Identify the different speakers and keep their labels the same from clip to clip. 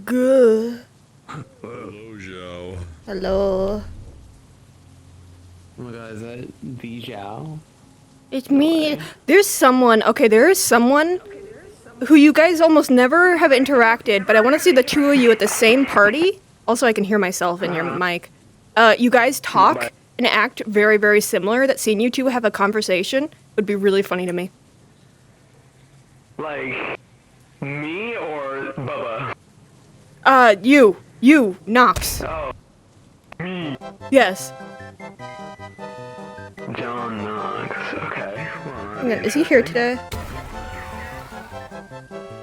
Speaker 1: Good.
Speaker 2: Hello, Joe.
Speaker 1: Hello.
Speaker 3: Oh my god, is that the Zhao?
Speaker 1: It's me. There's someone. Okay, there is someone who you guys almost never have interacted, but I want to see the two of you at the same party. Also, I can hear myself in your mic. You guys talk and act very, very similar. That seeing you two have a conversation would be really funny to me.
Speaker 3: Like, me or Bubba?
Speaker 1: You, Nox.
Speaker 3: Oh, me.
Speaker 1: Yes.
Speaker 3: John Knox, okay. Alright.
Speaker 1: Is he here today?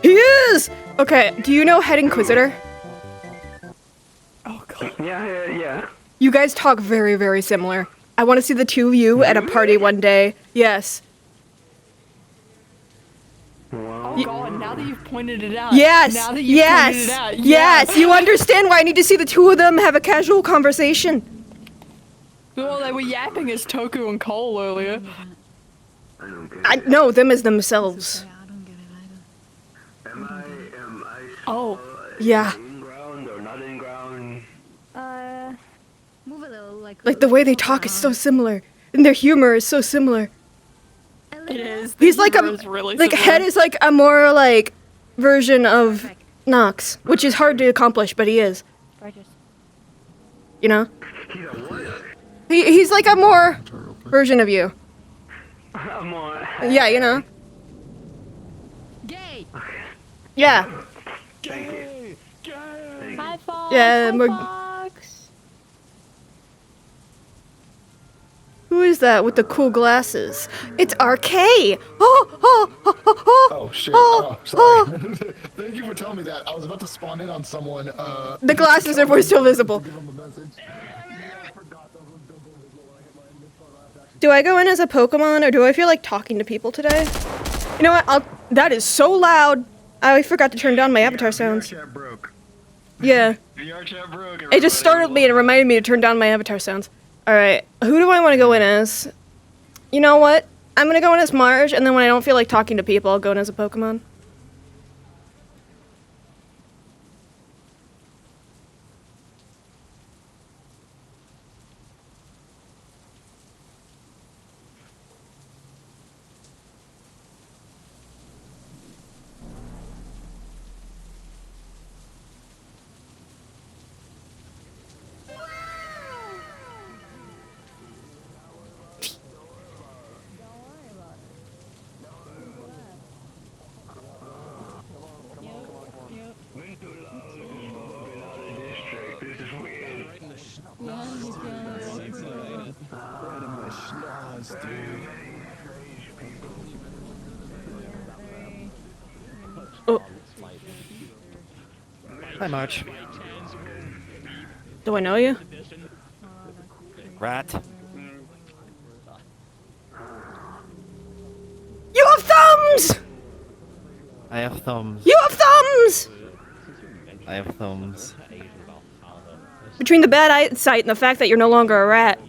Speaker 1: He is! Okay, do you know Head Inquisitor?
Speaker 3: Oh god. Yeah.
Speaker 1: You guys talk very, very similar. I want to see the two of you at a party one day. Yes.
Speaker 3: Wow.
Speaker 4: Oh god, now that you've pointed it out.
Speaker 1: Yes!
Speaker 4: Now that you've pointed it out.
Speaker 1: Yes! You understand why I need to see the two of them have a casual conversation.
Speaker 4: Well, they were yapping as Toku and Cole earlier.
Speaker 3: I don't get
Speaker 1: I know them as themselves.
Speaker 5: I don't get it either.
Speaker 3: Am I
Speaker 4: Oh.
Speaker 1: Yeah.
Speaker 3: in ground or not in ground?
Speaker 5: Move a little,
Speaker 1: Like the way they talk is so similar. And their humor is so similar.
Speaker 4: It is.
Speaker 1: He's like
Speaker 4: Humor is really
Speaker 1: like
Speaker 4: similar.
Speaker 1: Head is like a more like version of Nox, which is hard to accomplish, but he is. You know?
Speaker 3: He's a what?
Speaker 1: He's like a more version of you.
Speaker 3: I'm on.
Speaker 1: Yeah, you know?
Speaker 5: Gay!
Speaker 1: Yeah.
Speaker 2: Gay! Gay!
Speaker 4: Hi, Fox.
Speaker 1: Yeah,
Speaker 4: Hi,
Speaker 1: we're-
Speaker 4: Fox.
Speaker 1: Who is that with the cool glasses? It's RK! Oh,
Speaker 2: Oh shit!
Speaker 1: Oh,
Speaker 2: Oh, sorry. Thank you for telling me that. I was about to spawn in on someone.
Speaker 1: The glasses are still visible.
Speaker 2: Give them a message.
Speaker 1: Do I go in as a Pokemon or do I feel like talking to people today? You know what? That is so loud. I forgot to turn down my avatar sounds.
Speaker 3: VR chat broke.
Speaker 1: Yeah.
Speaker 3: VR chat broke.
Speaker 1: It just startled me and reminded me to turn down my avatar sounds. Alright, who do I want to go in as? You know what? I'm gonna go in as Marge, and then when I don't feel like talking to people, I'll go in as a Pokemon. Oh,
Speaker 6: Hi, March.
Speaker 1: do I know you?
Speaker 6: Rat.
Speaker 1: You have thumbs!
Speaker 6: I have thumbs.
Speaker 1: You have thumbs!
Speaker 6: I have thumbs.
Speaker 1: Between the bad eyesight and the fact that you're no longer a rat.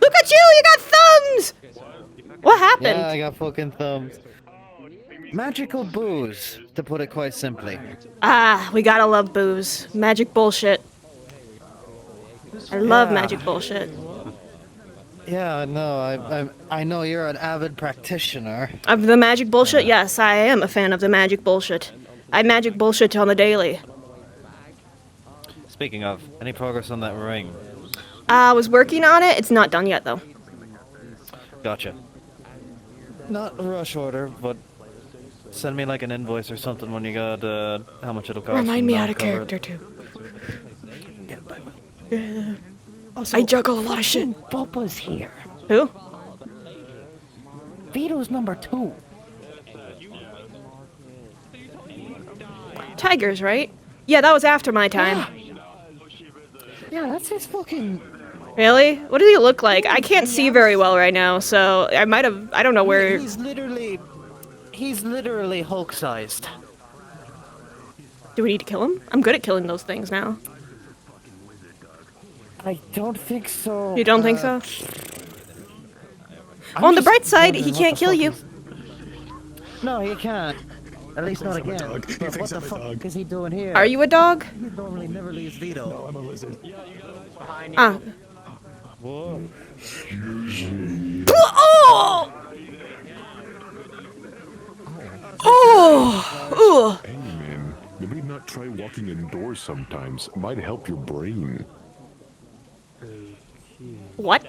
Speaker 1: Look at you! You got thumbs! What happened?
Speaker 6: Yeah, I got fucking thumbs. Magical booze, to put it quite simply.
Speaker 1: Ah, we gotta love booze. Magic bullshit. I love
Speaker 6: Yeah.
Speaker 1: magic bullshit.
Speaker 6: Yeah, no, I know you're an avid practitioner.
Speaker 1: Of the magic bullshit? Yes, I am a fan of the magic bullshit. I magic bullshit on the daily.
Speaker 6: Speaking of, any progress on that ring?
Speaker 1: I was working on it. It's not done yet, though.
Speaker 6: Gotcha. Not a rush order, but send me like an invoice or something when you got how much it'll cost.
Speaker 1: Remind me
Speaker 6: and
Speaker 1: out
Speaker 6: I'll
Speaker 1: of
Speaker 6: cover it.
Speaker 1: character, too. I juggle a lot of shit.
Speaker 7: Bubba's here.
Speaker 1: Who?
Speaker 7: Vito's number 2.
Speaker 1: Tigers, right? Yeah, that was after my time.
Speaker 7: Yeah, that's his fucking...
Speaker 1: Really? What does he look like? I can't see very well right now, so I don't know where...
Speaker 7: He's literally...
Speaker 6: He's literally Hulk-sized.
Speaker 1: Do we need to kill him? I'm good at killing those things now.
Speaker 7: I don't think so.
Speaker 1: You don't think so?
Speaker 7: I'm
Speaker 1: On the
Speaker 7: just
Speaker 1: bright side, he
Speaker 7: wondering what
Speaker 1: can't
Speaker 7: the
Speaker 1: kill
Speaker 7: fuck
Speaker 1: you.
Speaker 6: No, he can't. At least not
Speaker 2: I'm a
Speaker 6: again.
Speaker 2: dog. He
Speaker 6: But what
Speaker 2: thinks
Speaker 6: the
Speaker 2: I'm a
Speaker 6: fuck
Speaker 2: dog.
Speaker 6: is he doing here?
Speaker 1: Are you a dog?
Speaker 6: He normally never leaves Vito.
Speaker 2: No, I'm a lizard.
Speaker 1: Ah.
Speaker 6: Whoa.
Speaker 1: Oh! Oh!
Speaker 8: Hey man, maybe not try walking indoors sometimes. Might help your brain.
Speaker 1: What?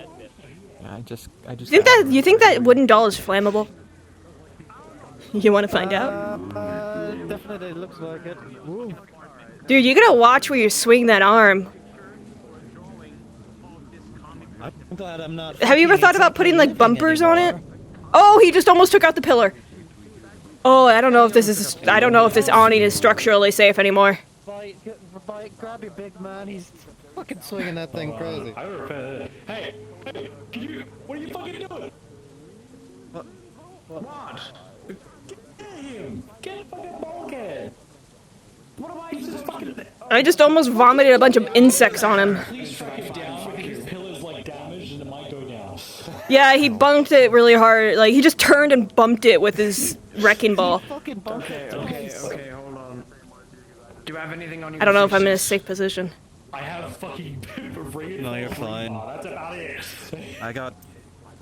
Speaker 9: I just.
Speaker 1: You think that wooden doll is flammable? You want to find out?
Speaker 6: Definitely looks like it. Woo.
Speaker 1: Dude, you gotta watch where you swing that arm.
Speaker 6: I'm glad I'm not.
Speaker 1: Have you ever thought about putting like bumpers on it? Oh, he just almost took out the pillar. Oh, I don't know if this is. I don't know if this awning is structurally safe anymore.
Speaker 6: Grab your big man. He's fucking swinging that thing crazy.
Speaker 2: Hey, can you? What are you fucking doing?
Speaker 6: What?
Speaker 2: Get him! Get fucking bulkhead! What am I just fucking?
Speaker 1: I just almost vomited a bunch of insects on him.
Speaker 2: Please drive down because his pillar's like damaged and it might go down.
Speaker 1: Yeah, he bumped it really hard. Like, he just turned and bumped it with his wrecking ball.
Speaker 6: Fucking bumphead.
Speaker 3: Okay, hold on. Do you have anything on you?
Speaker 1: I don't know if I'm in a safe position.
Speaker 2: I have fucking ring.
Speaker 6: No, you're fine.
Speaker 2: That's about it.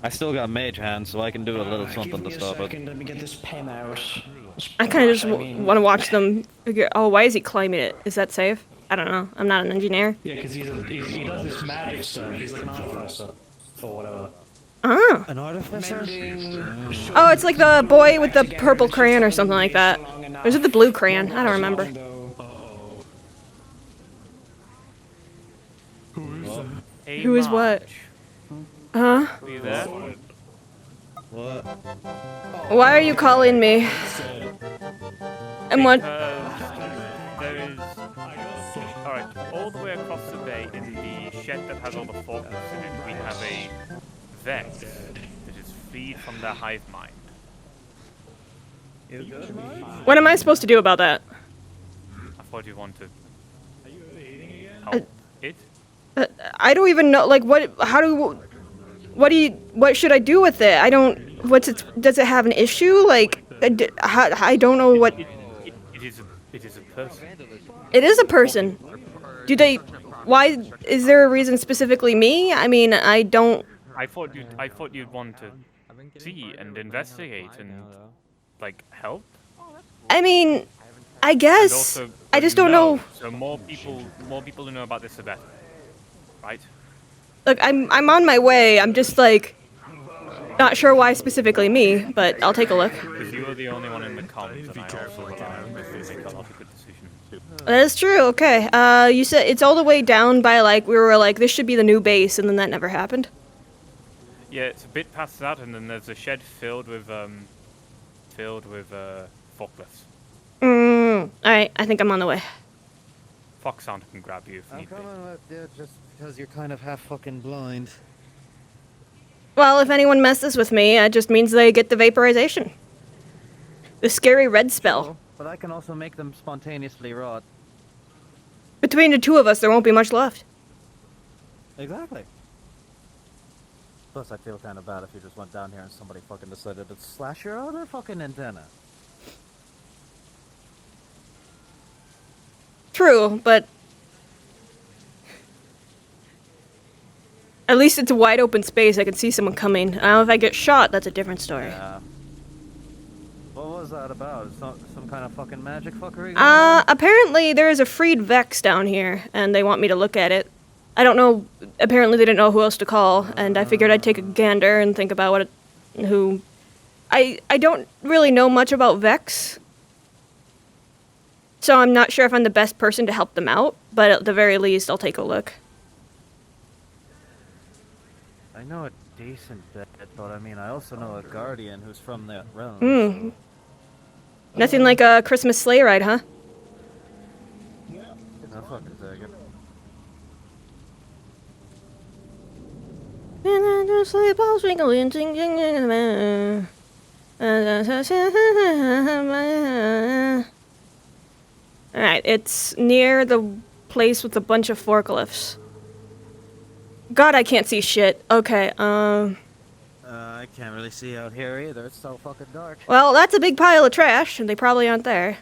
Speaker 6: I still got mage hands, so I can do a little something to stop it.
Speaker 3: Let me get this pen out.
Speaker 1: I kind of just want to watch them figure. Oh, why is he climbing it? Is that safe? I don't know. I'm not an engineer.
Speaker 2: Yeah, because he does this magic stuff. He's like an artificer or whatever.
Speaker 1: Oh.
Speaker 6: An artificer?
Speaker 1: Oh, it's like the boy with the purple crayon or something like that. Or is it the blue crayon? I don't remember. Who is what? Huh?
Speaker 10: Are you there?
Speaker 6: What?
Speaker 1: Why are you calling me? And what?
Speaker 10: There is. Alright, all the way across the bay in the shed that has all the forklifts in it, we have a vet that is freed from their hive mind.
Speaker 1: What am I supposed to do about that?
Speaker 10: I thought you wanted. Help it?
Speaker 1: I don't even know. Like, what? How do? What should I do with it? I don't. What's it? Does it have an issue? Like, I don't know what.
Speaker 10: It is a person.
Speaker 1: It is a person. Do they? Why? Is there a reason specifically me? I mean, I don't.
Speaker 10: I thought you'd want to see and investigate and like help.
Speaker 1: I mean, I
Speaker 10: And
Speaker 1: guess.
Speaker 10: also,
Speaker 1: I just don't know.
Speaker 10: So more people who know about this, the better, right?
Speaker 1: Look, I'm on my way. I'm just like not sure why specifically me, but I'll take a look.
Speaker 10: Because you are the only one in the comms, and I also rely on you to make a lot of good decisions.
Speaker 1: That is true. Okay. You said it's all the way down by like we were like this should be the new base, and then that never happened.
Speaker 10: Yeah, it's a bit past that, and then there's a shed filled with forklifts.
Speaker 1: All right. I think I'm on the way.
Speaker 10: Fox Hunter can grab you if
Speaker 6: I'm
Speaker 10: need be.
Speaker 6: coming with you just because you're kind of half fucking blind.
Speaker 1: Well, if anyone messes with me, it just means they get the vaporization. The scary red spell.
Speaker 6: But I can also make them spontaneously rot.
Speaker 1: Between the two of us, there won't be much left.
Speaker 6: Exactly. Plus, I feel kind of bad if you just went down here and somebody fucking decided to slash your other fucking antenna.
Speaker 1: True, but at least it's a wide open space. I can see someone coming. If I get shot, that's a different story.
Speaker 6: Yeah. What was that about? Some kind of fucking magic fuckery?
Speaker 1: Apparently there is a freed Vex down here, and they want me to look at it. I don't know. Apparently they didn't know who else to call, and I figured I'd take a gander and think about who. I don't really know much about Vex, so I'm not sure if I'm the best person to help them out. But at the very least, I'll take a look.
Speaker 6: I know a decent bit, but I mean, I also know a guardian who's from that realm.
Speaker 1: Hmm. Nothing like a Christmas sleigh ride, huh?
Speaker 6: I'll fucking take it.
Speaker 1: Alright, it's near the place with a bunch of forklifts. God, I can't see shit. Okay,
Speaker 6: I can't really see out here either. It's so fucking dark.
Speaker 1: well, that's a big pile of trash, and they probably aren't there.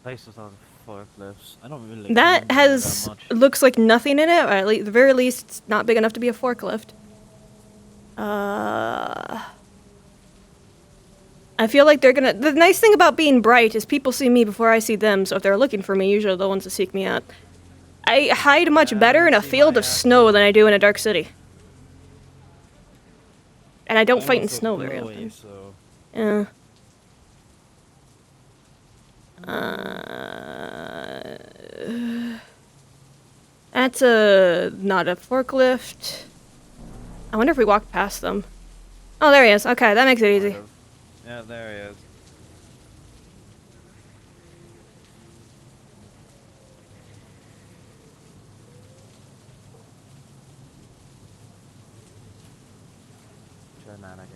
Speaker 6: Place with all the forklifts. I don't really.
Speaker 1: That
Speaker 6: remember
Speaker 1: has
Speaker 6: that much.
Speaker 1: looks like nothing in it, or at the very least, it's not big enough to be a forklift. I feel like they're gonna. The nice thing about being bright is people see me before I see them, so if they're looking for me, usually they're the ones that seek me out. I hide much better in a field of snow than I do in a dark city. And I don't fight in snow very often.
Speaker 6: So.
Speaker 1: Yeah. That's not a forklift. I wonder if we walked past them. Oh, there he is. Okay, that makes it easy.
Speaker 6: Yeah, there he is. Shenanigans.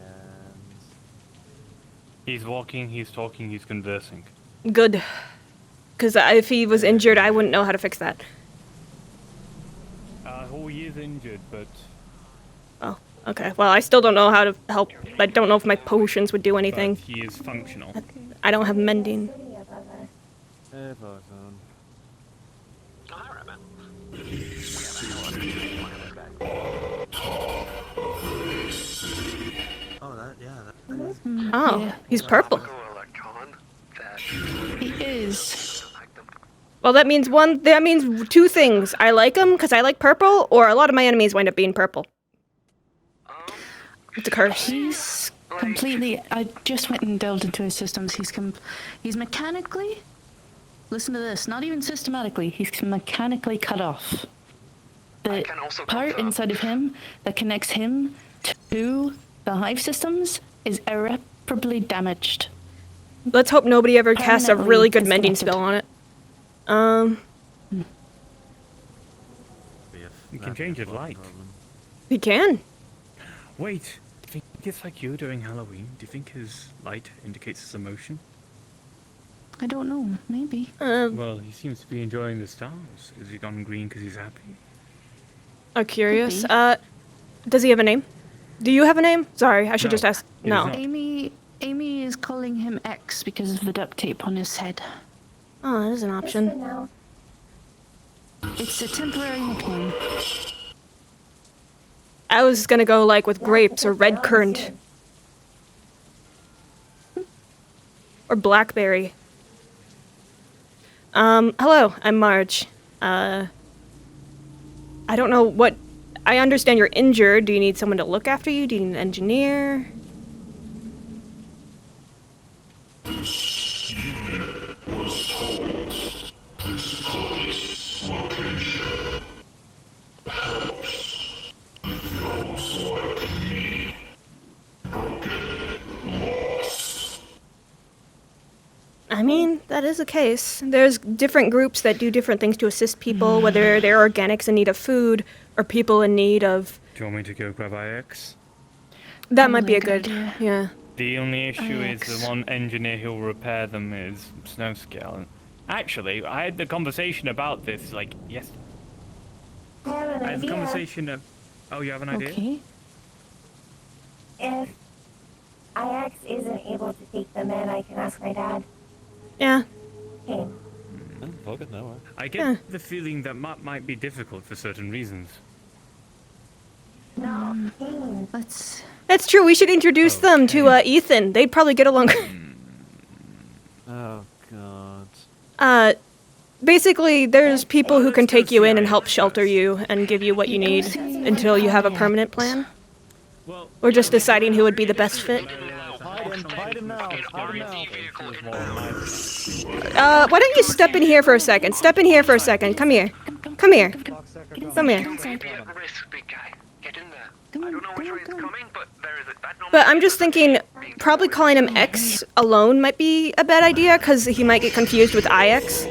Speaker 2: He's walking, he's talking, he's conversing.
Speaker 1: Good. Because if he was injured, I wouldn't know how to fix that.
Speaker 2: Oh, he is injured, but
Speaker 1: Oh, okay. Well, I still don't know how to help. I don't know if my potions would do anything.
Speaker 2: he is functional.
Speaker 1: I don't have mending.
Speaker 6: Hey, Bozone. Oh, that, yeah, that is.
Speaker 1: Oh,
Speaker 4: Yeah.
Speaker 1: he's purple.
Speaker 4: He is.
Speaker 1: Well, that means two things. I like him because I like purple, or a lot of my enemies wind up being purple. It's a curse.
Speaker 4: He's completely. I just went and delved into his systems. He's mechanically. Listen to this. Not even systematically. He's mechanically cut off. The part inside of him that connects him to the hive systems is irreparably damaged.
Speaker 1: Let's hope nobody ever casts a
Speaker 4: Permanently
Speaker 1: really good mending
Speaker 4: disconnected.
Speaker 1: spell on it.
Speaker 2: You can change his light.
Speaker 1: He can.
Speaker 2: Wait, do you think it's like you during Halloween? Do you think his light indicates his emotion?
Speaker 4: I don't know. Maybe.
Speaker 2: Well, he seems to be enjoying the stars. Is he gone green because he's happy?
Speaker 1: I'm curious.
Speaker 4: Could
Speaker 1: Does he have a name? Do you have a name? Sorry, I should
Speaker 2: No,
Speaker 1: just ask.
Speaker 2: he
Speaker 1: No.
Speaker 2: does not.
Speaker 4: Amy is calling him X because of the duct tape on his head.
Speaker 1: Oh, that is an option.
Speaker 4: It's a temporary nickname.
Speaker 1: I was gonna go like with grapes or red currant. Or blackberry. Hello, I'm Marge. I don't know what... I understand you're injured. Do you need someone to look after you? Do you need an engineer? I mean, that is a case. There's different groups that do different things to assist people, whether they're organics in need of food or people in need of...
Speaker 2: Do you want me to go grab IX?
Speaker 1: That might be a
Speaker 4: Probably a
Speaker 1: good...
Speaker 4: good idea.
Speaker 1: Yeah.
Speaker 2: The only issue is
Speaker 4: IX.
Speaker 2: the one engineer who'll repair them is Snowscale. Actually, I had the conversation about this, like, yes. I had the conversation of... Oh, you have an idea?
Speaker 4: Okay.
Speaker 9: If IX isn't able to take them in, I can ask my dad.
Speaker 1: Yeah.
Speaker 9: Okay.
Speaker 6: Fuck it, no.
Speaker 2: I get
Speaker 1: Yeah.
Speaker 2: the feeling that might be difficult for certain reasons.
Speaker 9: No, Kane.
Speaker 4: Let's.
Speaker 1: That's true. We should introduce them to Ethan. They'd probably get along.
Speaker 6: Oh, God.
Speaker 1: Basically, there's people who can take you in and help shelter you and give you what you need until you have a permanent plan.
Speaker 2: Well,
Speaker 1: We're just deciding who would be the best fit.
Speaker 6: Hide him now. Hide him
Speaker 1: Why don't you step in here for a second? Step in here for a second. Come here. Come here. Come here.
Speaker 11: Risk, big guy. Get in there. I don't know which way it's coming, but there is that number.
Speaker 1: But I'm just thinking, probably calling him X alone might be a bad idea, because he might get confused with IX.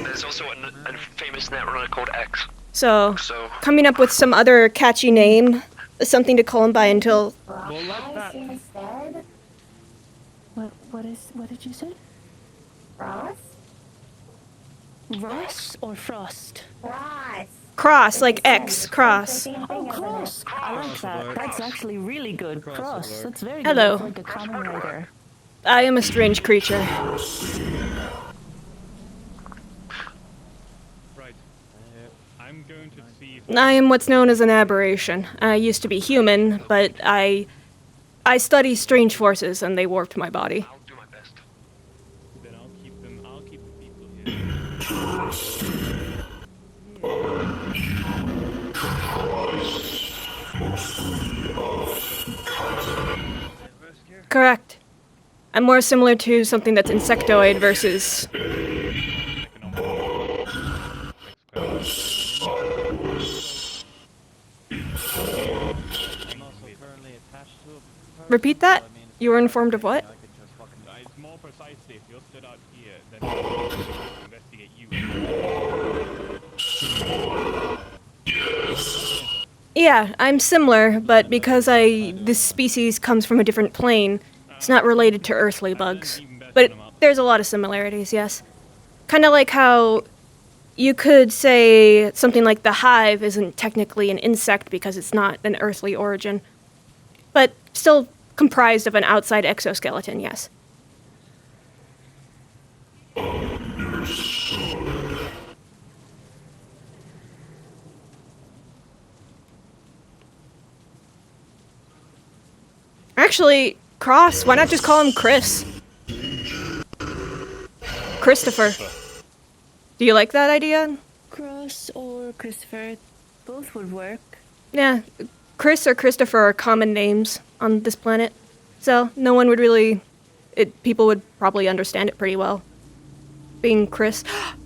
Speaker 11: There's also a famous netrunner called X.
Speaker 1: So,
Speaker 11: So
Speaker 1: coming up with some other catchy name, something to call him by until
Speaker 10: We'll let
Speaker 9: Ice
Speaker 10: that.
Speaker 9: instead.
Speaker 4: What did you say?
Speaker 9: Frost?
Speaker 4: Ross or Frost?
Speaker 9: Frost.
Speaker 1: Cross, like X, cross.
Speaker 4: Oh, cross. I like that. That's actually really good. Cross. That's very good.
Speaker 1: Hello.
Speaker 4: It's like a common writer.
Speaker 1: I am a strange creature.
Speaker 2: Right. I'm going to see. If
Speaker 1: I am what's known as an aberration. I used to be human, but I study strange forces and they warped my body.
Speaker 11: I'll do my best.
Speaker 2: then I'll keep them. I'll keep the people here.
Speaker 1: Correct. I'm more similar to something that's insectoid versus... Repeat that? You were informed of what?
Speaker 2: It's more precisely if you're stood out here, then I'll investigate you.
Speaker 1: Yeah, I'm similar, but because this species comes from a different plane, it's not related to earthly bugs. But there's a lot of similarities, yes. Kind of like how you could say something like the hive isn't technically an insect because it's not an earthly origin, but still comprised of an outside exoskeleton, yes. Actually, Cross, why not just call him Chris? Christopher. Do you like that idea?
Speaker 4: Cross or Christopher, both would work.
Speaker 1: Yeah, Chris or Christopher are common names on this planet, so no one would really... people would probably understand it pretty well. Being Chris...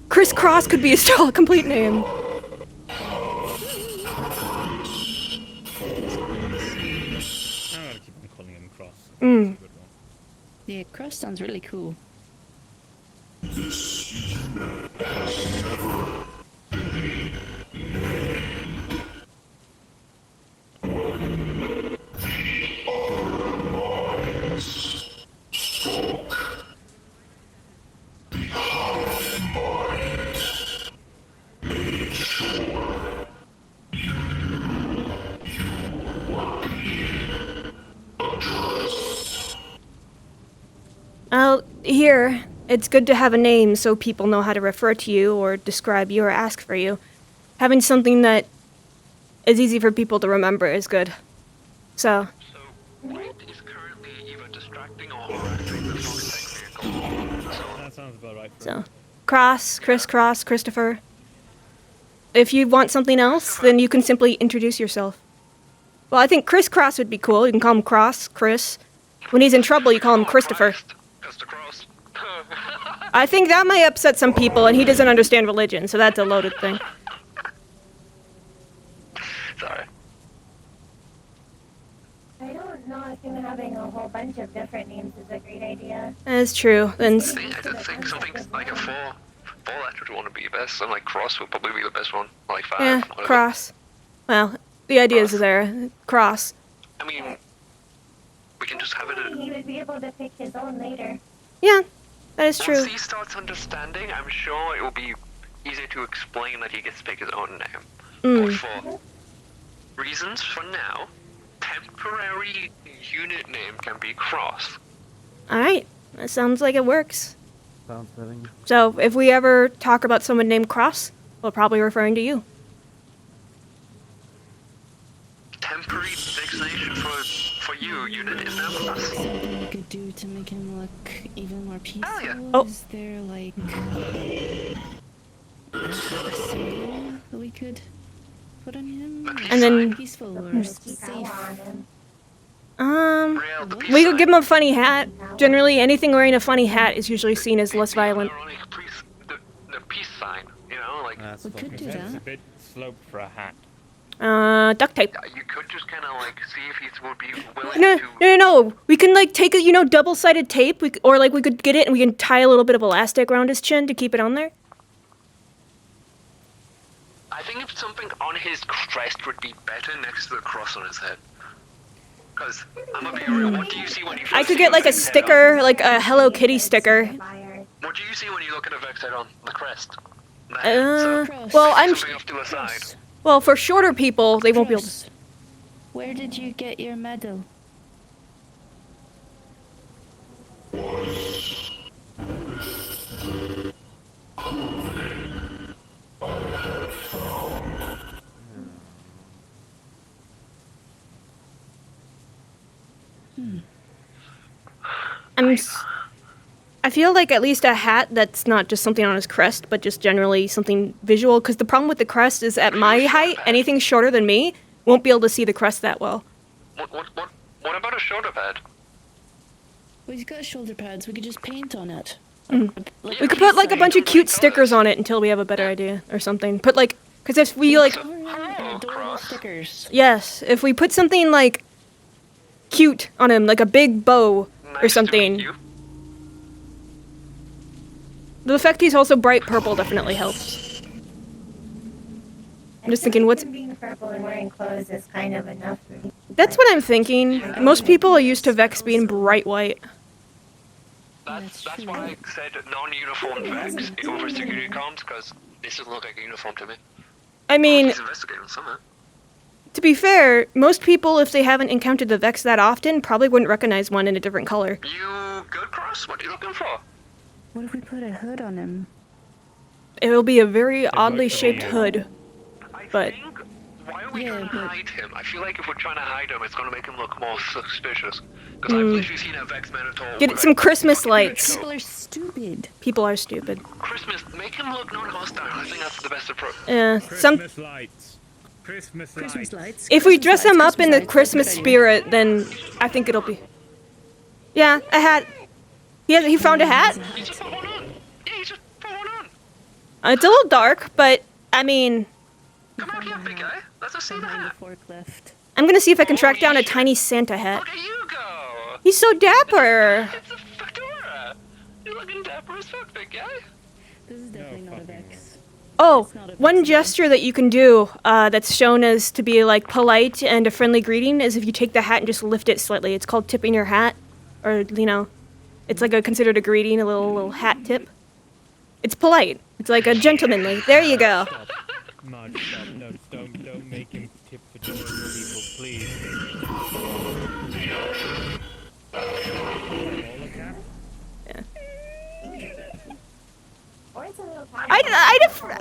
Speaker 1: Chris Cross could be still a complete name.
Speaker 2: I'm gonna keep on calling him Cross.
Speaker 1: Mm.
Speaker 4: Yeah, Cross sounds really cool.
Speaker 1: Here, it's good to have a name so people know how to refer to you or describe you or ask for you. Having something that is easy for people to remember is good. So...
Speaker 11: So, Wade is currently either distracting or harassing the Fox Tech vehicle.
Speaker 2: That sounds about right.
Speaker 1: So, Cross, Chris Cross, Christopher. If you want something else, then you can simply introduce yourself. Well, I think Chris Cross would be cool. You can call him Cross, Chris. When he's in trouble, you call him Christopher.
Speaker 11: Mr. Cross.
Speaker 1: I think that might upset some people, and he doesn't understand religion, so that's a loaded thing.
Speaker 11: Sorry.
Speaker 9: I don't know if having a whole bunch of different names is a great idea.
Speaker 1: That's true. Then
Speaker 11: I did think something like a four letters would want to be best, and like Cross would probably be the best one. Like 5.
Speaker 1: yeah,
Speaker 11: whatever.
Speaker 1: Cross. Well, the idea is there. Cross.
Speaker 11: I mean, we can just have it.
Speaker 9: He would be able to pick his own later.
Speaker 1: Yeah, that is true.
Speaker 11: Once he starts understanding, I'm sure it will be easier to explain that he gets to pick his own name. But for reasons, for now, temporary unit name can be Cross.
Speaker 1: Alright, that sounds like it works.
Speaker 6: Sounds fitting.
Speaker 1: So, if we ever talk about someone named Cross, we're probably referring to you.
Speaker 11: Temporary designation for you, unit is now Cross.
Speaker 4: Something we could do to make him look even more peaceful?
Speaker 11: Oh, yeah.
Speaker 1: Oh.
Speaker 4: Is there like a symbol that we could put on him?
Speaker 1: And then-
Speaker 4: Peaceful or safe?
Speaker 11: Real, the peace
Speaker 1: We could
Speaker 11: sign.
Speaker 1: give him a funny hat. Generally, anything wearing a funny hat is usually seen as less violent.
Speaker 11: Ironic the peace sign, you know, like
Speaker 6: That's
Speaker 4: We could
Speaker 6: fucking
Speaker 4: do
Speaker 2: It's a
Speaker 4: that.
Speaker 2: bit sloped for a hat.
Speaker 1: Duct tape.
Speaker 11: you could just kind of like see if he would be willing
Speaker 1: No,
Speaker 11: to.
Speaker 1: no, no, no. We can like take a, double-sided tape, or like we could get it and we can tie a little bit of elastic around his chin to keep it on there.
Speaker 11: I think if something on his crest would be better next to the cross on his head. Because I'm gonna be real. What do you see when you?
Speaker 1: I
Speaker 11: first
Speaker 1: could
Speaker 11: see
Speaker 1: get like a
Speaker 11: Vex head
Speaker 1: sticker, like a Hello Kitty sticker.
Speaker 11: on? What do you see when you look at a Vex head on? The crest.
Speaker 1: Well, I'm
Speaker 11: Something off to a side.
Speaker 1: well for shorter people, they won't be able to.
Speaker 4: Cross, where did you get your medal?
Speaker 1: I feel like at least a hat that's not just something on his crest, but just generally something visual. Because the problem with the crest is at my height, anything shorter than me won't be able to see the crest that well.
Speaker 11: What about a shoulder pad?
Speaker 4: We've got shoulder pads. We could just paint on it.
Speaker 1: We could put like a bunch of cute stickers on it until we have a better idea or something. Put like, because if we like,
Speaker 4: Adorable stickers.
Speaker 1: yes, if we put something like cute on him, like a big bow or something. The fact he's also bright purple definitely helps. I'm just thinking, what's...
Speaker 9: Being purple and wearing clothes is kind of enough for me.
Speaker 1: That's what I'm thinking. Most people are used to Vex being bright white.
Speaker 11: That's why I said non-uniform Vex over security comms, because this doesn't look like a uniform to me.
Speaker 1: I mean,
Speaker 11: He's investigating somehow.
Speaker 1: to be fair, most people, if they haven't encountered the Vex that often, probably wouldn't recognize one in a different color.
Speaker 11: You good, Cross? What are you looking for?
Speaker 4: What if we put a hood on him?
Speaker 1: It'll be a very oddly shaped hood. But
Speaker 11: Why are we trying to hide him? I feel like if we're trying to hide him, it's going to make him look more suspicious. Because I've literally seen a Vex Minotaur.
Speaker 1: get some Christmas lights.
Speaker 4: People are stupid.
Speaker 1: People are stupid.
Speaker 11: Christmas, make him look non-hostile. I think that's the best approach.
Speaker 1: Yeah,
Speaker 2: Christmas lights. Christmas lights.
Speaker 1: If we dress him up in the Christmas spirit, then I think it'll be... Yeah, a hat. He found a hat?
Speaker 11: He just put one on. Yeah, he just put one on.
Speaker 1: It's a little dark, but, I mean...
Speaker 11: Come on here, big guy. Let's just see the hat.
Speaker 4: Forklift.
Speaker 1: I'm gonna see if I can track down a tiny Santa hat.
Speaker 11: Look at you go.
Speaker 1: He's so dapper!
Speaker 11: It's a fedora. You're looking dapper as fuck, big guy.
Speaker 4: This is definitely not a Vex.
Speaker 1: Oh, one gesture that you can do that's shown as to be like polite and a friendly greeting is if you take the hat and just lift it slightly. It's called tipping your hat, or you know, it's like considered a greeting, a little hat tip. It's polite. It's like a gentlemanly. There you go.
Speaker 2: Marge, stop. No, don't make him tip for people, please.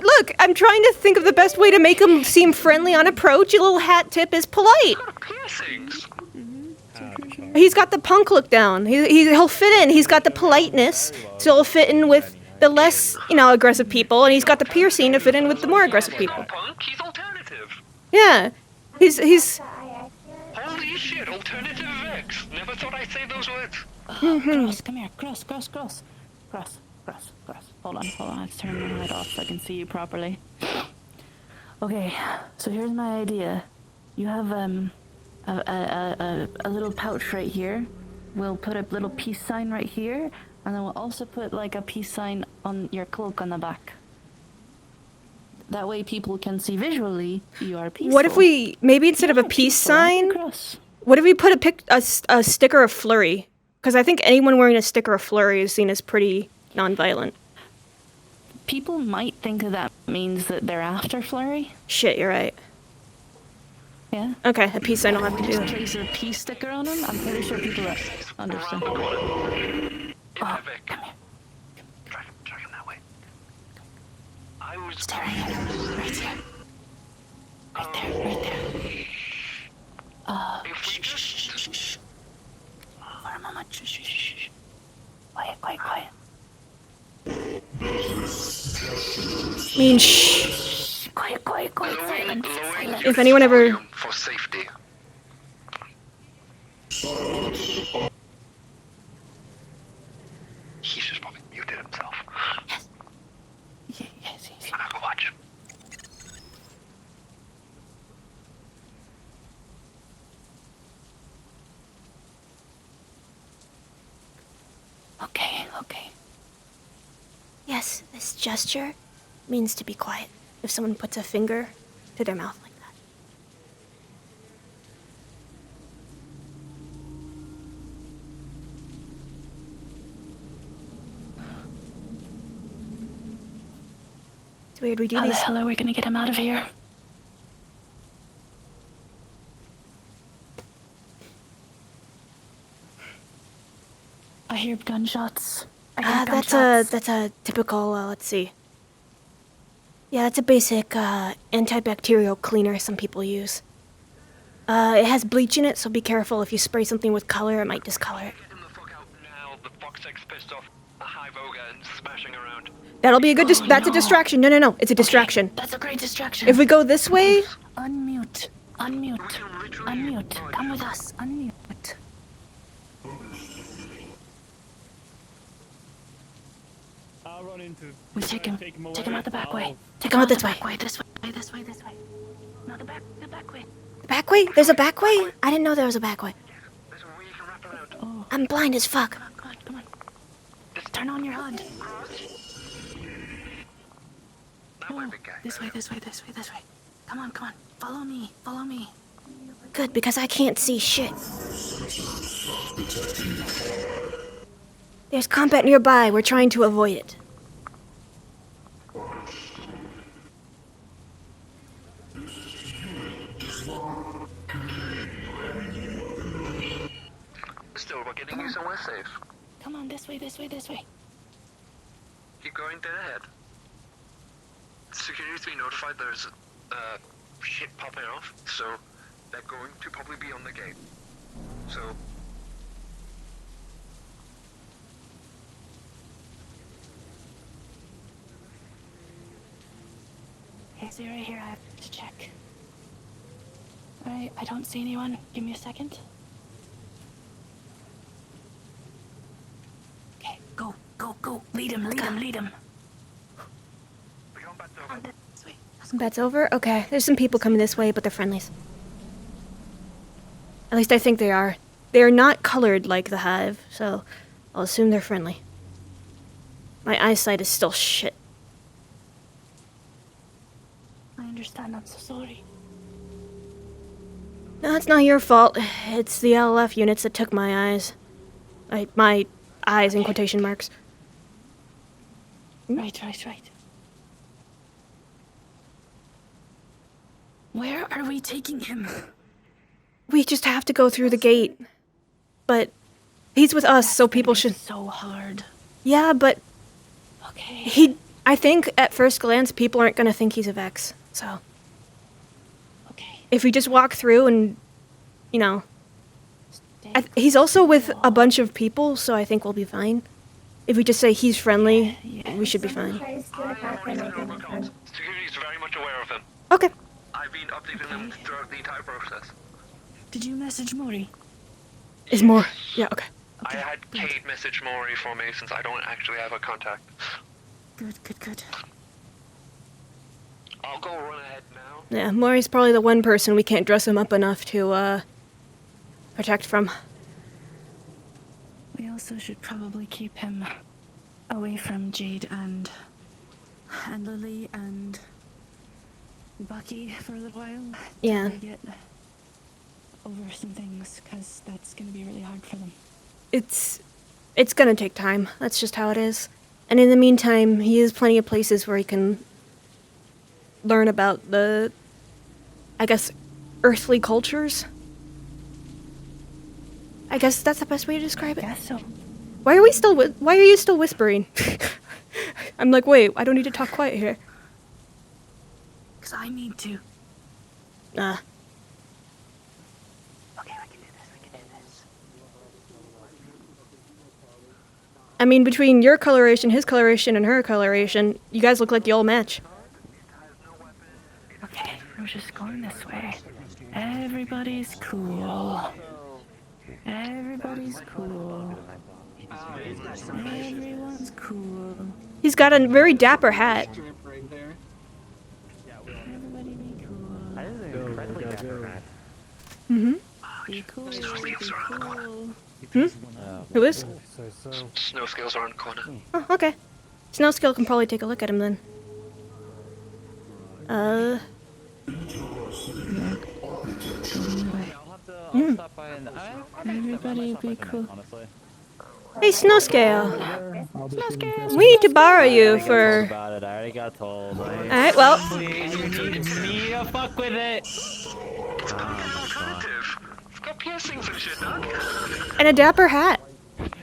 Speaker 1: Look, I'm trying to think of the best way to make him seem friendly on approach. A little hat tip is polite.
Speaker 11: Piercings.
Speaker 1: He's got the punk look down. He'll fit in. He's got the politeness, so he'll fit in with the less, aggressive people, and he's got the piercing to fit in with the more aggressive people.
Speaker 11: Punk, he's alternative.
Speaker 1: Yeah, he's.
Speaker 11: Holy shit, alternative Vex. Never thought I'd say those words.
Speaker 4: Cross, come here. Cross. Hold on. I have to turn my light off so I can see you properly. Okay, so here's my idea. You have a little pouch right here. We'll put a little peace sign right here, and then we'll also put like a peace sign on your cloak on the back. That way people can see visually you are peaceful.
Speaker 1: What if we maybe instead of a peace sign, what if we put a sticker of flurry? Because I think anyone wearing a sticker of flurry is seen as pretty non-violent.
Speaker 4: People might think that means that they're after flurry.
Speaker 1: Shit, you're right.
Speaker 4: Yeah.
Speaker 1: Okay, a peace sign I'll have to do.
Speaker 4: Just place a peace sticker on them. I'm pretty sure people understand.
Speaker 11: Drag him that way. I was
Speaker 4: staring at him right here. Right there. Shh. For a moment. Shh. Quiet.
Speaker 1: I mean, shh.
Speaker 4: Quiet. Silence.
Speaker 1: If anyone ever...
Speaker 11: For safety. He's just probably muted himself.
Speaker 4: Yes.
Speaker 11: I'm gonna go watch him.
Speaker 4: Okay.
Speaker 1: Yes, this gesture means to be quiet. If someone puts a finger to their mouth like weird. We do
Speaker 4: How the
Speaker 1: these.
Speaker 4: hell are we gonna get him out of here? I hear gunshots. I hear gunshots.
Speaker 1: That's a typical, let's see. Yeah, it's a basic, antibacterial cleaner some people use. It has bleach in it, so be careful. If you spray something with color, it might discolor it.
Speaker 11: Get him the fuck out now. The Foxex's pissed off a hive ogre and smashing around.
Speaker 1: That'll be a good that's a distraction. No, it's a distraction.
Speaker 4: That's a great distraction.
Speaker 1: If we go this way,
Speaker 4: Unmute. Come with us. Unmute.
Speaker 2: I'll run into.
Speaker 4: We take him out the back way.
Speaker 1: take him out this way.
Speaker 4: This way. No, the back way.
Speaker 1: The back way? There's a back way? I didn't know there was a back way.
Speaker 11: There's a way you can wrap around.
Speaker 4: Oh,
Speaker 1: I'm blind as fuck.
Speaker 4: come on. Turn on your HUD.
Speaker 11: That way, big guy.
Speaker 4: This way. Come on. Follow me.
Speaker 1: Good, because I can't see shit. There's combat nearby. We're trying to avoid it.
Speaker 11: Still, we're getting you somewhere safe.
Speaker 4: Come on, this way.
Speaker 11: Keep going dead ahead. Security's been notified there's shit popping off, so they're going to probably be on the gate. So
Speaker 4: Is he right here? I have to check. Alright, I don't see anyone. Give me a second. Okay, go. Lead him.
Speaker 11: we're going back over.
Speaker 4: This way.
Speaker 1: That's over? Okay, there's some people coming this way, but they're friendlies. At least I think they are. They're not colored like the hive, so I'll assume they're friendly. My eyesight is still shit.
Speaker 4: I understand. I'm so sorry.
Speaker 1: No, it's not your fault. It's the LF units that took my eyes. My eyes in quotation marks.
Speaker 4: Right. Where are we taking him?
Speaker 1: We just have to go through the gate. But he's with us, so people should...
Speaker 4: So hard.
Speaker 1: Yeah, but
Speaker 4: Okay.
Speaker 1: I think at first glance, people aren't gonna think he's a Vex, so...
Speaker 4: Okay.
Speaker 1: If we just walk through and, you know...
Speaker 4: Stay
Speaker 1: he's also with a bunch of people, so I think we'll be fine. If we just say he's friendly, we should be fine.
Speaker 9: Tries to attack them, I can confirm.
Speaker 11: Security's very much aware of him.
Speaker 1: Okay.
Speaker 11: I've been updating them throughout the entire process.
Speaker 4: Did you message Mori?
Speaker 1: Is more... Yeah, okay.
Speaker 11: I had Kate message Maury for me since I don't actually have a contact.
Speaker 4: Good.
Speaker 11: I'll go run ahead now.
Speaker 1: Yeah, Maury's probably the one person we can't dress him up enough to, protect from.
Speaker 4: We also should probably keep him away from Jade and Lily and Bucky for a little while.
Speaker 1: Yeah.
Speaker 4: To get over some things, because that's going to be really hard for them.
Speaker 1: It's gonna take time. That's just how it is. And in the meantime, he has plenty of places where he can learn about the, I guess, earthly cultures. I guess that's the best way to describe it.
Speaker 4: Guess so.
Speaker 1: Why are you still whispering? I'm like, wait, I don't need to talk quiet here.
Speaker 4: Because I need to.
Speaker 1: Nah.
Speaker 4: Okay, we can do this.
Speaker 1: I mean, between your coloration, his coloration, and her coloration, you guys look like the old match.
Speaker 4: Okay, we're just going this way. Everybody's cool. Everybody's cool. Everyone's cool.
Speaker 1: He's got a very dapper hat.
Speaker 4: Everybody be cool.
Speaker 7: That is an incredibly dapper hat.
Speaker 1: Mm-hmm.
Speaker 4: Be cool. Be
Speaker 11: Snowscales are around the corner.
Speaker 4: cool.
Speaker 1: Who is?
Speaker 11: Snow scales are around the corner.
Speaker 1: Oh, okay. Snowskill can probably take a look at him then.
Speaker 6: I'll stop by and
Speaker 4: Everybody be cool.
Speaker 6: honestly.
Speaker 1: Hey, Snowscale.
Speaker 5: Snowscale.
Speaker 1: We need to borrow you
Speaker 6: I got told
Speaker 1: for.
Speaker 6: about it. I already got told.
Speaker 1: Alright, well,
Speaker 2: Please, you need me to fuck with it.
Speaker 11: Alternative. I've got piercings and shit, dog.
Speaker 1: and a dapper hat.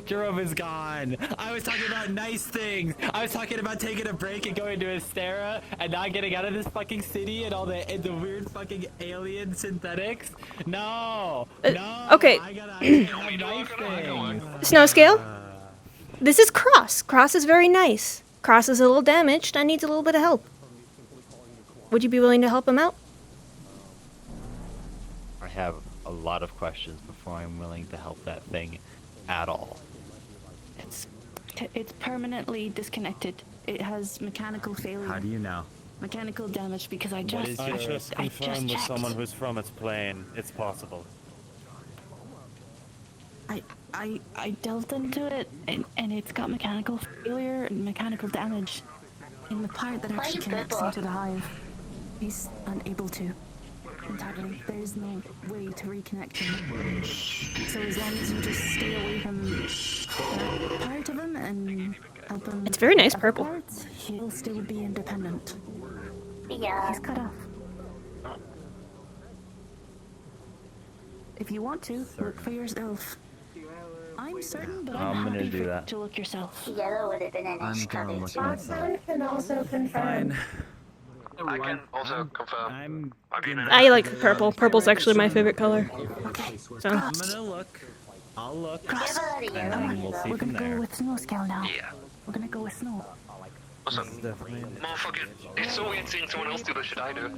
Speaker 6: Jerome is gone. I was talking about nice things. I was talking about taking a break and going to Astera and not getting out of this fucking city and all the weird fucking alien synthetics. No. No.
Speaker 1: Okay.
Speaker 6: I gotta have nice things.
Speaker 1: Snowscale? This is Cross. Cross is very nice. Cross is a little damaged and needs a little bit of help. Would you be willing to help him out?
Speaker 6: I have a lot of questions before I'm willing to help that thing at all.
Speaker 4: It's permanently disconnected. It has mechanical failure.
Speaker 6: How do you know?
Speaker 4: Mechanical damage because I just
Speaker 6: I just
Speaker 4: I just
Speaker 6: confirmed with
Speaker 4: checked.
Speaker 6: someone who's from its plane. It's possible.
Speaker 4: I delved into it and it's got mechanical failure and mechanical damage in the part that actually connects into the hive. He's unable to entirely. There is no way to reconnect him. So as long as you just stay away from that part of him and help him.
Speaker 1: It's very nice
Speaker 4: other
Speaker 1: purple.
Speaker 4: parts, he'll still be independent.
Speaker 9: Yeah.
Speaker 4: He's cut off. If you want to, look for yourself. I'm certain, but I'm
Speaker 6: gonna
Speaker 4: happy
Speaker 6: do
Speaker 4: for
Speaker 6: that.
Speaker 4: you to look yourself.
Speaker 9: Yellow would have been an
Speaker 6: I'm
Speaker 9: ish
Speaker 6: gonna look
Speaker 9: color.
Speaker 6: myself.
Speaker 9: Can also confirm.
Speaker 11: I can also confirm.
Speaker 6: I'm
Speaker 11: I've been in
Speaker 1: I like purple. Purple's actually my favorite color. So,
Speaker 6: gonna look. I'll look. And then we'll see
Speaker 4: We're
Speaker 6: from
Speaker 4: gonna go
Speaker 6: there.
Speaker 4: with snow scale now.
Speaker 11: Yeah.
Speaker 4: We're gonna go with snow.
Speaker 11: Also, motherfucker, it's so weird seeing someone else do the shit I do.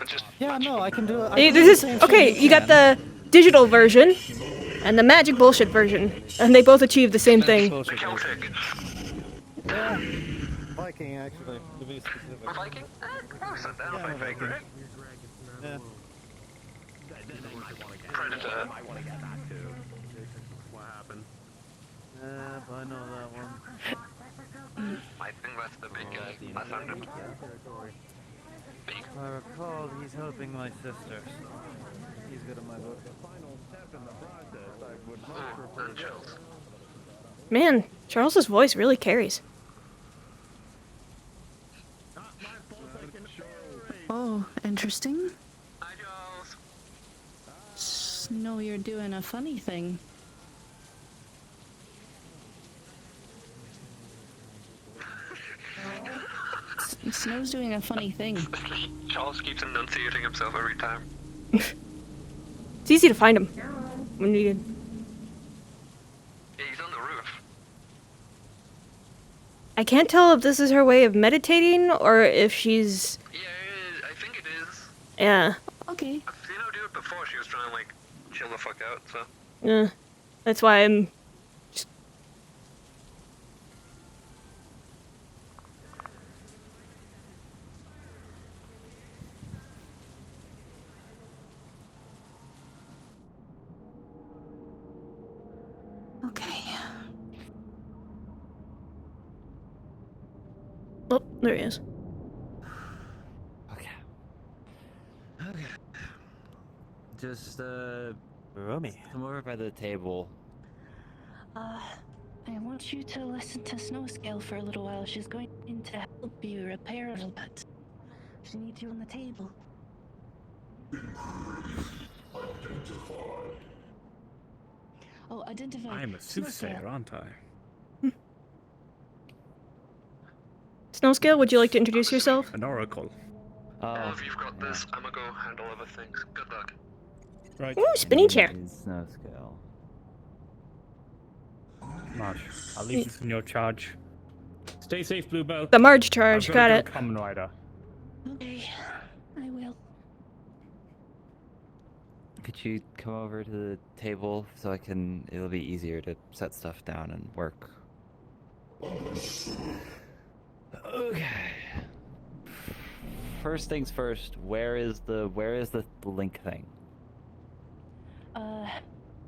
Speaker 11: But just
Speaker 6: Yeah, no, I can do it.
Speaker 1: hey, this is okay. You got the digital version and the magic bullshit version, and they both achieve the same thing.
Speaker 11: the Celtic.
Speaker 6: Viking, actually, to be specific.
Speaker 11: A Viking? Close. I don't
Speaker 6: Yeah,
Speaker 11: think Viking, right?
Speaker 6: Yeah.
Speaker 11: Predator.
Speaker 6: I know that one.
Speaker 11: I think that's the big guy. I found him. Big.
Speaker 6: If I recall, he's helping my sister, so he's good in my book.
Speaker 11: Ooh, and chills.
Speaker 1: Man, Charles's voice really carries.
Speaker 4: Oh, interesting.
Speaker 11: Hi, Charles.
Speaker 4: Snow, you're doing a funny thing. Snow's doing a funny thing.
Speaker 11: Charles keeps enunciating himself every time.
Speaker 1: It's easy to find him when needed.
Speaker 11: Yeah, he's on the roof.
Speaker 1: I can't tell if this is her way of meditating or if she's.
Speaker 11: Yeah, I think it is.
Speaker 1: Yeah.
Speaker 4: Okay.
Speaker 11: I've seen her do it before. She was trying to, like, chill the fuck out, so.
Speaker 1: Yeah. That's why I'm.
Speaker 4: Okay.
Speaker 1: Oh, there he is.
Speaker 6: Okay. Okay. Just, Romy, come over by the table.
Speaker 4: I want you to listen to Snowscale for a little while. She's going to help you repair a little bit. She needs you on the table. Oh, identify.
Speaker 2: I am a soothsayer, aren't I?
Speaker 1: Snowscale, would you like to introduce yourself?
Speaker 2: An oracle.
Speaker 11: Now if you've got this, I'ma go handle other things. Good luck.
Speaker 2: Right.
Speaker 1: Ooh, spinning chair.
Speaker 6: Snow scale.
Speaker 2: Marsh, I'll leave this in your charge. Stay safe, Bluebell.
Speaker 1: The Marge charge,
Speaker 2: I'll
Speaker 1: got
Speaker 2: go
Speaker 1: it.
Speaker 2: Common Rider.
Speaker 4: Okay, I will.
Speaker 6: Could you come over to the table so I can? It'll be easier to set stuff down and work. Okay. First things first. Where is the link thing?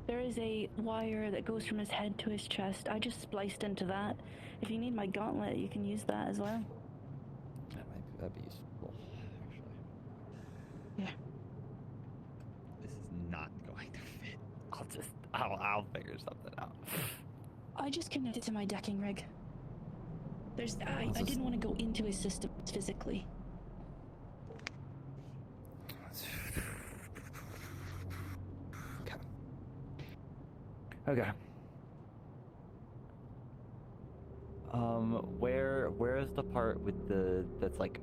Speaker 4: There is a wire that goes from his head to his chest. I just spliced into that. If you need my gauntlet, you can use that as well.
Speaker 6: That'd be useful, actually.
Speaker 4: Yeah.
Speaker 6: This is not going to fit. I'll figure something out.
Speaker 4: I just connected to my decking rig. I didn't want to go into his system physically.
Speaker 12: Okay. Where's the part with that's like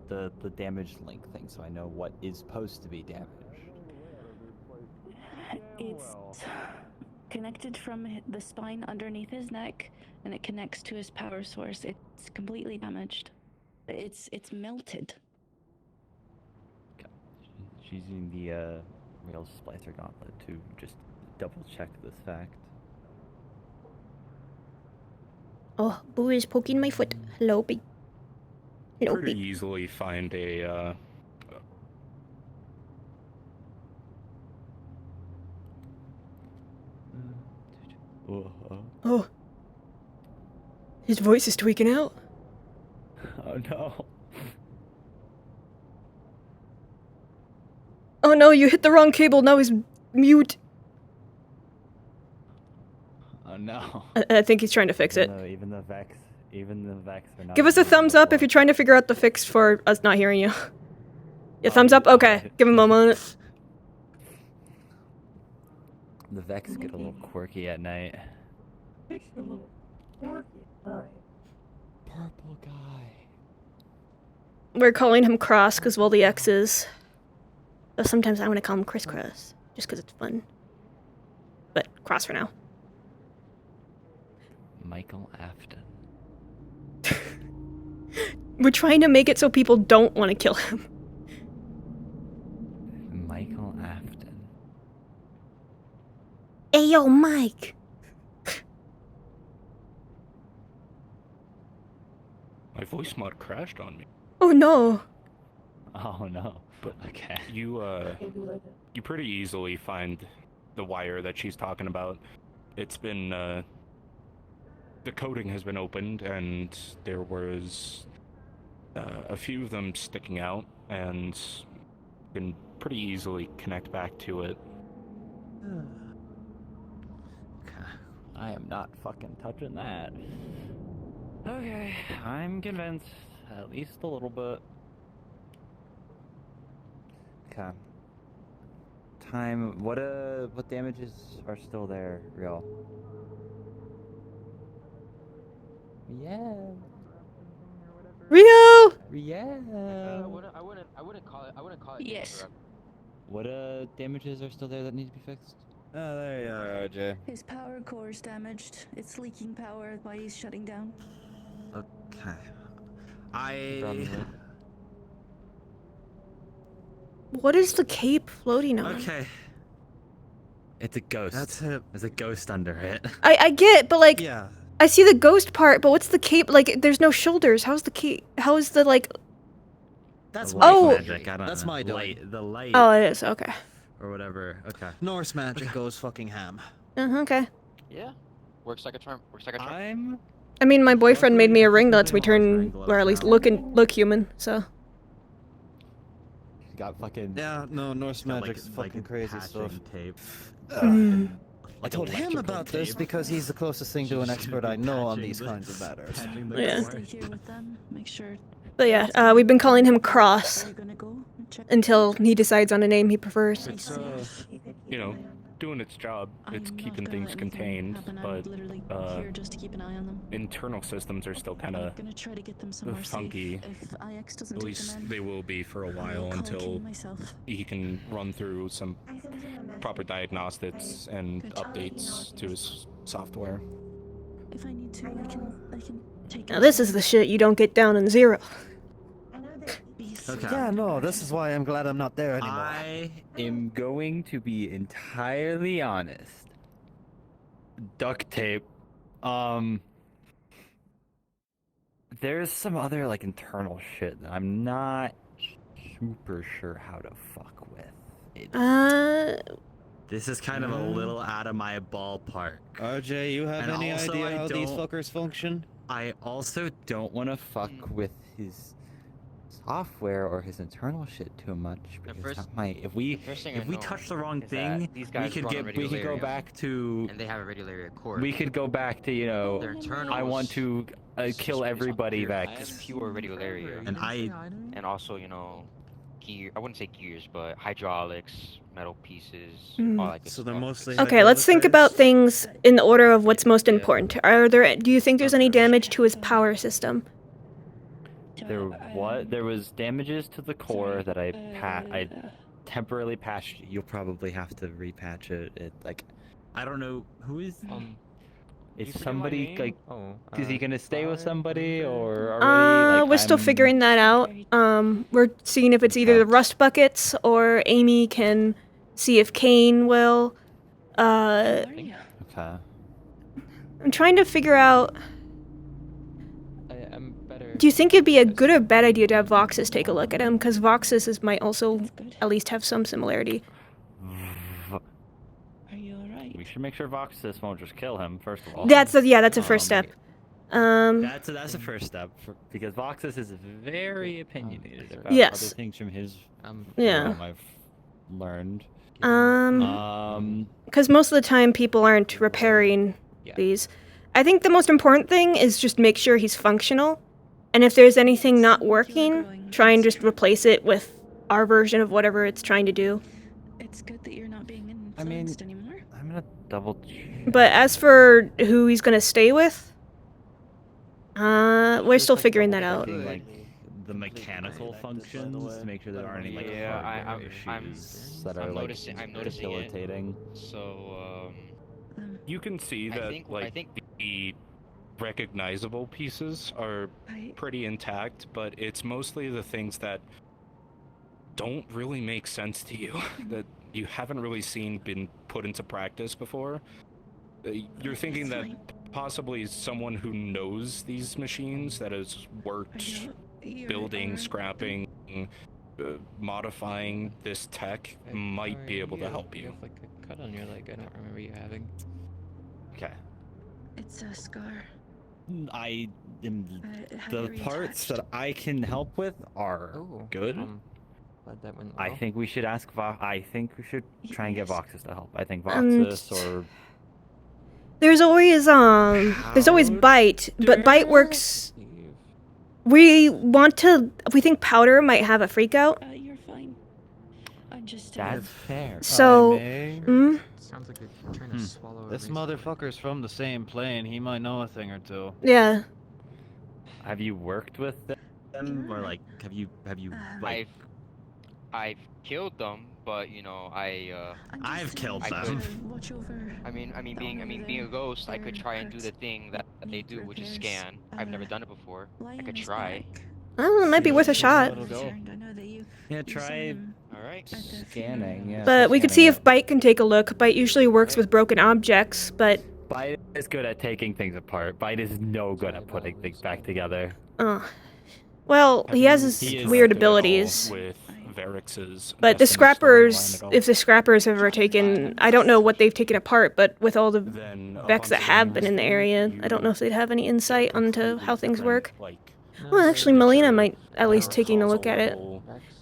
Speaker 12: the damaged link thing, so I know what is supposed to be damaged?
Speaker 4: It's connected from the spine underneath his neck, and it connects to his power source. It's completely damaged. It's melted.
Speaker 12: Okay. She's using the Rails Splicer Gauntlet to just double check this fact.
Speaker 1: Oh, Boo is poking my foot. Hello, big. Hello,
Speaker 13: Pretty
Speaker 1: big.
Speaker 13: easily find a
Speaker 1: Oh. His voice is tweaking out.
Speaker 12: Oh no.
Speaker 1: Oh no, you hit the wrong cable. Now he's mute.
Speaker 12: Oh no.
Speaker 1: I think he's trying to fix it.
Speaker 12: Even the Vex are not.
Speaker 1: Give us a thumbs up if you're trying to figure out the fix for us not hearing you. Yeah, thumbs up? Okay. Give him a moment.
Speaker 12: The Vex get a little quirky at night. Purple guy.
Speaker 1: We're calling him Cross because, well, the X is. Though sometimes I want to call him Crisscross just because it's fun. But Cross for now.
Speaker 12: Michael Afton.
Speaker 1: We're trying to make it so people don't want to kill him.
Speaker 12: Michael Afton.
Speaker 1: Hey, yo, Mike.
Speaker 13: My voice mod crashed on me.
Speaker 1: Oh no.
Speaker 12: Oh no.
Speaker 13: But
Speaker 12: okay.
Speaker 13: You pretty easily find the wire that she's talking about. It's been the coating has been opened, and there was a few of them sticking out, and you can pretty easily connect back to it.
Speaker 12: I am not fucking touching that. Okay, I'm convinced, at least a little bit. Okay. Time. What damages are still there, real? Yeah.
Speaker 1: Rio.
Speaker 12: Yeah.
Speaker 7: I wouldn't call it.
Speaker 4: Yes.
Speaker 12: What damages are still there that need to be fixed? Oh, there you are, OJ.
Speaker 4: His power core is damaged. It's leaking power while he's shutting down.
Speaker 14: Okay.
Speaker 1: What is the cape floating on?
Speaker 14: Okay.
Speaker 12: It's a ghost.
Speaker 14: That's it.
Speaker 12: There's a ghost under it.
Speaker 1: I get, but like,
Speaker 14: Yeah.
Speaker 1: I see the ghost part, but what's the cape? Like, there's no shoulders. How's the cape? How is the like?
Speaker 14: That's
Speaker 1: oh.
Speaker 14: magic. I don't
Speaker 3: That's
Speaker 14: know.
Speaker 3: my doing.
Speaker 14: light. The light.
Speaker 1: Oh, it is. Okay.
Speaker 14: Or whatever. Okay. Norse magic goes fucking ham.
Speaker 1: Okay.
Speaker 7: Yeah. Works like a charm. Works like a charm.
Speaker 1: I mean, my boyfriend made me a ring that lets me turn, or at least look human. So.
Speaker 12: Got fucking.
Speaker 14: Yeah. No, Norse magic's
Speaker 3: like
Speaker 14: fucking crazy stuff.
Speaker 3: Tape.
Speaker 14: I told him about this because he's the closest thing to an expert I know on these kinds of matters.
Speaker 1: Yeah.
Speaker 4: Stay here with them. Make sure.
Speaker 1: But yeah, we've been calling him Cross until he decides on a name he prefers.
Speaker 13: It's you know, doing its job. It's keeping things contained, but
Speaker 4: here just to keep an eye on them.
Speaker 13: internal systems are still kind of
Speaker 4: Gonna try to get them somewhere
Speaker 13: funky.
Speaker 4: safe. If IX doesn't
Speaker 13: At
Speaker 4: take
Speaker 13: least
Speaker 4: them in,
Speaker 13: they will be for a
Speaker 4: I will
Speaker 13: while
Speaker 4: call
Speaker 13: until
Speaker 4: King myself.
Speaker 13: he can run through some proper diagnostics and
Speaker 4: Good job.
Speaker 13: updates to his software.
Speaker 4: If I need to, I can take.
Speaker 1: Now this is the shit you don't get down in Zero.
Speaker 14: Okay. Yeah, no, this is why I'm glad I'm not there anymore.
Speaker 12: I am going to be entirely honest. Duct tape. There's some other like internal shit that I'm not super sure how to fuck with.
Speaker 3: This is kind of a little out of my ballpark.
Speaker 14: RJ, you have
Speaker 3: And
Speaker 14: any
Speaker 3: also,
Speaker 14: idea
Speaker 3: I
Speaker 14: how these
Speaker 3: don't-
Speaker 14: fuckers function?
Speaker 12: I also don't want to fuck with his software or his internal shit too much. Because that might, if we
Speaker 3: touch the wrong
Speaker 7: is that
Speaker 3: thing,
Speaker 7: these
Speaker 3: we
Speaker 7: guys
Speaker 3: could
Speaker 7: run a
Speaker 3: get
Speaker 7: radial
Speaker 3: we could go
Speaker 7: area,
Speaker 3: back to
Speaker 7: and they have a radial area core.
Speaker 12: we could go back to, you know,
Speaker 7: Their internals
Speaker 12: I want to kill everybody back.
Speaker 7: It's pure radial area. And also, you know, gear. I wouldn't say gears, but hydraulics, metal pieces, all that good
Speaker 3: So
Speaker 7: stuff.
Speaker 3: they're mostly
Speaker 1: Okay, let's think about things in the order of what's most important. Do you think there's any damage to his power system?
Speaker 12: There was damages to the core that I temporarily patched.
Speaker 3: You'll probably have to repatch it. I don't know who is.
Speaker 12: Is somebody like? Is he gonna stay with somebody or already? Like,
Speaker 1: we're still figuring that out. We're seeing if it's either the rust buckets or Amy can see if Kane will.
Speaker 12: Okay.
Speaker 1: I'm trying to figure out.
Speaker 7: I'm better.
Speaker 1: Do you think it'd be a good or bad idea to have Voxus take a look at him? Because Voxus might also at least have some similarity.
Speaker 12: We should make sure Voxus won't just kill him first of all.
Speaker 1: That's a first step.
Speaker 3: That's a first step.
Speaker 12: Because Voxus is very opinionated about
Speaker 1: Yes.
Speaker 12: other things from his
Speaker 1: Yeah.
Speaker 12: I've learned.
Speaker 1: Because most of the time people aren't repairing these. I think the most important thing is just make sure he's functional. And if there's anything not working, try and just replace it with our version of whatever it's trying to do.
Speaker 4: It's good that you're not being influenced anymore.
Speaker 12: I'm gonna double check.
Speaker 1: But as for who he's gonna stay with, we're still figuring that out.
Speaker 3: Like the mechanical functions to make sure there aren't any like hardware issues
Speaker 12: that are like
Speaker 7: I'm noticing it.
Speaker 12: debilitating.
Speaker 7: So,
Speaker 13: You can see that
Speaker 7: I think
Speaker 13: the recognizable pieces are pretty intact, but it's mostly the things that don't really make sense to you, that you haven't really seen been put into practice before. You're thinking that possibly someone who knows these machines, that has worked building, scrapping, modifying this tech, might be able to help you.
Speaker 7: Like a cut on your leg, I don't remember you having.
Speaker 12: Okay.
Speaker 4: It's a scar.
Speaker 3: I am
Speaker 4: Have
Speaker 3: the
Speaker 4: you
Speaker 3: parts that I can help with are good.
Speaker 7: Glad that went
Speaker 12: I
Speaker 7: well.
Speaker 12: think we should ask I think we should try and get Voxus to help. I think
Speaker 1: Um,
Speaker 12: Voxus or
Speaker 1: There's always Bite, but Bite works. We think Powder might have a freak out.
Speaker 4: You're fine. I'm just.
Speaker 12: That's fair.
Speaker 1: So,
Speaker 7: Sounds like you're trying to swallow.
Speaker 14: This motherfucker's from the same plane. He might know a thing or two.
Speaker 1: yeah.
Speaker 12: Have you worked with
Speaker 3: them or like have you like
Speaker 7: I've killed them, but you know
Speaker 3: I've killed
Speaker 7: I
Speaker 3: them.
Speaker 7: I mean, being a ghost, I could try and do the thing that they do, which is scan. I've never done it before. I could try.
Speaker 1: It might be worth a shot.
Speaker 3: Yeah, try
Speaker 7: Alright.
Speaker 12: scanning? Yeah.
Speaker 1: But we could see if Bite can take a look. Bite usually works with broken objects, but
Speaker 12: Bite is good at taking things apart. Bite is no good at putting things back together.
Speaker 1: well, he has his weird abilities.
Speaker 13: With Varix's
Speaker 1: But the
Speaker 13: Destiny
Speaker 1: scrappers,
Speaker 13: storyline
Speaker 1: if the scrappers have ever taken, I don't know what they've taken apart, but with all the Vex that have been in the area, I don't know if they'd have any insight onto how things work. Well, actually, Melina might at least taking a look at it.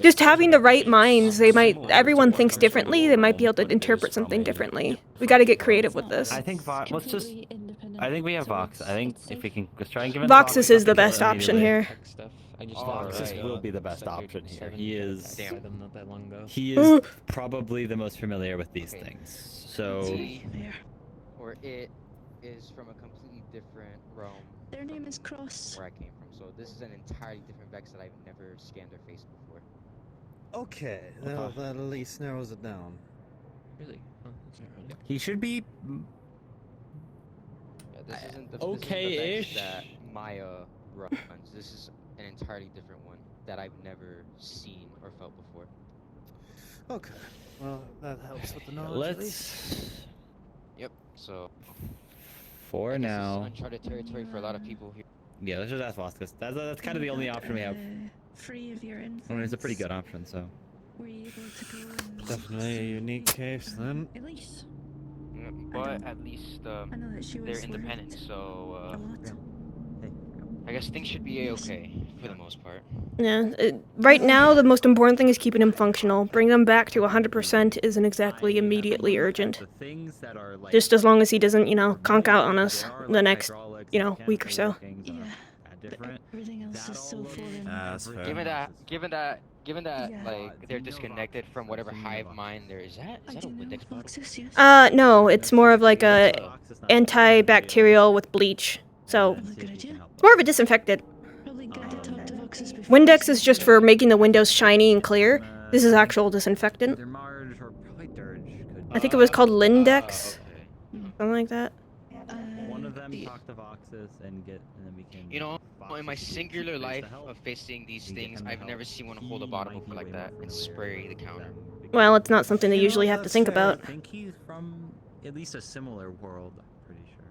Speaker 1: Just having the right minds, everyone thinks differently, they might be able to interpret something differently. We gotta get creative with this.
Speaker 12: I think I think we have Vox. I think if we can just try and give it
Speaker 1: Voxus is the best option here.
Speaker 3: Voxus will be the best option here. He is
Speaker 7: not that long ago.
Speaker 3: he is probably the most familiar with these things. So
Speaker 7: Or it is from a completely different realm.
Speaker 4: Their name is Cross.
Speaker 7: Where I came from. So this is an entirely different Vex that I've never scanned their face before.
Speaker 14: Okay, well, that at least narrows it down.
Speaker 7: Really?
Speaker 3: he should be
Speaker 7: Yeah, this isn't the
Speaker 3: okay-ish.
Speaker 7: Vex that Maya runs. This is an entirely different one that I've never seen or felt before.
Speaker 14: Okay, well, that helps with the knowledge at least.
Speaker 3: Let's
Speaker 7: Yep. So
Speaker 3: for now.
Speaker 7: this is uncharted territory for a lot of people here.
Speaker 3: Yeah, let's just ask Voxus. That's kind of the only option we have.
Speaker 4: Free of your influence.
Speaker 3: I mean, it's a pretty good option, so.
Speaker 4: Were you able to go and
Speaker 14: Definitely a unique case then.
Speaker 4: at least?
Speaker 7: But at least
Speaker 4: I know that she was
Speaker 7: they're independent, so
Speaker 4: a lot.
Speaker 7: I guess things should be okay for the most part.
Speaker 1: Yeah. Right now, the most important thing is keeping him functional. Bring him back to 100% isn't exactly immediately urgent. Just as long as he doesn't, conk out on us the next, week or so.
Speaker 4: Yeah. Everything else is so foreign.
Speaker 7: Given that, like they're disconnected from whatever hive mind there is. That a Windex bottle?
Speaker 1: No, it's more of like a antibacterial with bleach. So, more of a disinfectant. Windex is just for making the windows shiny and clear. This is actual disinfectant. I think it was called Lindex. Something like that.
Speaker 12: One of them talked to Voxus and then we can...
Speaker 7: You know, in my singular life of facing these things, I've never seen one hold a bottle open like that and spray the counter.
Speaker 1: Well, it's not something they usually have to think about.
Speaker 12: I think he's from at least a similar world, I'm pretty sure.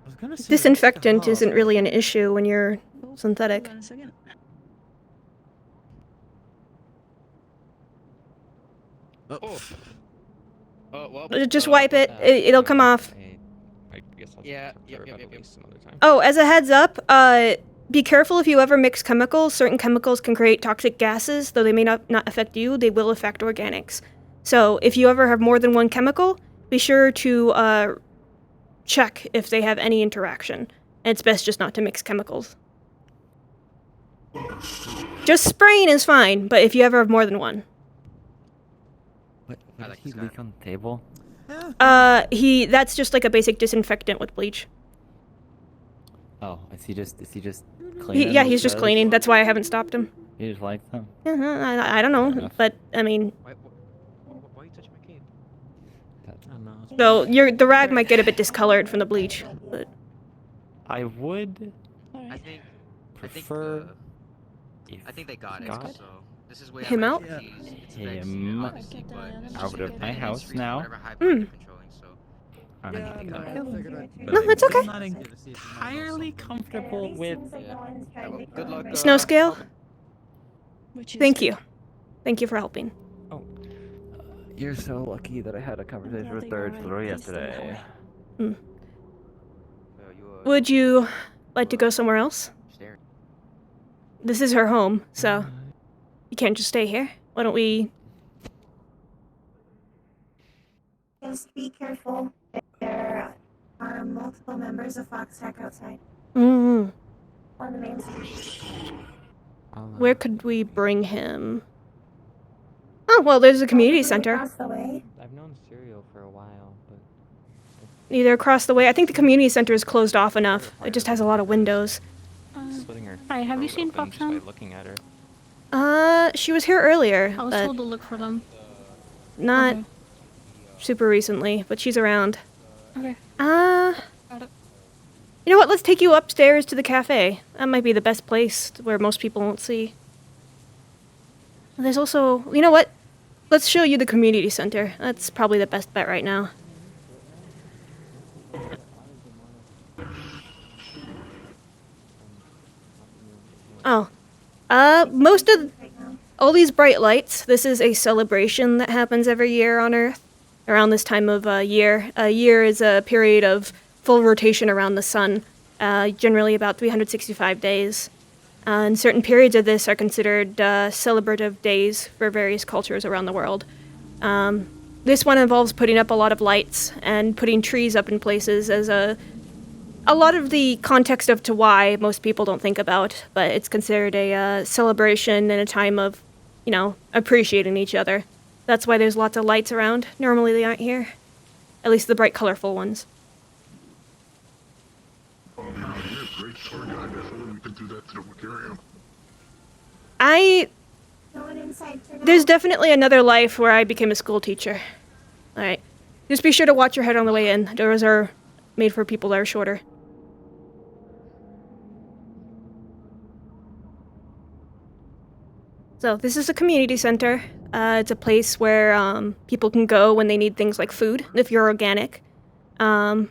Speaker 12: I was gonna say
Speaker 1: Disinfectant isn't really an issue when you're synthetic.
Speaker 4: Hold on a second.
Speaker 7: Well,
Speaker 1: Just wipe it. It'll come off.
Speaker 7: Yeah.
Speaker 1: Oh, as a heads up, be careful if you ever mix chemicals. Certain chemicals can create toxic gases, though they may not affect you, they will affect organics. So if you ever have more than one chemical, be sure to check if they have any interaction. And it's best just not to mix chemicals. Just spraying is fine, but if you ever have more than one.
Speaker 12: What did he leak on the table?
Speaker 1: That's just like a basic disinfectant with bleach.
Speaker 12: Oh, is he just cleaning?
Speaker 1: Yeah, he's just cleaning. That's why I haven't stopped him.
Speaker 12: He just likes them?
Speaker 1: I don't know, but I mean...
Speaker 7: Why are you touching my cape?
Speaker 12: I don't know.
Speaker 1: So the rag might get a bit discolored from the bleach, but...
Speaker 12: I would
Speaker 7: I think
Speaker 12: prefer...
Speaker 7: I think they got it, so... This is way
Speaker 1: Him out?
Speaker 12: Him out of my house now.
Speaker 1: Hmm.
Speaker 12: No,
Speaker 1: No, it's okay.
Speaker 12: I'm not entirely comfortable with...
Speaker 7: Good luck.
Speaker 1: Snow scale? Thank you. Thank you for helping.
Speaker 12: Oh. You're so lucky that I had a conversation with Third Floor yesterday.
Speaker 1: Would you like to go somewhere else? This is her home, so you can't just stay here. Why don't we...
Speaker 9: Just be careful. There are multiple members of Fox Tech outside.
Speaker 1: Mm-hmm.
Speaker 9: On the main street.
Speaker 1: Where could we bring him? Oh, well, there's a community center.
Speaker 9: Across the way.
Speaker 12: I've known Serial for a while, but...
Speaker 1: Either across the way. I think the community center is closed off enough. It just has a lot of windows.
Speaker 15: Hi, have you seen Foxhound?
Speaker 12: Looking at her.
Speaker 1: She was here earlier.
Speaker 15: I was
Speaker 1: but
Speaker 15: told to look for them.
Speaker 1: Not
Speaker 15: Okay.
Speaker 1: super recently, but she's around.
Speaker 15: Okay.
Speaker 1: You
Speaker 15: Got it.
Speaker 1: know what? Let's take you upstairs to the cafe. That might be the best place where most people won't see. There's also... You know what? Let's show you the community center. That's probably the best bet right now. Oh. Most of... All these bright lights, this is a celebration that happens every year on Earth. Around this time of year. A year is a period of full rotation around the sun. Generally about 365 days. And certain periods of this are considered celebrative days for various cultures around the world. This one involves putting up a lot of lights and putting trees up in places as a lot of the context of to why most people don't think about, but it's considered a celebration and a time of, appreciating each other. That's why there's lots of lights around. Normally they aren't here. At least the bright, colorful ones. There's definitely another life where I became a school teacher. Alright. Just be sure to watch your head on the way in. Doors are made for people that are shorter. So, this is a community center. It's a place where people can go when they need things like food, if you're organic. And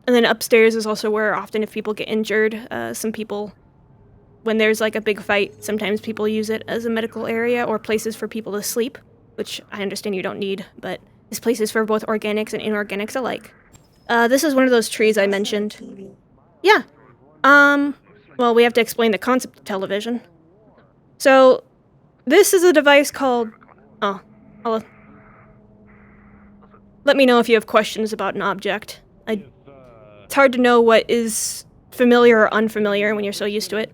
Speaker 1: then upstairs is also where often if people get injured, some people, when there's like a big fight, sometimes people use it as a medical area or places for people to sleep, which I understand you don't need, but this place is for both organics and inorganics alike. This is one of those trees I mentioned. Yeah. Well, we have to explain the concept of television. So, this is a device called... Oh, let me know if you have questions about an object. It's hard to know what is familiar or unfamiliar when you're so used to it.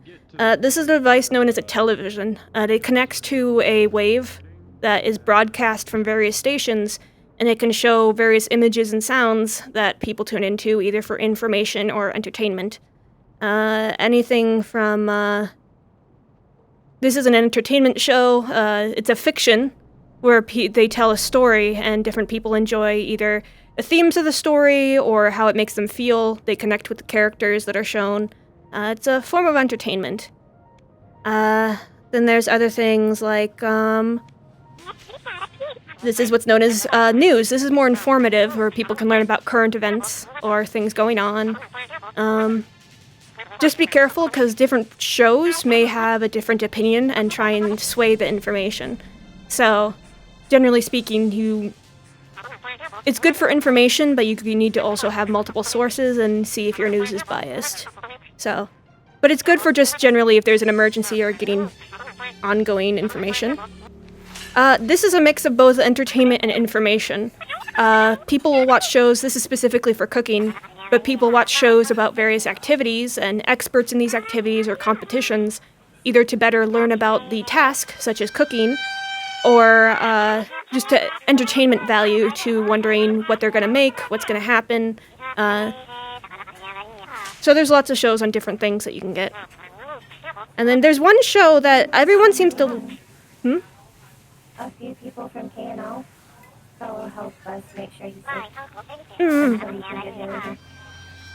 Speaker 1: This is a device known as a television. It connects to a wave that is broadcast from various stations, and it can show various images and sounds that people tune into, either for information or entertainment. Anything from... This is an entertainment show. It's a fiction where they tell a story and different people enjoy either the themes of the story or how it makes them feel. They connect with the characters that are shown. It's a form of entertainment. Then there's other things like, this is what's known as news. This is more informative, where people can learn about current events or things going on. Just be careful, because different shows may have a different opinion and try and sway the information. So, generally speaking, it's good for information, but you need to also have multiple sources and see if your news is biased. So, but it's good for just generally if there's an emergency or getting ongoing information. This is a mix of both entertainment and information. People will watch shows, this is specifically for cooking, but people watch shows about various activities and experts in these activities or competitions, either to better learn about the task, such as cooking, or just to entertainment value to wondering what they're going to make, what's going to happen. So there's lots of shows on different things that you can get. And then there's one show that everyone seems to...
Speaker 9: A few people from KNO that will help us make sure he's safe.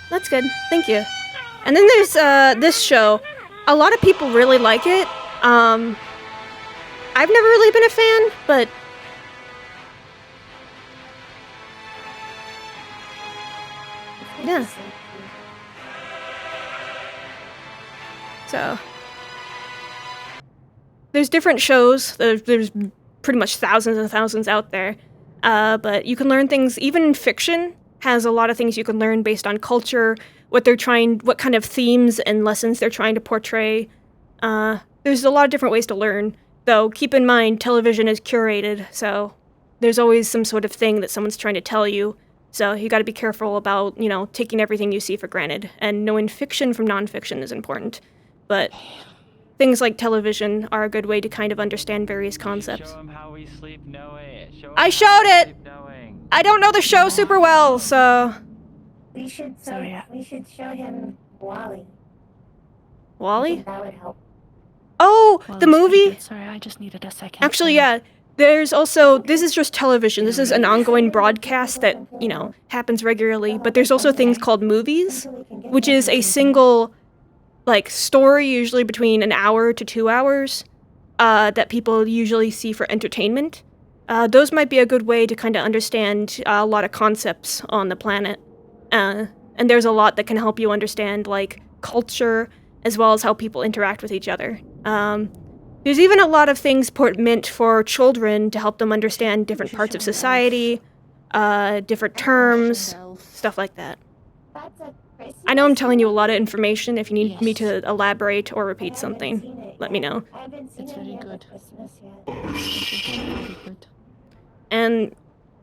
Speaker 1: That's good. Thank you. And then there's this show. A lot of people really like it. I've never really been a fan, but... Yeah. So... There's different shows. There's pretty much thousands and thousands out there. But you can learn things, even fiction has a lot of things you can learn based on culture, what kind of themes and lessons they're trying to portray. There's a lot of different ways to learn, though keep in mind television is curated, so there's always some sort of thing that someone's trying to tell you. So you gotta be careful about, taking everything you see for granted, and knowing fiction from nonfiction is important. But things like television are a good way to kind of understand various concepts.
Speaker 12: Show him how we sleep knowing.
Speaker 1: I showed it! I don't know the show super well, so...
Speaker 9: We should show him Wally.
Speaker 1: Wally?
Speaker 9: That would help.
Speaker 1: Oh, the movie?
Speaker 4: Sorry, I just needed a second.
Speaker 1: Actually, yeah. There's also... This is just television. This is an ongoing broadcast that, happens regularly. But there's also things called movies, which is a single... story, usually between an hour to 2 hours, that people usually see for entertainment. Those might be a good way to kind of understand a lot of concepts on the planet. And there's a lot that can help you understand, culture, as well as how people interact with each other. There's even a lot of things meant for children to help them understand different parts of society, different terms, stuff like that. I know I'm telling you a lot of information. If you need me to elaborate or repeat something, let me know.
Speaker 4: It's very good.
Speaker 1: And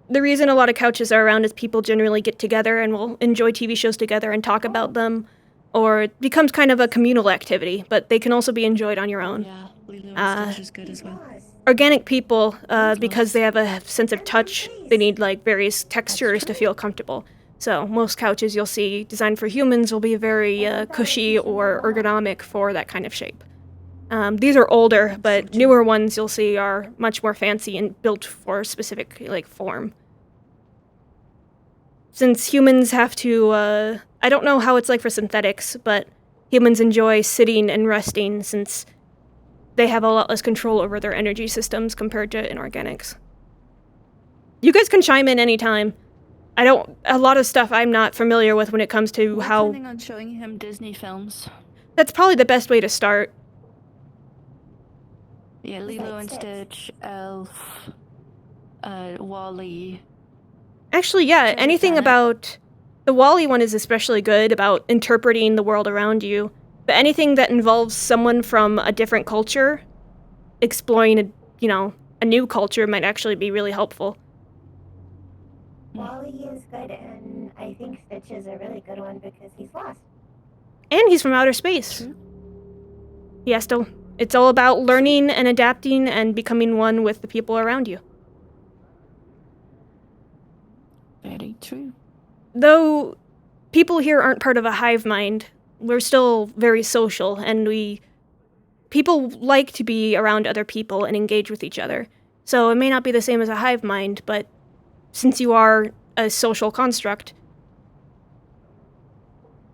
Speaker 1: the reason a lot of couches are around is people generally get together and will enjoy TV shows together and talk about them, or it becomes kind of a communal activity, but they can also be enjoyed on your own.
Speaker 4: Yeah, Lilo and Stitch is good as well.
Speaker 1: Organic people, because they have a sense of touch, they need various textures to feel comfortable. So most couches you'll see designed for humans will be very cushy or ergonomic for that kind of shape. These are older, but newer ones you'll see are much more fancy and built for a specific form. Since humans have to, I don't know how it's like for synthetics, but humans enjoy sitting and resting since they have a lot less control over their energy systems compared to inorganics. You guys can chime in anytime. A lot of stuff I'm not familiar with when it comes to how...
Speaker 4: I'm planning on showing him Disney films.
Speaker 1: That's probably the best way to start.
Speaker 4: Yeah, Lilo and Stitch, Elf, Wall-E.
Speaker 1: Actually, yeah, anything about... The Wall-E one is especially good about interpreting the world around you. But anything that involves someone from a different culture, exploring a new culture might actually be really helpful.
Speaker 9: Wally is good, and I think Stitch is a really good one because he's lost.
Speaker 1: And he's from outer space. He has to. It's all about learning and adapting and becoming one with the people around you.
Speaker 4: Very true.
Speaker 1: Though people here aren't part of a hive mind, we're still very social, and people like to be around other people and engage with each other. So it may not be the same as a hive mind, but since you are a social construct,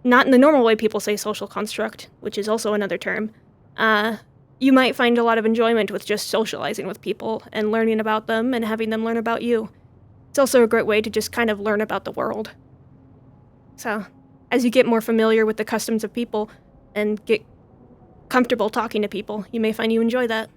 Speaker 1: not in the normal way people say social construct, which is also another term, you might find a lot of enjoyment with just socializing with people and learning about them and having them learn about you. It's also a great way to just kind of learn about the world. So, as you get more familiar with the customs of people and get comfortable talking to people, you may find you enjoy that.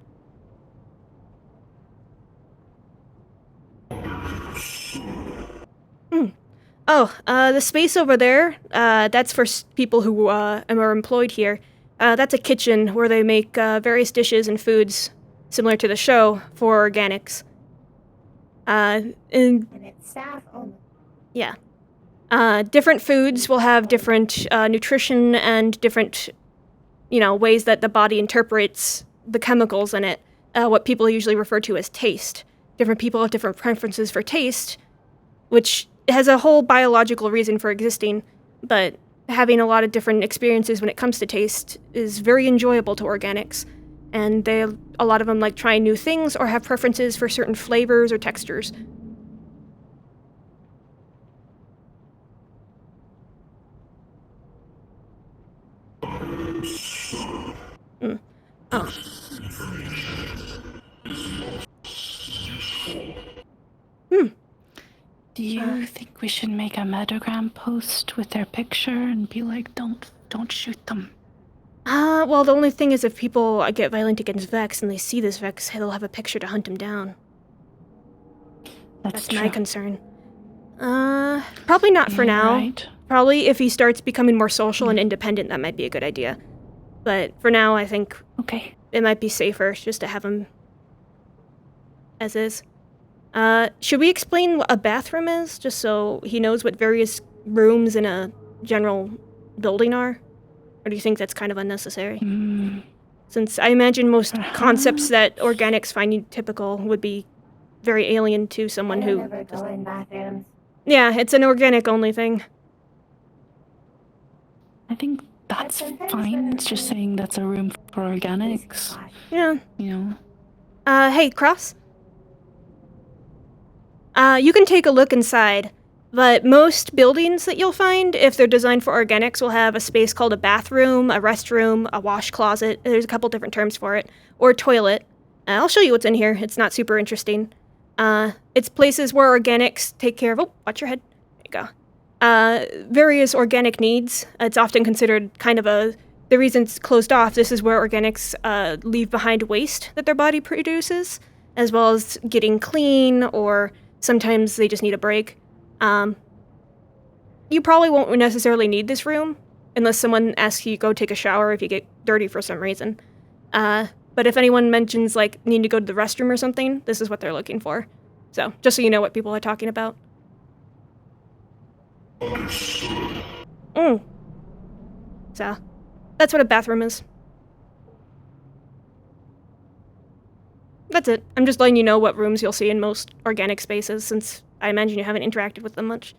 Speaker 1: The space over there, that's for people who are employed here. That's a kitchen where they make various dishes and foods similar to the show for organics. And
Speaker 9: it's staff only.
Speaker 1: Yeah. Different foods will have different nutrition and different, ways that the body interprets the chemicals in it, what people usually refer to as taste. Different people have different preferences for taste, which has a whole biological reason for existing, but having a lot of different experiences when it comes to taste is very enjoyable to organics, and a lot of them like trying new things or have preferences for certain flavors or textures. Oh.
Speaker 4: Do you think we should make a Metagram post with their picture and be like, don't shoot them?
Speaker 1: Well, the only thing is if people get violent against Vex and they see this Vex, they'll have a picture to hunt him down. That's my concern. Probably not for now.
Speaker 4: Right.
Speaker 1: Probably if he starts becoming more social and independent, that might be a good idea. But for now, I think it might be safer just to have him as is. Should we explain what a bathroom is, just so he knows what various rooms in a general building are? Or do you think that's kind of unnecessary? Since I imagine most concepts that organics find typical would be very alien to someone who...
Speaker 9: never go in bathrooms.
Speaker 1: Yeah, it's an organic-only thing.
Speaker 4: I think that's fine. It's just saying that's a room for organics.
Speaker 1: Yeah.
Speaker 4: You know.
Speaker 1: Hey, Cross? You can take a look inside, but most buildings that you'll find, if they're designed for organics, will have a space called a bathroom, a restroom, a wash closet, there's a couple different terms for it, or a toilet. I'll show you what's in here, it's not super interesting. It's places where organics take care of, watch your head, there you go. Various organic needs. It's often considered kind of the reason it's closed off, this is where organics leave behind waste that their body produces, as well as getting clean, or sometimes they just need a break. You probably won't necessarily need this room, unless someone asks you to go take a shower if you get dirty for some reason. But if anyone mentions, like, needing to go to the restroom or something, this is what they're looking for. So, just so you know what people are talking about. So, that's what a bathroom is. That's it. I'm just letting you know what rooms you'll see in most organic spaces, since I imagine you haven't interacted with them much.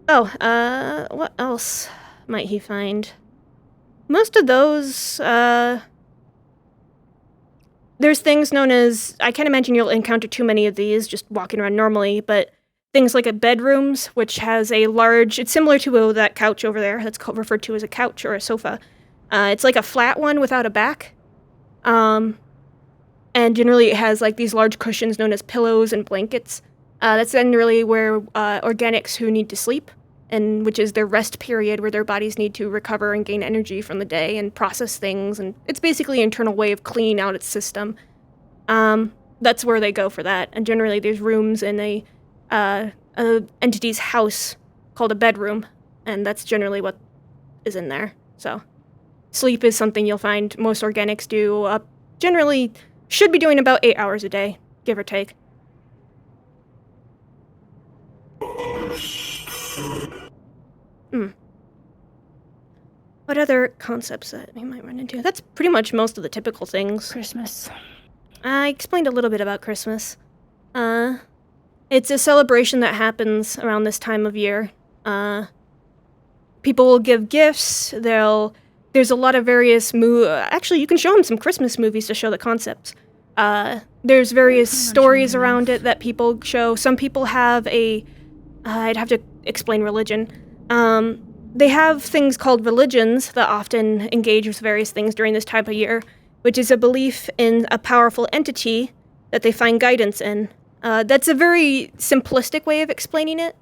Speaker 1: What else might he find? Most of those, there's things known as, I can't imagine you'll encounter too many of these just walking around normally, but things like a bedrooms, which has a large, it's similar to that couch over there, that's referred to as a couch or a sofa. It's like a flat one without a back. And generally it has like these large cushions known as pillows and blankets. That's generally where organics who need to sleep, and which is their rest period where their bodies need to recover and gain energy from the day and process things, and it's basically an internal way of cleaning out its system. That's where they go for that, and generally there's rooms in a entity's house called a bedroom, and that's generally what is in there. So, sleep is something you'll find most organics do. Generally, should be doing about 8 hours a day, give or take. What other concepts that we might run into? That's pretty much most of the typical things.
Speaker 4: Christmas.
Speaker 1: I explained a little bit about Christmas. It's a celebration that happens around this time of year. People will give gifts. There's a lot of various actually, you can show them some Christmas movies to show the concepts. There's various stories around it that people show. Some people have I'd have to explain religion. They have things called religions that often engage with various things during this type of year, which is a belief in a powerful entity that they find guidance in. That's a very simplistic way of explaining it.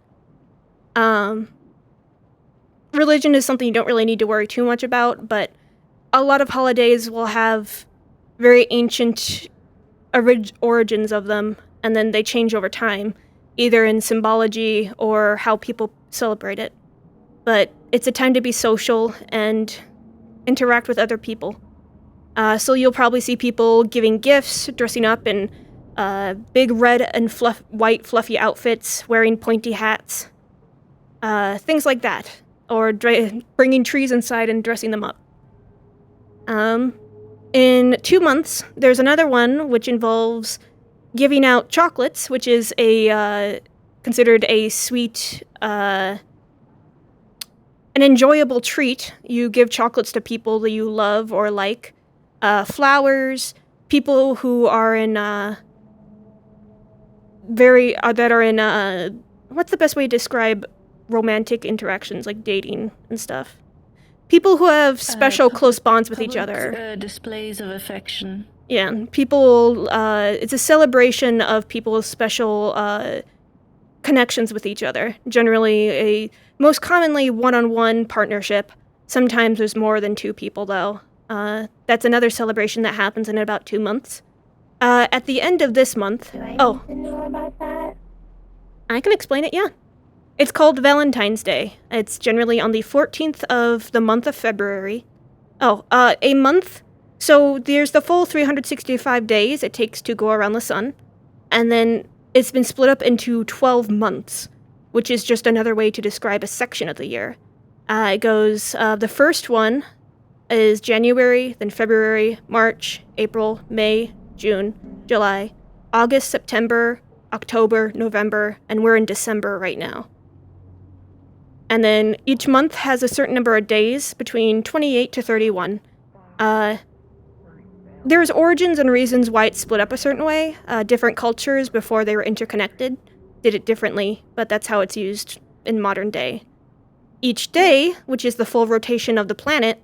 Speaker 1: Religion is something you don't really need to worry too much about, but a lot of holidays will have very ancient origins of them, and then they change over time, either in symbology or how people celebrate it. But it's a time to be social and interact with other people. So you'll probably see people giving gifts, dressing up in big red and white fluffy outfits, wearing pointy hats, things like that. Or bringing trees inside and dressing them up. In 2 months, there's another one which involves giving out chocolates, which is considered a sweet, an enjoyable treat. You give chocolates to people that you love or like. Flowers, people who are in what's the best way to describe romantic interactions, like dating and stuff? People who have special close bonds with each other.
Speaker 4: Displays of affection.
Speaker 1: Yeah, people, it's a celebration of people's special connections with each other. Generally, most commonly one-on-one partnership. Sometimes there's more than 2 people, though. That's another celebration that happens in about 2 months. At the end of this month...
Speaker 9: Do I need to know about that?
Speaker 1: I can explain it, yeah. It's called Valentine's Day. It's generally on the 14th of the month of February. A month. So there's the full 365 days it takes to go around the sun. And then it's been split up into 12 months, which is just another way to describe a section of the year. It goes, the first one is January, then February, March, April, May, June, July, August, September, October, November, and we're in December right now. And then each month has a certain number of days, between 28 to 31. There's origins and reasons why it's split up a certain way. Different cultures, before they were interconnected, did it differently, but that's how it's used in modern day. Each day, which is the full rotation of the planet,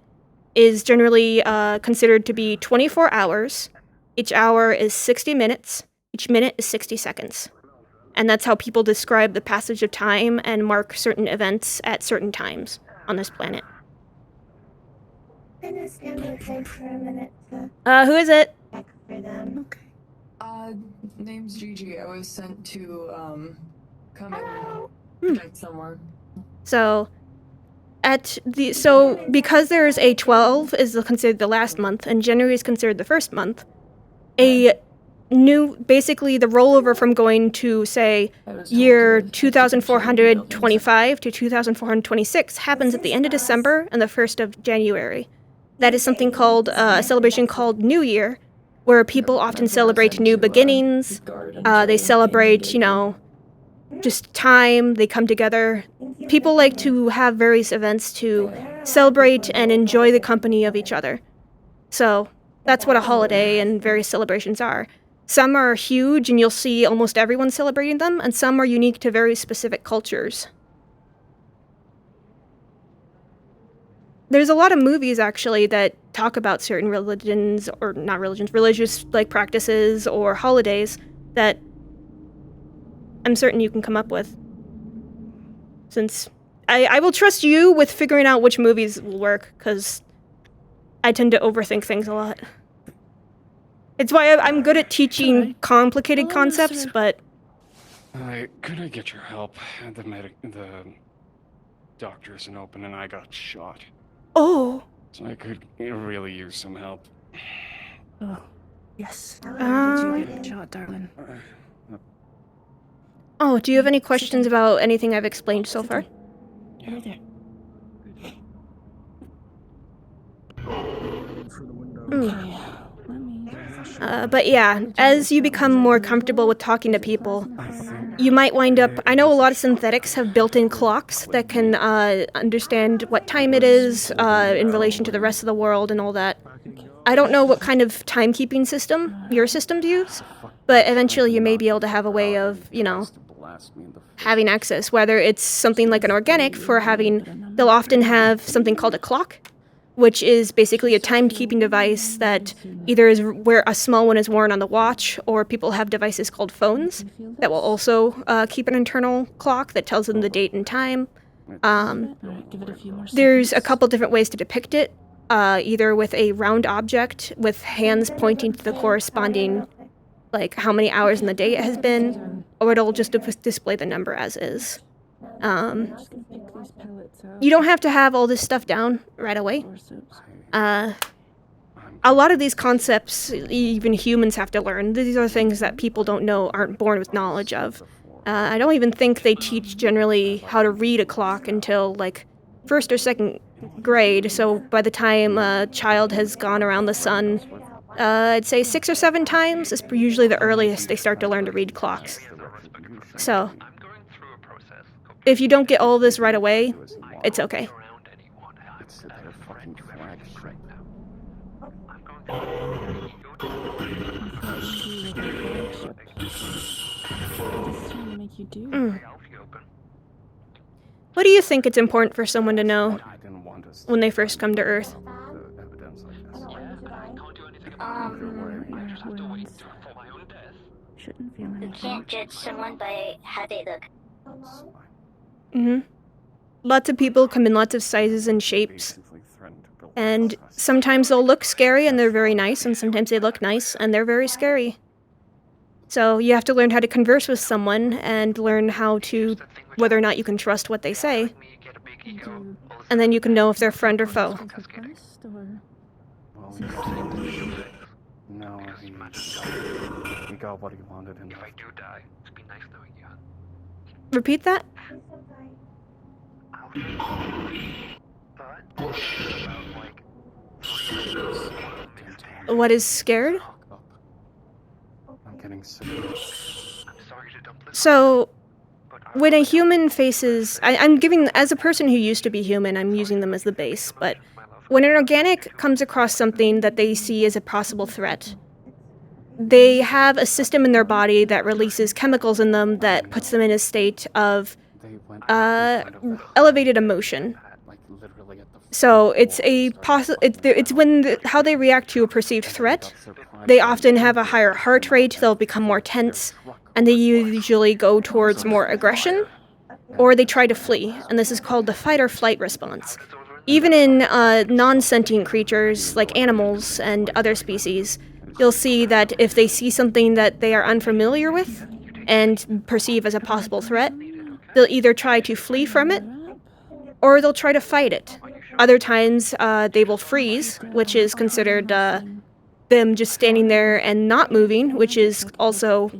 Speaker 1: is generally considered to be 24 hours. Each hour is 60 minutes. Each minute is 60 seconds. And that's how people describe the passage of time and mark certain events at certain times on this planet.
Speaker 9: I'm gonna stand outside for a minute to
Speaker 1: Who is it?
Speaker 9: check for them.
Speaker 16: Okay. Name's Gigi. I was sent to, come and protect someone.
Speaker 1: So, because there's a 12 is considered the last month, and January is considered the first month, basically the rollover from going to, say, year 2425 to 2426 happens at the end of December and the 1st of January. That is something called a celebration called New Year, where people often celebrate new beginnings. They celebrate, just time, they come together. People like to have various events to celebrate and enjoy the company of each other. So that's what a holiday and various celebrations are. Some are huge and you'll see almost everyone celebrating them, and some are unique to very specific cultures. There's a lot of movies, actually, that talk about certain religions, or not religions, religious practices or holidays that I'm certain you can come up with. Since I will trust you with figuring out which movies will work, because I tend to overthink things a lot. It's why I'm good at teaching complicated concepts, but
Speaker 13: Could I get your help? The doctor isn't open and I got shot.
Speaker 1: Oh.
Speaker 13: So I could really use some help.
Speaker 4: Oh, yes. How did you get shot, darling?
Speaker 1: Oh, do you have any questions about anything I've explained so far?
Speaker 4: Over there. Okay.
Speaker 1: But yeah, as you become more comfortable with talking to people, you might wind up... I know a lot of synthetics have built-in clocks that can understand what time it is in relation to the rest of the world and all that. I don't know what kind of timekeeping system your systems use, but eventually you may be able to have a way of, you know, having access, whether it's something like an organic for having... They'll often have something called a clock, which is basically a timekeeping device that either is where a small one is worn on the watch, or people have devices called phones that will also keep an internal clock that tells them the date and time. There's a couple different ways to depict it, either with a round object with hands pointing to the corresponding, like, how many hours in the day it has been, or it'll just display the number as is. You don't have to have all this stuff down right away. A lot of these concepts, even humans have to learn. These are things that people don't know, aren't born with knowledge of. I don't even think they teach generally how to read a clock until, like, 1st or 2nd grade, so by the time a child has gone around the sun, I'd say 6 or 7 times is usually the earliest they start to learn to read clocks. So, if you don't get all of this right away, it's okay. What do you think it's important for someone to know when they first come to Earth?
Speaker 17: You can't judge someone by how they look.
Speaker 1: Lots of people come in lots of sizes and shapes. And sometimes they'll look scary and they're very nice, and sometimes they look nice and they're very scary. So you have to learn how to converse with someone and learn how to, whether or not you can trust what they say. And then you can know if they're friend or foe.
Speaker 13: No, he got what he wanted. And if I do die, it'd be nice knowing you.
Speaker 1: Repeat that? What is scared?
Speaker 13: I'm getting sick.
Speaker 1: So, when a human faces... I'm giving... As a person who used to be human, I'm using them as the base, but when an organic comes across something that they see as a possible threat, they have a system in their body that releases chemicals in them that puts them in a state of elevated emotion. So it's when how they react to a perceived threat. They often have a higher heart rate, they'll become more tense, and they usually go towards more aggression, or they try to flee, and this is called the fight or flight response. Even in non-sentient creatures, like animals and other species, you'll see that if they see something that they are unfamiliar with and perceive as a possible threat, they'll either try to flee from it, or they'll try to fight it. Other times, they will freeze, which is considered them just standing there and not moving, which is also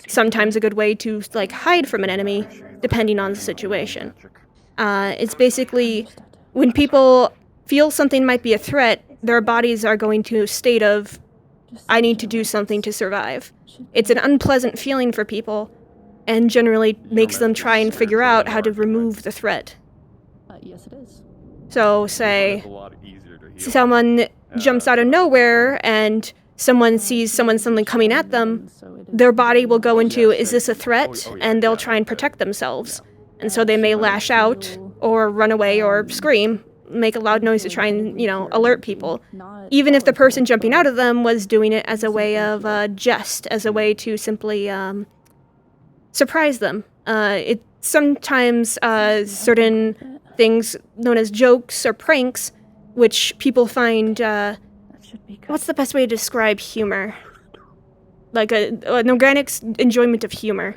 Speaker 1: sometimes a good way to, like, hide from an enemy, depending on the situation. It's basically, when people feel something might be a threat, their bodies are going to a state of, I need to do something to survive. It's an unpleasant feeling for people, and generally makes them try and figure out how to remove the threat.
Speaker 4: Yes, it is.
Speaker 1: So, say, someone jumps out of nowhere and someone sees something coming at them, their body will go into, is this a threat? And they'll try and protect themselves. And so they may lash out, or run away, or scream, make a loud noise to try and, alert people. Even if the person jumping out of them was doing it as a way of jest, as a way to simply surprise them. It sometimes certain things known as jokes or pranks, which people find, what's the best way to describe humor? Like an organic's enjoyment of humor.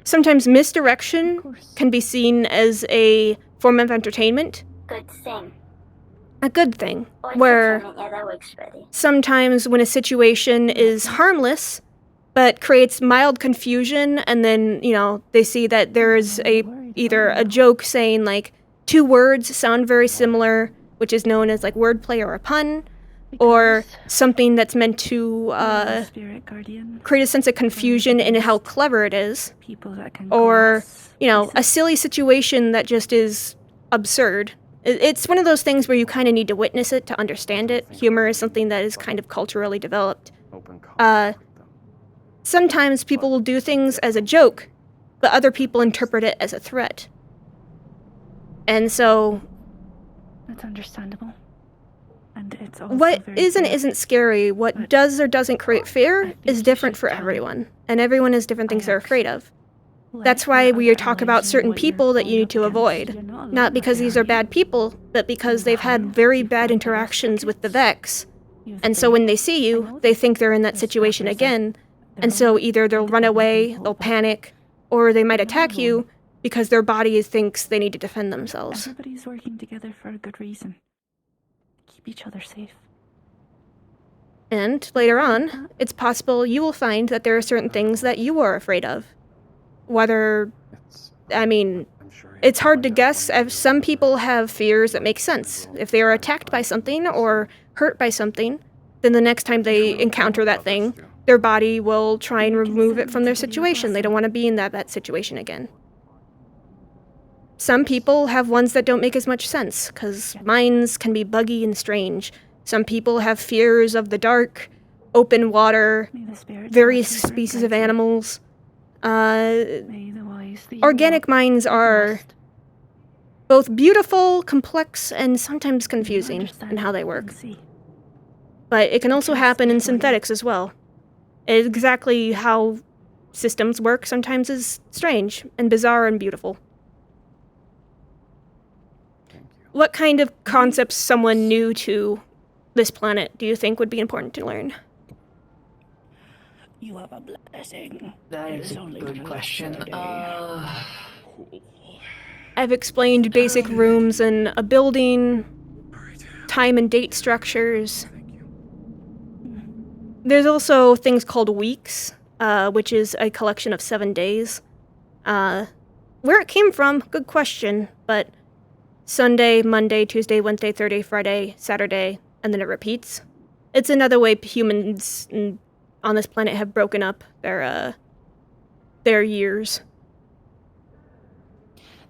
Speaker 1: sometimes misdirection can be seen as a form of entertainment.
Speaker 17: Good thing.
Speaker 1: A good thing,
Speaker 17: Oh,
Speaker 1: where
Speaker 17: yeah, that works, buddy.
Speaker 1: sometimes when a situation is harmless, but creates mild confusion, and then, you know, they see that there is either a joke saying, like, 2 words sound very similar, which is known as, like, wordplay or a pun, or something that's meant to create a sense of confusion in how clever it is, or, you know, a silly situation that just is absurd. It's one of those things where you kind of need to witness it to understand it. Humor is something that is kind of culturally developed. Sometimes people will do things as a joke, but other people interpret it as a threat. And so...
Speaker 4: That's understandable. And it's also
Speaker 1: what
Speaker 4: very
Speaker 1: is and
Speaker 4: fair.
Speaker 1: isn't scary, what does or doesn't create fear, is different for everyone. And everyone has different things they're afraid of. That's why we talk about certain people that you need to avoid. Not because these are bad people, but because they've had very bad interactions with the Vex. And so when they see you, they think they're in that situation again. And so either they'll run away, they'll panic, or they might attack you because their body thinks they need to defend themselves.
Speaker 4: Everybody's working together for a good reason. Keep each other safe.
Speaker 1: And later on, it's possible you will find that there are certain things that you are afraid of. Whether, I mean, it's hard to guess. Some people have fears that make sense. If they are attacked by something or hurt by something, then the next time they encounter that thing, their body will try and remove it from their situation. They don't want to be in that situation again. Some people have ones that don't make as much sense, because minds can be buggy and strange. Some people have fears of the dark, open water, various species of animals. Organic minds are both beautiful, complex, and sometimes confusing in how they work. But it can also happen in synthetics as well. Exactly how systems work sometimes is strange and bizarre and beautiful. What kind of concepts someone new to this planet do you think would be important to learn?
Speaker 4: You have a blessing.
Speaker 16: That is a good question.
Speaker 1: I've explained basic rooms in a building, time and date structures. There's also things called weeks, which is a collection of 7 days. Where it came from, good question, but Sunday, Monday, Tuesday, Wednesday, Thursday, Friday, Saturday, and then it repeats. It's another way humans on this planet have broken up their years.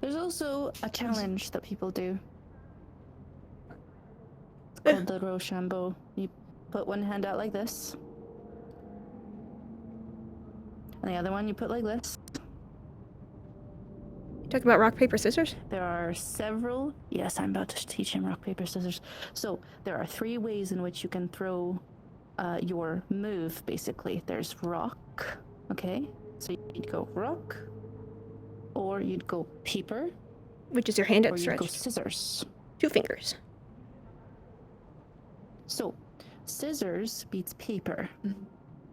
Speaker 4: There's also a challenge that people do. It's called the Rochambeau. You put one hand out like this. And the other one you put like this.
Speaker 1: You talking about rock, paper, scissors?
Speaker 4: There are several... Yes, I'm about to teach him rock, paper, scissors. So, there are 3 ways in which you can throw your move, basically. There's rock, okay? So you'd go rock, or you'd go paper.
Speaker 1: Which is your hand
Speaker 4: or
Speaker 1: outstretched.
Speaker 4: you'd go scissors.
Speaker 1: 2 fingers.
Speaker 4: So, scissors beats paper.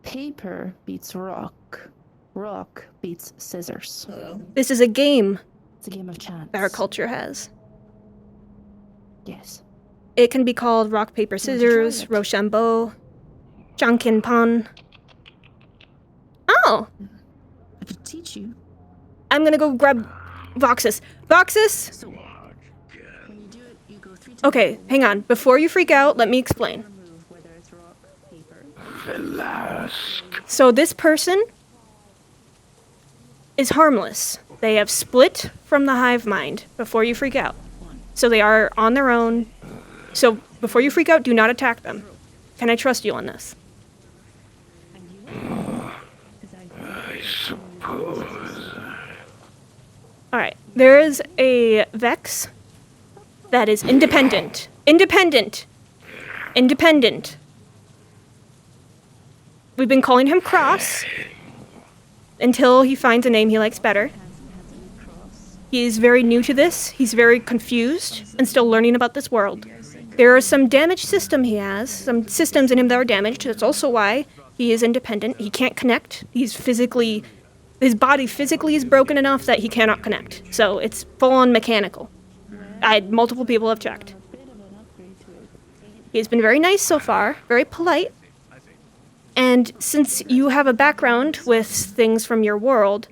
Speaker 4: Paper beats rock. Rock beats scissors.
Speaker 1: This is a game.
Speaker 4: It's a game of chance.
Speaker 1: That our culture has.
Speaker 4: Yes.
Speaker 1: It can be called rock, paper, scissors, Rochambeau, Jankin-pan. Oh!
Speaker 4: I could teach you.
Speaker 1: I'm gonna go grab Voxus. Voxus! Okay, hang on. Before you freak out, let me explain. So this person is harmless. They have split from the hive mind before you freak out. So they are on their own. So before you freak out, do not attack them. Can I trust you on this?
Speaker 8: I suppose.
Speaker 1: Alright, there is a Vex that is independent. Independent! Independent. We've been calling him Cross until he finds a name he likes better. He is very new to this. He's very confused and still learning about this world. There are some damaged system he has, some systems in him that are damaged. That's also why he is independent. He can't connect. He's physically his body physically is broken enough that he cannot connect. So it's full-on mechanical. Multiple people have checked. He's been very nice so far, very polite. And since you have a background with things from your world,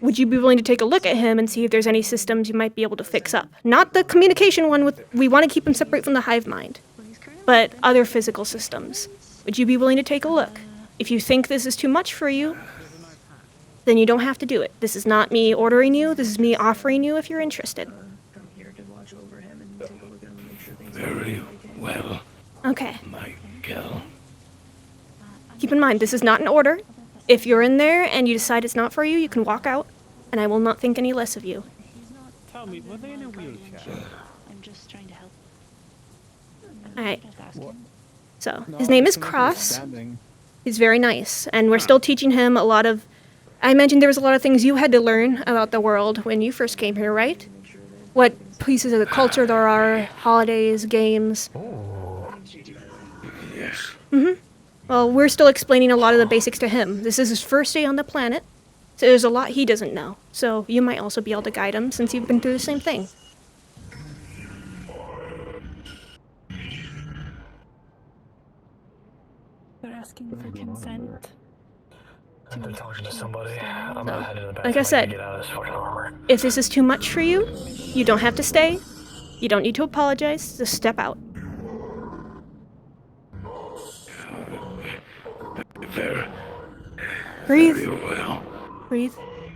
Speaker 1: would you be willing to take a look at him and see if there's any systems you might be able to fix up? Not the communication one we want to keep him separate from the hive mind, but other physical systems. Would you be willing to take a look? If you think this is too much for you, then you don't have to do it. This is not me ordering you, this is me offering you if you're interested.
Speaker 8: Very well,
Speaker 1: Okay.
Speaker 8: Michael.
Speaker 1: Keep in mind, this is not an order. If you're in there and you decide it's not for you, you can walk out, and I will not think any less of you.
Speaker 10: Tell me, were they in a wheelchair?
Speaker 4: I'm just trying to help.
Speaker 1: Alright. So, his name is Cross. He's very nice, and we're still teaching him a lot of... I mentioned there was a lot of things you had to learn about the world when you first came here, right? What pieces of the culture there are, holidays, games.
Speaker 8: Yes.
Speaker 1: Mm-hmm. Well, we're still explaining a lot of the basics to him. This is his first day on the planet, so there's a lot he doesn't know. So you might also be able to guide him since you've been through the same thing.
Speaker 15: They're asking for consent.
Speaker 5: I've been talking to somebody. I'm gonna head in the back.
Speaker 1: Like I said,
Speaker 5: Get out of this fucking armor.
Speaker 1: if this is too much for you, you don't have to stay. You don't need to apologize. Just step out.
Speaker 8: Very,
Speaker 1: Breathe.
Speaker 8: very well.
Speaker 1: Breathe.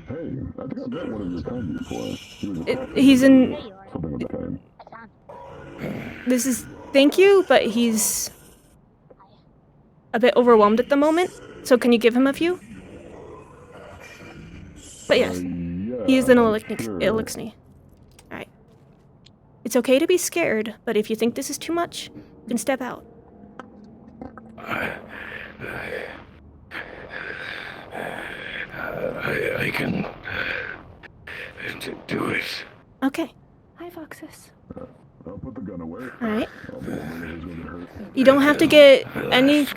Speaker 8: Hey, I think I've met one of your kind before.
Speaker 1: He's in...
Speaker 8: Something of the kind.
Speaker 1: This is... Thank you, but he's... a bit overwhelmed at the moment. So can you give him a few? But yes, he is an Elixni. Alright. It's okay to be scared, but if you think this is too much, you can step out.
Speaker 8: I can do it.
Speaker 1: Okay.
Speaker 15: Hi, Voxus.
Speaker 8: I'll put the gun away.
Speaker 1: Alright. You don't have to get any...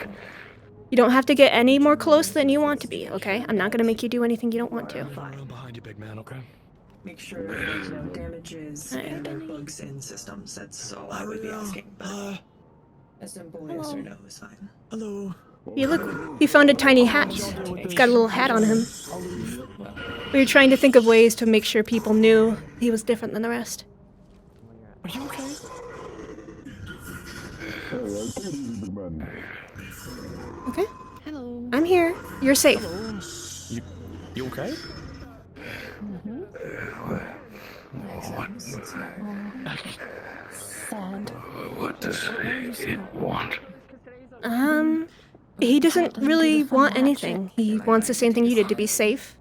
Speaker 1: You don't have to get any more close than you want to be, okay? I'm not gonna make you do anything you don't want to.
Speaker 5: Behind you, big man, okay?
Speaker 16: Make sure there's no damages and or bugs in systems. That's all I would be asking. But a simple yes or no is fine.
Speaker 5: Hello.
Speaker 1: You look, he found a tiny hat. It's got a little hat on him. We were trying to think of ways to make sure people knew he was different than the rest.
Speaker 5: Are you okay?
Speaker 8: Hey, I take it easy, big man.
Speaker 1: Okay?
Speaker 15: Hello.
Speaker 1: I'm here. You're safe.
Speaker 5: You okay?
Speaker 15: Sad.
Speaker 8: What does it want?
Speaker 1: He doesn't really want anything. He wants the same thing you did, to be safe.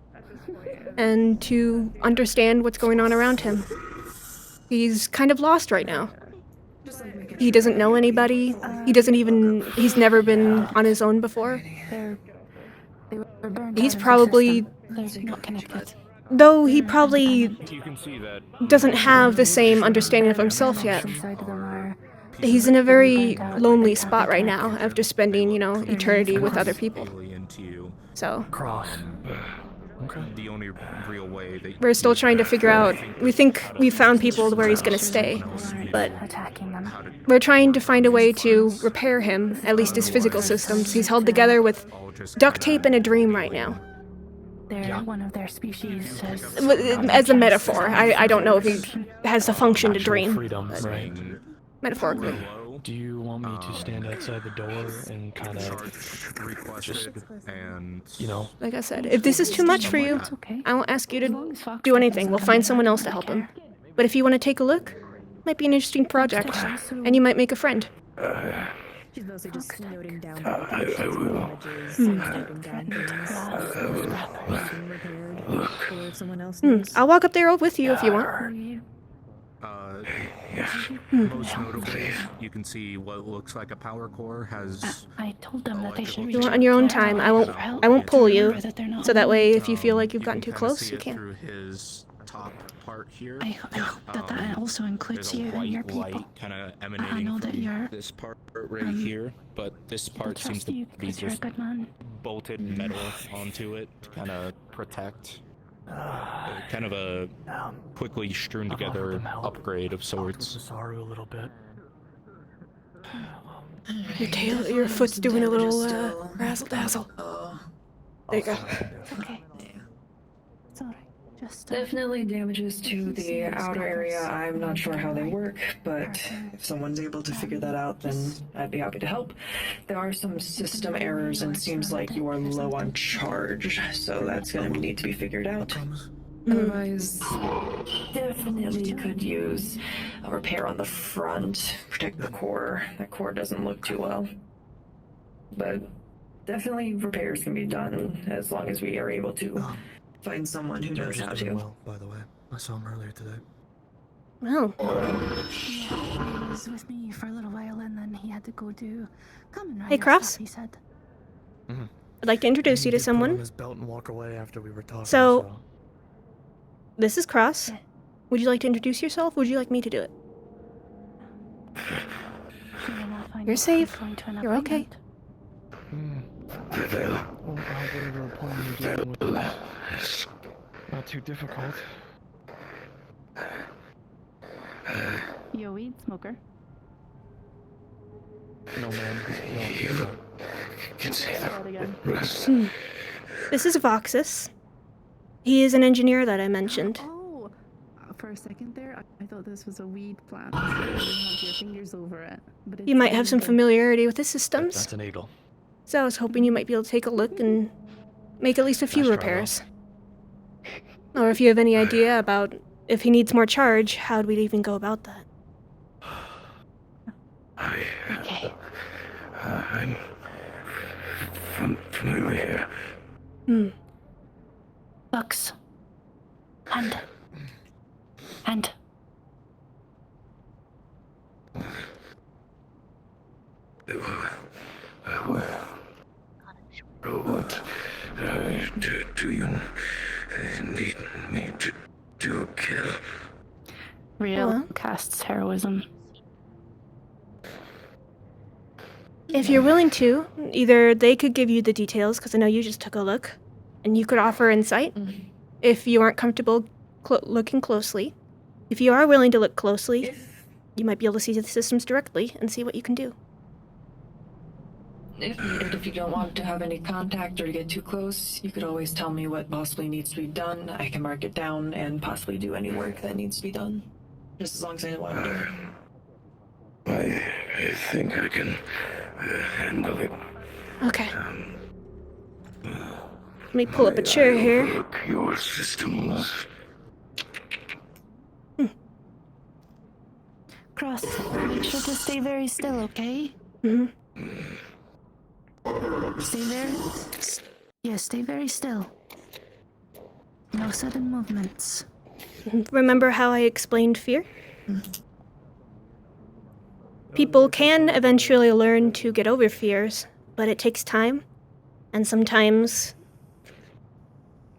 Speaker 1: And to understand what's going on around him. He's kind of lost right now. He doesn't know anybody. He's never been on his own before.
Speaker 15: They were burned
Speaker 1: He's
Speaker 15: out of the
Speaker 1: probably...
Speaker 15: system. They're not connected.
Speaker 1: Though he probably
Speaker 13: You can see that
Speaker 1: doesn't have the same understanding of himself yet.
Speaker 15: Inside of them are...
Speaker 1: He's in a very lonely spot right now after spending, eternity with other people.
Speaker 13: alien to you.
Speaker 1: So,
Speaker 5: Cross.
Speaker 13: The only real way that
Speaker 1: we're still trying to figure out... We think we found people where he's gonna stay, but
Speaker 15: attacking them.
Speaker 1: we're trying to find a way to repair him, at least his physical systems. He's held together with duct tape and a dream right now.
Speaker 15: They're one of their species says...
Speaker 1: As a metaphor. I don't know if he has the function to dream.
Speaker 5: Freedom, right?
Speaker 1: Metaphorically.
Speaker 5: Do you want me to stand outside the door and kind of just,
Speaker 13: and
Speaker 1: Like I said, if this is too much for you, I won't ask you to do anything. We'll find someone else to help him. But if you want to take a look, it might be an interesting project, and you might make a friend.
Speaker 18: She's mostly just noting down
Speaker 8: I will.
Speaker 1: I'll walk up there with you if you want.
Speaker 13: Most notably, you can see what looks like a power core has.
Speaker 15: I told them that they should
Speaker 1: You
Speaker 15: reach
Speaker 1: want on your own
Speaker 15: out
Speaker 1: time.
Speaker 15: for
Speaker 1: I
Speaker 15: help
Speaker 1: won't pull you,
Speaker 15: remember that they're not
Speaker 1: so that way if you
Speaker 15: alone.
Speaker 1: feel like you've gotten too
Speaker 13: kinda
Speaker 1: close,
Speaker 13: see
Speaker 1: you
Speaker 13: it
Speaker 1: can.
Speaker 13: through his top part here.
Speaker 15: I hope that also includes
Speaker 13: There's a
Speaker 15: you and
Speaker 13: white
Speaker 15: your people.
Speaker 13: light kind of
Speaker 15: I
Speaker 13: emanating
Speaker 15: know that
Speaker 13: from
Speaker 15: you're.
Speaker 13: this part right here, but this part seems
Speaker 15: trust
Speaker 13: to
Speaker 15: you
Speaker 13: be
Speaker 15: because you're a
Speaker 13: just
Speaker 15: good man.
Speaker 13: bolted metal onto it to kind of protect. Kind of a quickly strewn together upgrade of sorts.
Speaker 5: Saru a little bit.
Speaker 1: Your foot's doing a little razzle dazzle. There you go.
Speaker 15: Okay. It's alright. Just
Speaker 16: Definitely damages to the outer area. I'm not sure how they work, but if someone's able to figure that out, then I'd be happy to help. There are some system errors and seems like you are low on charge, so that's going to need to be figured out. Otherwise, definitely could use a repair on the front, protect the core. That core doesn't look too well. But definitely repairs can be done as long as we are able to find someone who knows how to.
Speaker 5: Well, by the way, I saw him earlier today.
Speaker 1: Well.
Speaker 15: Yeah, he was with me for a little while and then he had to go do common
Speaker 1: Hey,
Speaker 15: rider
Speaker 1: Cross.
Speaker 15: stuff, he said.
Speaker 1: I'd like to introduce you to
Speaker 5: He did put on
Speaker 1: someone.
Speaker 5: his belt and walk away after we were talking.
Speaker 1: So, this is Cross. Would you like to introduce yourself? Would you like me to do it? You're safe. You're okay.
Speaker 5: Whatever appointment you're dealing with, not too difficult.
Speaker 15: You a weed smoker?
Speaker 5: No, man. No.
Speaker 15: Can say that again.
Speaker 1: This is Voxus. He is an engineer that I mentioned.
Speaker 15: Oh, for a second there, I thought this was a weed plant. So you have your fingers over it. But
Speaker 1: You might have some familiarity with the systems.
Speaker 5: That's an eagle.
Speaker 1: So I was hoping you might be able to take a look and make at least a few repairs. Or if you have any idea about if he needs more charge, how would we even go about that?
Speaker 15: Okay.
Speaker 8: I'm familiar.
Speaker 15: Bucks. Hand.
Speaker 8: What do you need me to do, kill?
Speaker 15: Real casts heroism.
Speaker 1: If you're willing to, either they could give you the details, because I know you just took a look, and you could offer insight. If you aren't comfortable looking closely. If you are willing to look closely, you might be able to see the systems directly and see what you can do.
Speaker 16: If needed, if you don't want to have any contact or to get too close, you could always tell me what possibly needs to be done. I can mark it down and possibly do any work that needs to be done. Just as long as I know what I'm doing.
Speaker 8: I think I can handle it.
Speaker 1: Okay. Let me pull up a chair here.
Speaker 8: Look, your systems.
Speaker 15: Cross, make sure to stay very still, okay? Stay there. Yeah, stay very still. No sudden movements.
Speaker 1: Remember how I explained fear? People can eventually learn to get over fears, but it takes time, and sometimes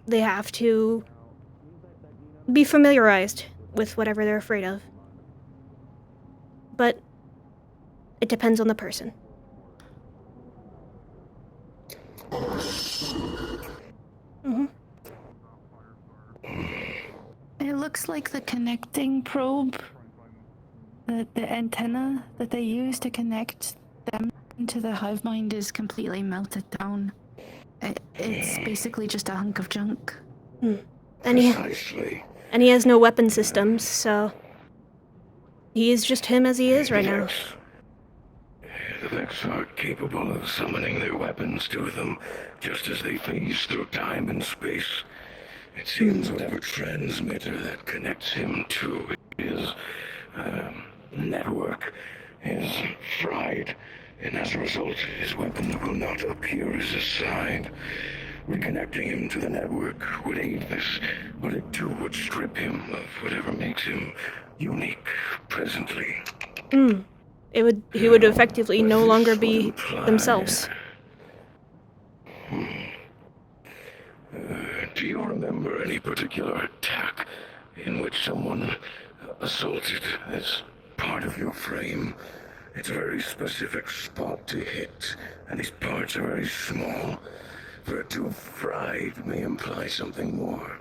Speaker 1: they have to be familiarized with whatever they're afraid of. But it depends on the person.
Speaker 15: It looks like the connecting probe, the antenna that they use to connect them to the hive mind is completely melted down. It's basically just a hunk of junk.
Speaker 1: And he has no weapon systems, so he is just him as he is right now.
Speaker 8: The Vex are capable of summoning their weapons to them, just as they phase through time and space. It seems whatever transmitter that connects him to his network is fried, and as a result, his weapons will not appear as assigned. Reconnecting him to the network would aid this, but it too would strip him of whatever makes him unique presently.
Speaker 1: He would effectively no longer be themselves.
Speaker 8: Do you remember any particular attack in which someone assaulted this part of your frame. It's a very specific spot to hit, and these parts are very small. For it to have fried may imply something more.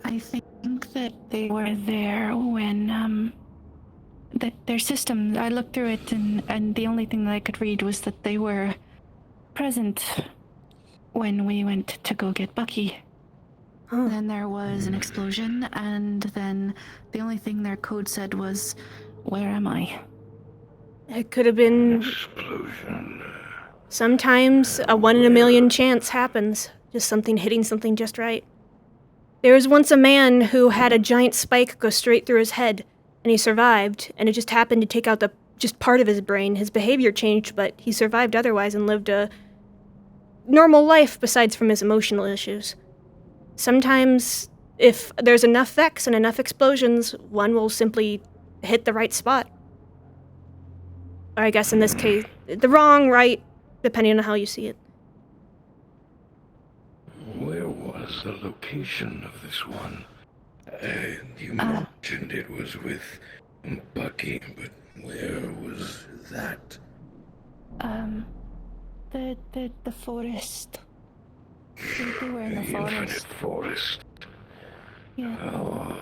Speaker 15: I think that they were there when, their system, I looked through it and the only thing that I could read was that they were present when we went to go get Bucky. Then there was an explosion, and then the only thing their code said was, "Where am I?"
Speaker 1: It could have been...
Speaker 8: Explosion.
Speaker 1: Sometimes a 1 in a million chance happens. Just something hitting something just right. There was once a man who had a giant spike go straight through his head, and he survived, and it just happened to take out just part of his brain. His behavior changed, but he survived otherwise and lived a normal life besides from his emotional issues. Sometimes, if there's enough Vex and enough explosions, one will simply hit the right spot. Or I guess in this case, the wrong, right, depending on how you see it.
Speaker 8: Where was the location of this one? You mentioned it was with Bucky, but where was that?
Speaker 15: The forest. They were in the
Speaker 8: Infinite
Speaker 15: forest.
Speaker 8: forest.
Speaker 15: Yeah.
Speaker 8: Oh,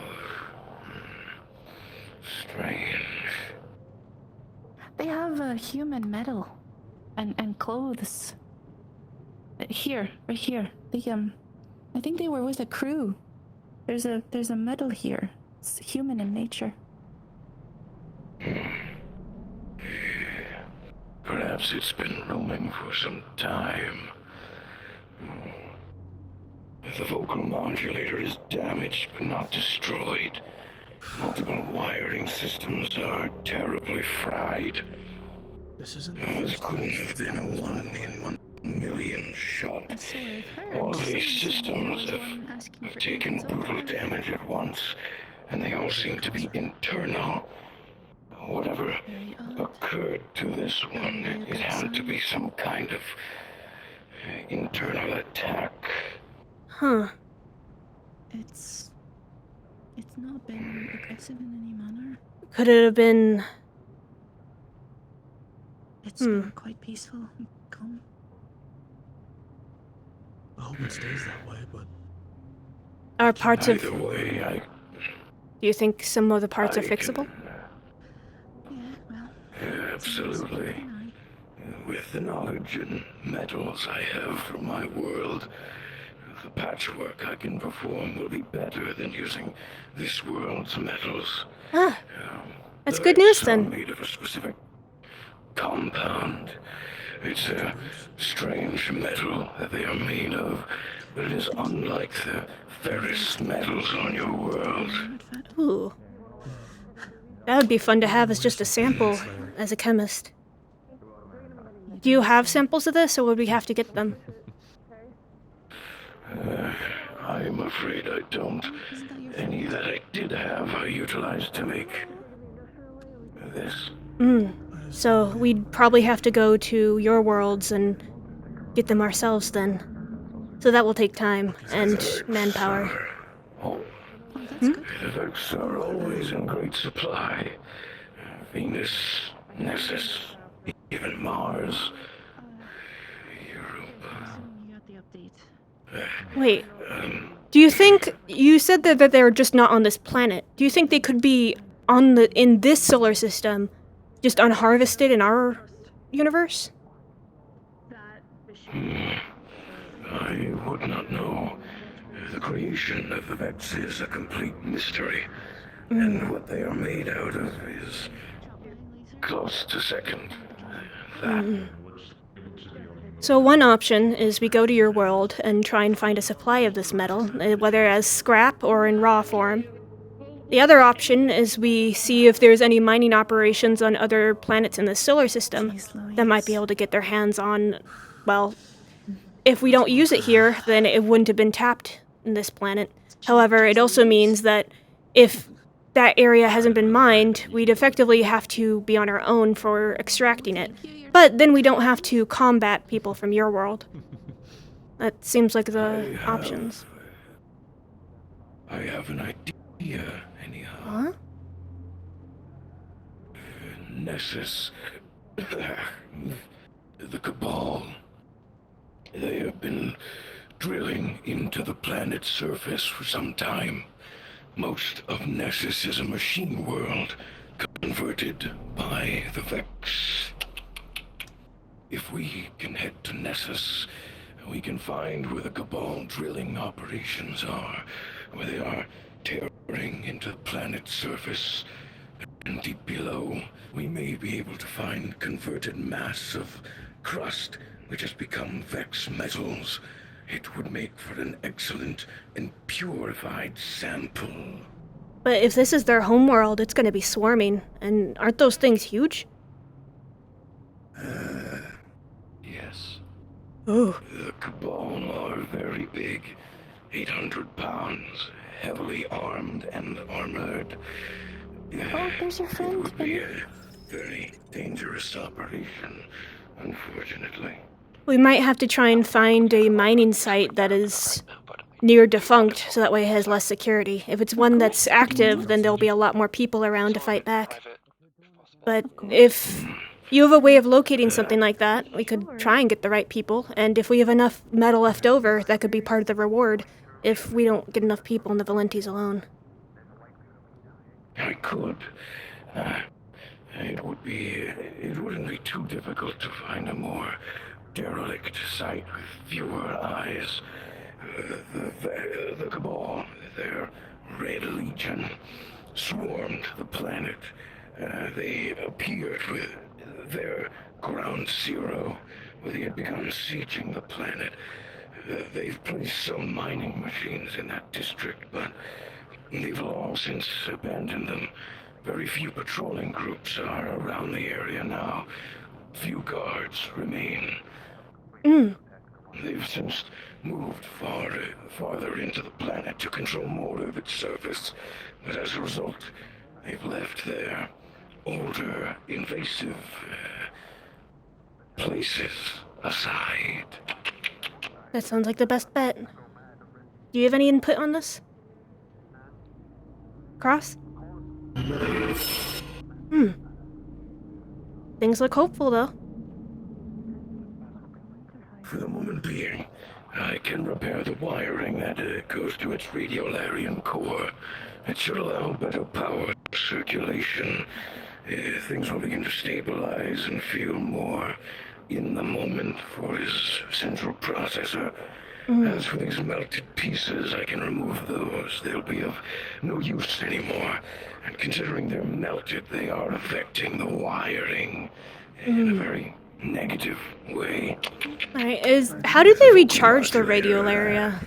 Speaker 8: strange.
Speaker 15: They have human metal and clothes. Here, right here. I think they were with a crew. There's a medal here. It's human in nature.
Speaker 8: Perhaps it's been roaming for some time. The vocal modulator is damaged but not destroyed. Multiple wiring systems are terribly fried. This couldn't have been a 1 in 1 million shot. All these systems have taken brutal damage at once, and they all seem to be internal. Whatever occurred to this one, it had to be some kind of internal attack.
Speaker 1: Huh.
Speaker 15: It's not been aggressive in any manner.
Speaker 1: Could it have been...
Speaker 15: It's been quite peaceful and calm.
Speaker 5: I hope it stays that way, but...
Speaker 1: Are parts of...
Speaker 8: Either way,
Speaker 1: Do you think some of the parts are fixable?
Speaker 8: Absolutely. With the knowledge and metals I have from my world, the patchwork I can perform will be better than using this world's metals.
Speaker 1: Ah, that's good news then.
Speaker 8: Made of a specific compound. It's a strange metal that they are made of, but it is unlike the ferrous metals on your world.
Speaker 1: Ooh. That would be fun to have as just a sample, as a chemist. Do you have samples of this, or would we have to get them?
Speaker 8: I'm afraid I don't. Any that I did have I utilized to make this.
Speaker 1: So we'd probably have to go to your worlds and get them ourselves then. So that will take time and manpower.
Speaker 8: The Vex are always in great supply. Venus, Nessus, even Mars.
Speaker 1: Wait, do you think, you said that they're just not on this planet. Do you think they could be in this solar system, just unharvested in our universe?
Speaker 8: I would not know. The creation of the Vex is a complete mystery, and what they are made out of is close to second.
Speaker 1: So one option is we go to your world and try and find a supply of this metal, whether as scrap or in raw form. The other option is we see if there's any mining operations on other planets in the solar system that might be able to get their hands on, well, if we don't use it here, then it wouldn't have been tapped in this planet. However, it also means that if that area hasn't been mined, we'd effectively have to be on our own for extracting it. But then we don't have to combat people from your world. That seems like the options.
Speaker 8: I have an idea, anyhow.
Speaker 1: Huh?
Speaker 8: Nessus. The Cabal. They have been drilling into the planet's surface for some time. Most of Nessus is a machine world, converted by the Vex. If we can head to Nessus, we can find where the Cabal drilling operations are, where they are tearing into the planet's surface. And deep below, we may be able to find converted mass of crust, which has become Vex metals. It would make for an excellent and purified sample.
Speaker 1: But if this is their homeworld, it's gonna be swarming. And aren't those things huge?
Speaker 8: Yes.
Speaker 1: Oh.
Speaker 8: The Cabal are very big. 800 pounds, heavily armed and armored.
Speaker 15: Oh, there's your friend.
Speaker 8: It would be a very dangerous operation, unfortunately.
Speaker 1: We might have to try and find a mining site that is near defunct, so that way it has less security. If it's one that's active, then there'll be a lot more people around to fight back. But if you have a way of locating something like that, we could try and get the right people, and if we have enough metal left over, that could be part of the reward, if we don't get enough people in the Valentes alone.
Speaker 8: I could. It wouldn't be too difficult to find a more derelict site with fewer eyes. The Cabal, their Red Legion, swarmed the planet. They appeared with their Ground Zero, where they had begun sieging the planet. They've placed some mining machines in that district, but they've all since abandoned them. Very few patrolling groups are around the area now. Few guards remain. They've since moved farther into the planet to control more of its surface, but as a result, they've left their older, invasive places aside.
Speaker 1: That sounds like the best bet. Do you have any input on this? Cross? Things look hopeful, though.
Speaker 8: For the moment being, I can repair the wiring that goes to its radiolarian core. It should allow better power circulation. Things will begin to stabilize and feel more in the moment for his central processor. As for these melted pieces, I can remove those. They'll be of no use anymore. And considering they're melted, they are affecting the wiring in a very negative way.
Speaker 1: Alright, how do they recharge the radiolaria?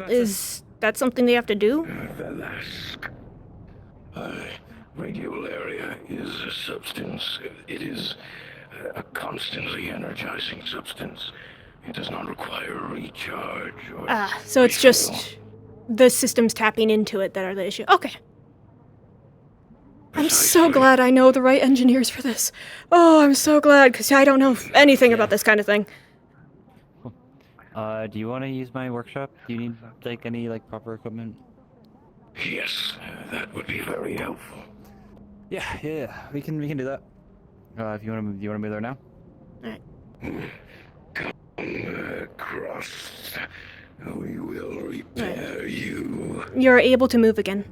Speaker 1: Is that something they have to do?
Speaker 8: Velask. Radiolaria is a substance. It is a constantly energizing substance. It does not require recharge or...
Speaker 1: So it's just the systems tapping into it that are the issue. Okay. I'm so glad I know the right engineers for this. Oh, I'm so glad, because I don't know anything about this kind of thing.
Speaker 12: Do you want to use my workshop? Do you need, like, any, like, proper equipment?
Speaker 8: Yes, that would be very helpful.
Speaker 12: Yeah, we can do that. If you want to move there now?
Speaker 1: Alright.
Speaker 8: Across, we will repair you.
Speaker 1: You're able to move again.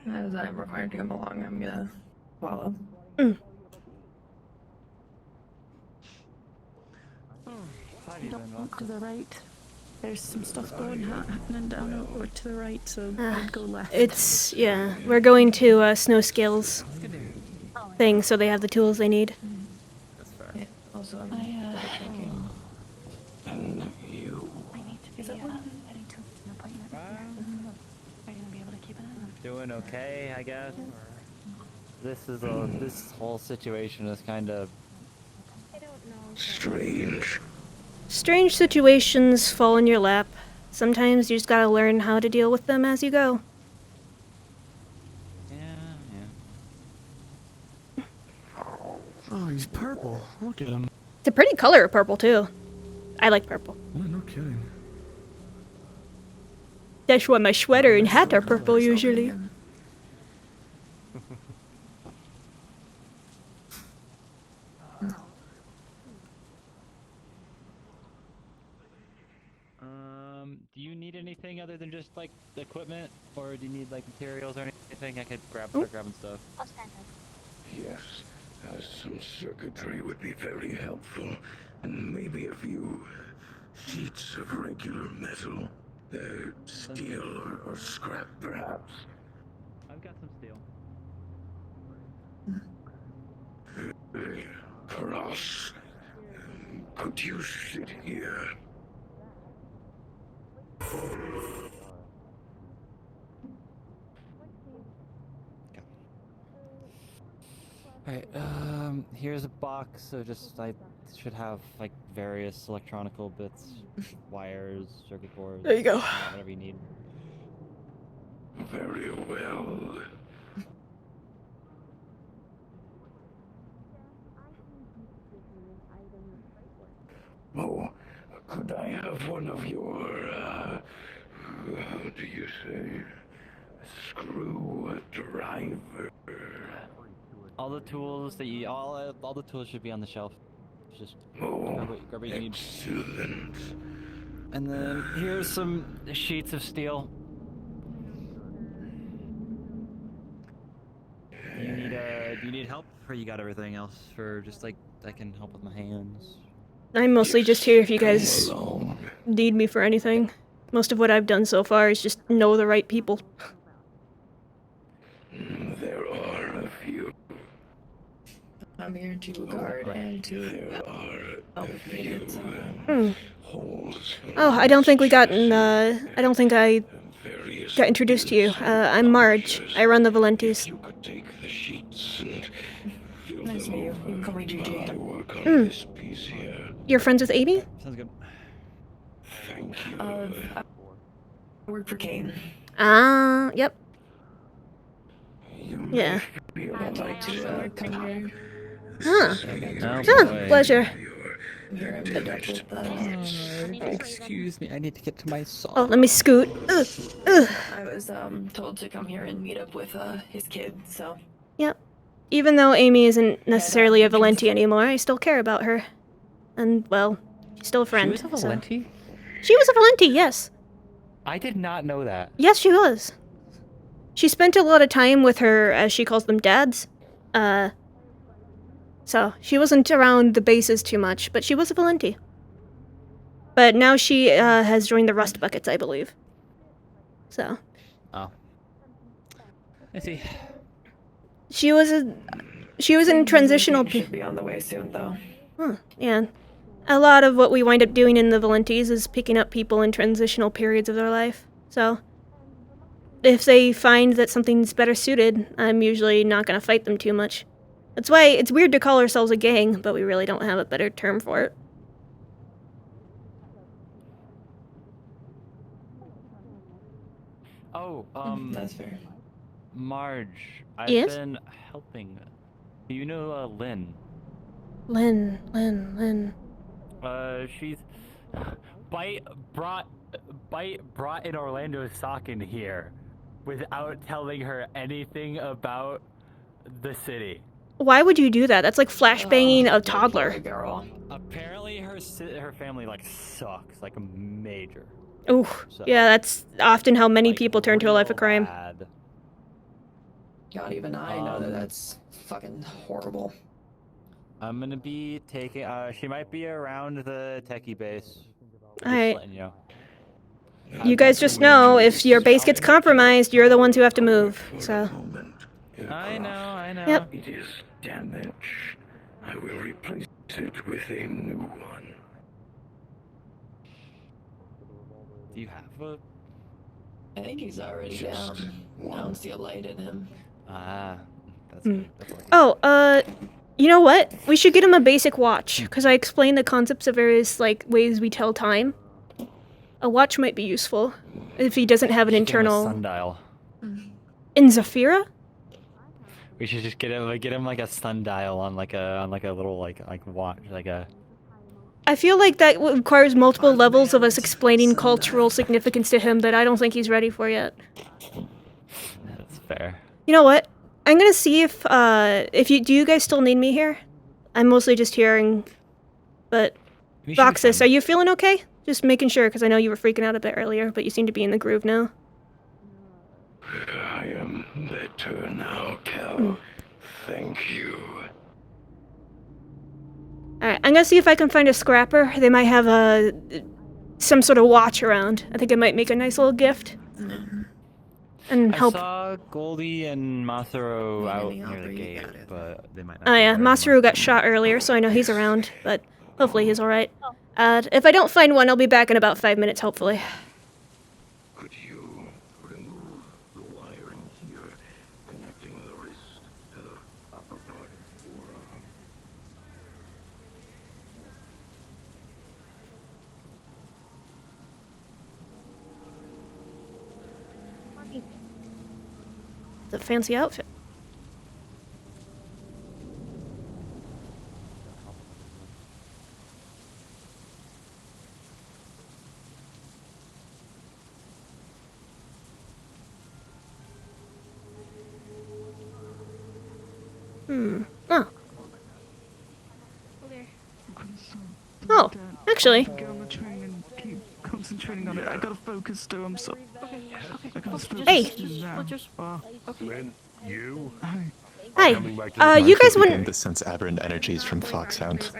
Speaker 16: As I'm required to come along, I'm gonna follow.
Speaker 15: Don't look to the right. There's some stuff happening down over to the right, so I'd go left.
Speaker 1: It's, yeah, we're going to Snow Scales thing, so they have the tools they need.
Speaker 16: That's fair. Yeah, also,
Speaker 8: And you.
Speaker 15: Is it one? I need to an appointment. Are you gonna be able to keep it up?
Speaker 12: Doing okay, I guess. This whole situation is kind of
Speaker 8: strange.
Speaker 1: Strange situations fall in your lap. Sometimes you just gotta learn how to deal with them as you go.
Speaker 5: Oh, he's purple. Look at him.
Speaker 1: It's a pretty color of purple, too. I like purple.
Speaker 5: Oh, no
Speaker 8: kidding.
Speaker 1: That's why my sweater and hat are purple usually.
Speaker 12: Do you need anything other than just like the equipment, or do you need like materials or anything? I could start grabbing stuff.
Speaker 8: Yes, some circuitry would be very helpful, and maybe a few sheets of regular metal. Steel or scrap, perhaps.
Speaker 12: I've got some steel.
Speaker 8: Cross. Could you sit here?
Speaker 12: Alright, here's a box, so just, I should have, like, various electronical bits, wires, circuit boards.
Speaker 1: There you go.
Speaker 12: Whatever you need.
Speaker 8: Very well. Oh, could I have one of your, how do you say, screwdriver?
Speaker 12: All the tools that you, all the tools should be on the shelf. Just grab what you need.
Speaker 8: Excellent.
Speaker 12: And then here's some sheets of steel. Do you need help, or you got everything else? For just like I can help with my hands.
Speaker 1: I'm mostly just here if you guys need me for anything. Most of what I've done so far is just know the right people.
Speaker 8: There are a few.
Speaker 16: I'm here to guard and to help if needed.
Speaker 8: Holes.
Speaker 1: Oh, I don't think I don't think I got introduced to you. I'm Marge. I run the Valentes.
Speaker 8: You could take the sheets and fill
Speaker 16: Nice to meet you. You can call me GG.
Speaker 8: I work on this piece here.
Speaker 1: You're friends with Amy?
Speaker 12: Sounds good.
Speaker 8: Thank you.
Speaker 16: I work for Kane.
Speaker 1: Yep. Yeah.
Speaker 16: I'd like to come here.
Speaker 1: Huh.
Speaker 12: boy.
Speaker 1: Pleasure.
Speaker 16: Here I'm adept with that.
Speaker 12: Excuse me, I need to get to my song.
Speaker 1: Oh, let me scoot.
Speaker 16: I was told to come here and meet up with his kid, so.
Speaker 1: Yep. Even though Amy isn't necessarily a Valenti anymore, I still care about her. And, well, she's still a friend.
Speaker 12: She was a Valenti?
Speaker 1: She was a Valenti, yes.
Speaker 12: I did not know that.
Speaker 1: Yes, she was. She spent a lot of time with her, as she calls them, dads. So, she wasn't around the bases too much, but she was a Valenti. But now she, has joined the Rust Buckets, I believe. So.
Speaker 12: Oh. I see.
Speaker 1: She was in transitional...
Speaker 16: Should be on the way soon, though.
Speaker 1: Huh, yeah. A lot of what we wind up doing in the Valentes is picking up people in transitional periods of their life. So, if they find that something's better suited, I'm usually not going to fight them too much. That's why it's weird to call ourselves a gang, but we really don't have a better term for it.
Speaker 12: Oh,
Speaker 16: That's fair.
Speaker 12: Marge, I've
Speaker 1: Yes?
Speaker 12: been helping. Do you know, Lynn?
Speaker 1: Lynn.
Speaker 12: She's... Bite brought an Orlando sock in here without telling her anything about the city.
Speaker 1: Why would you do that? That's like flashbanging a toddler.
Speaker 16: Girl.
Speaker 12: Apparently her family, like, sucks, like, major.
Speaker 1: Ooh,
Speaker 12: So,
Speaker 1: yeah, that's often how many people turn to a life of crime.
Speaker 12: bad.
Speaker 16: God, even I know that that's fucking horrible.
Speaker 12: I'm gonna be taking, she might be around the techie base. Just
Speaker 1: Alright.
Speaker 12: letting you know.
Speaker 1: You guys just know, if your base gets compromised, you're the ones who have to move, so...
Speaker 12: I know.
Speaker 1: Yep.
Speaker 8: It is damage. I will replace it with a new one.
Speaker 12: Do you have a...
Speaker 16: I think he's already down. I don't see a light in him.
Speaker 12: Ah, that's
Speaker 1: good. Oh, you know what? We should get him a basic watch, because I explained the concepts of various, like, ways we tell time. A watch might be useful, if he doesn't have an internal...
Speaker 12: sundial.
Speaker 1: In Zafira?
Speaker 12: We should just get him like a sundial on like a little like watch, like a
Speaker 1: I feel like that requires multiple levels of us explaining cultural significance to him that I don't think he's ready for yet.
Speaker 3: That's fair.
Speaker 1: You know what? I'm gonna see if do you guys still need me here? I'm mostly just hearing, but Voxus, are you feeling okay? Just making sure, because I know you were freaking out a bit earlier, but you seem to be in the groove now.
Speaker 8: I am better now, Cal. Thank you.
Speaker 1: Alright, I'm gonna see if I can find a scrapper. They might have some sort of watch around. I think it might make a nice little gift. And help.
Speaker 3: I saw Goldie and Masaru out near the gate, but they might not.
Speaker 1: Oh yeah, Masaru got shot earlier, so I know he's around, but hopefully he's alright. If I don't find one, I'll be back in about 5 minutes, hopefully.
Speaker 8: Could you remove the wire in here, connecting the wrist to the upper part of the forearm?
Speaker 1: The fancy outfit. Oh. Oh, actually.
Speaker 18: Concentrating on it. I gotta focus though, I'm so.
Speaker 1: Hey!
Speaker 8: Lynn, you?
Speaker 1: Hi. You guys wouldn't.
Speaker 19: To sense aberrant energies from Foxhound.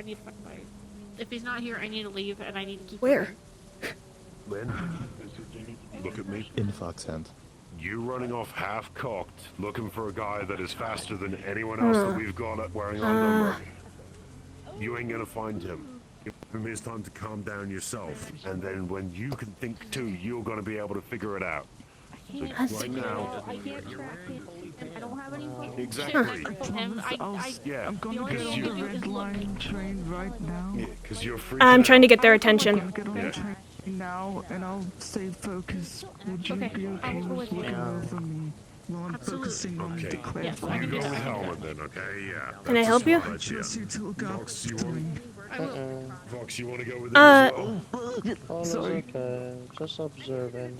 Speaker 20: If he's not here, I need to leave, and I need to keep.
Speaker 1: Where?
Speaker 8: Lynn, look at me.
Speaker 19: In Foxhound.
Speaker 8: You running off half-cocked, looking for a guy that is faster than anyone else that we've got at wearing our number. You ain't gonna find him. Give him his time to calm down yourself, and then when you can think too, you're gonna be able to figure it out. So right now.
Speaker 20: I can't track him, and I don't have any phone.
Speaker 8: Exactly.
Speaker 20: Yeah.
Speaker 18: I'm gonna get on the red line train right now.
Speaker 8: Yeah, because you're free.
Speaker 1: I'm trying to get their attention.
Speaker 18: Get on the train now, and I'll stay focused. Would you be okay with looking over me while I'm focusing on the clear?
Speaker 8: You go with helmet then, okay? Yeah.
Speaker 1: Can I help you?
Speaker 18: Trust you to look after me.
Speaker 8: Vox, you want to go with him as well?
Speaker 18: Sorry.
Speaker 5: Okay, just observing.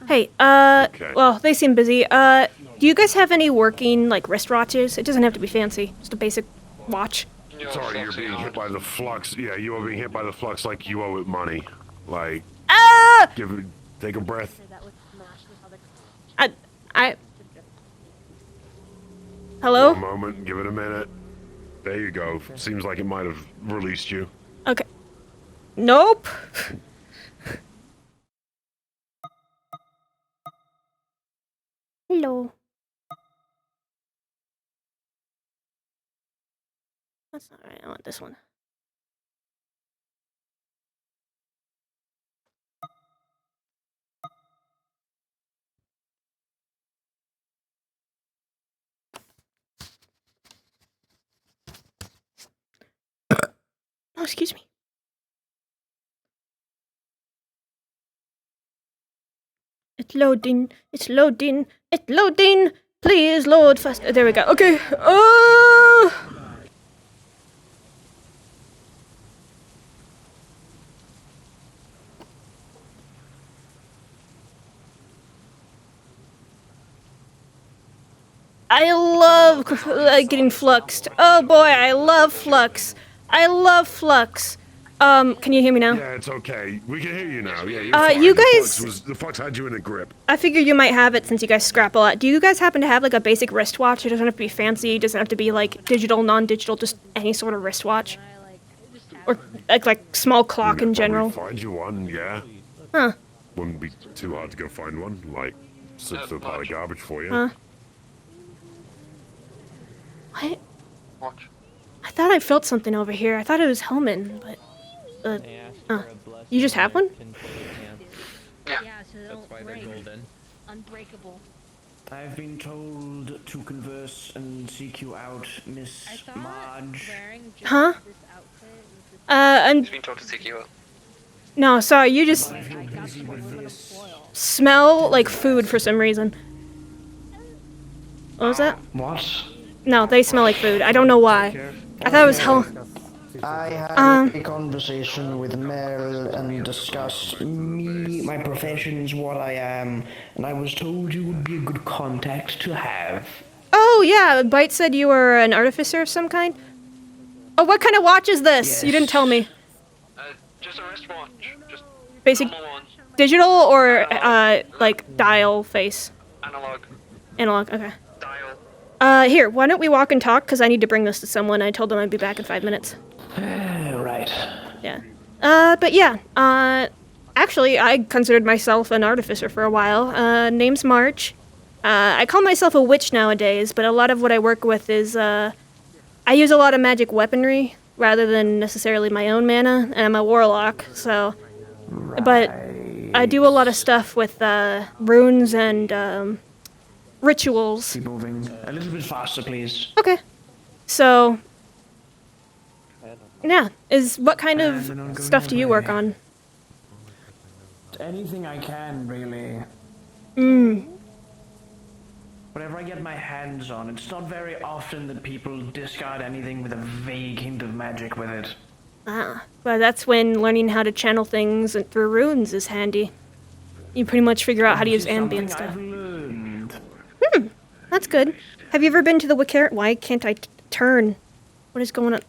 Speaker 1: Hey, well, they seem busy. Do you guys have any working, like, wristwatches? It doesn't have to be fancy. Just a basic watch.
Speaker 8: Sorry, you're being hit by the flux. Yeah, you are being hit by the flux like you owe it money. Like, take a breath.
Speaker 1: Hello?
Speaker 8: One moment, give it a minute. There you go. Seems like it might have released you.
Speaker 1: Okay. Nope. Hello. That's not right. I want this one. Oh, excuse me. It's loading. It's loading. It's loading. Please load fast. There we go. Okay. I love getting fluxed. Oh boy, I love flux. I love flux. Can you hear me now?
Speaker 8: Yeah, it's okay. We can hear you now. Yeah, you're fine.
Speaker 1: You guys...
Speaker 8: The flux had you in a grip.
Speaker 1: I figure you might have it since you guys scrap a lot. Do you guys happen to have, like, a basic wristwatch? It doesn't have to be fancy. It doesn't have to be, like, digital, non-digital, just any sort of wristwatch. Or, like small clock in general.
Speaker 8: Find you one, yeah.
Speaker 1: Huh.
Speaker 8: Wouldn't be too hard to go find one. Like, slips through a pile of garbage for you.
Speaker 1: Huh. What? Watch. I thought I felt something over here. I thought it was Hellman, but... You just have one?
Speaker 20: Yeah, so that's why they're golden. Unbreakable.
Speaker 5: I've been told to converse and seek you out, Miss Marge.
Speaker 1: Huh? I'm...
Speaker 11: He's been told to seek you out.
Speaker 1: No, sorry, you just... smell like food for some reason. What was that?
Speaker 5: What?
Speaker 1: No, they smell like food. I don't know why. I thought it was
Speaker 5: I had a conversation with Mel and discussed my professions, what I am, and I was told you would be a good contact to have.
Speaker 1: Oh, yeah, Bite said you were an artificer of some kind. Oh, what kind of watch is this?
Speaker 5: Yes.
Speaker 1: You didn't tell me.
Speaker 11: Just a wristwatch. Just
Speaker 1: Basic
Speaker 11: normal one.
Speaker 1: digital or, like, dial face?
Speaker 11: Analog.
Speaker 1: Analog, okay. Here, why don't we walk and talk, because I need to bring this to someone. I told them I'd be back in 5 minutes.
Speaker 5: Right.
Speaker 1: Yeah. But yeah, actually, I considered myself an artificer for a while. Name's March. I call myself a witch nowadays, but a lot of what I work with is, I use a lot of magic weaponry, rather than necessarily my own mana, and I'm a warlock, so... But I do a lot of stuff with, runes and, rituals.
Speaker 5: Keep moving. A little bit faster, please.
Speaker 1: Okay. So... Yeah, what kind of stuff do you work on?
Speaker 5: Anything I can, really. Whatever I get my hands on. It's not very often that people discard anything with a vague hint of magic with it.
Speaker 1: Ah, well, that's when learning how to channel things through runes is handy. You pretty much figure out how to use ambient stuff.
Speaker 5: I've learned.
Speaker 1: That's good. Have you ever been to the Wiccar? Why can't I turn? What is going on?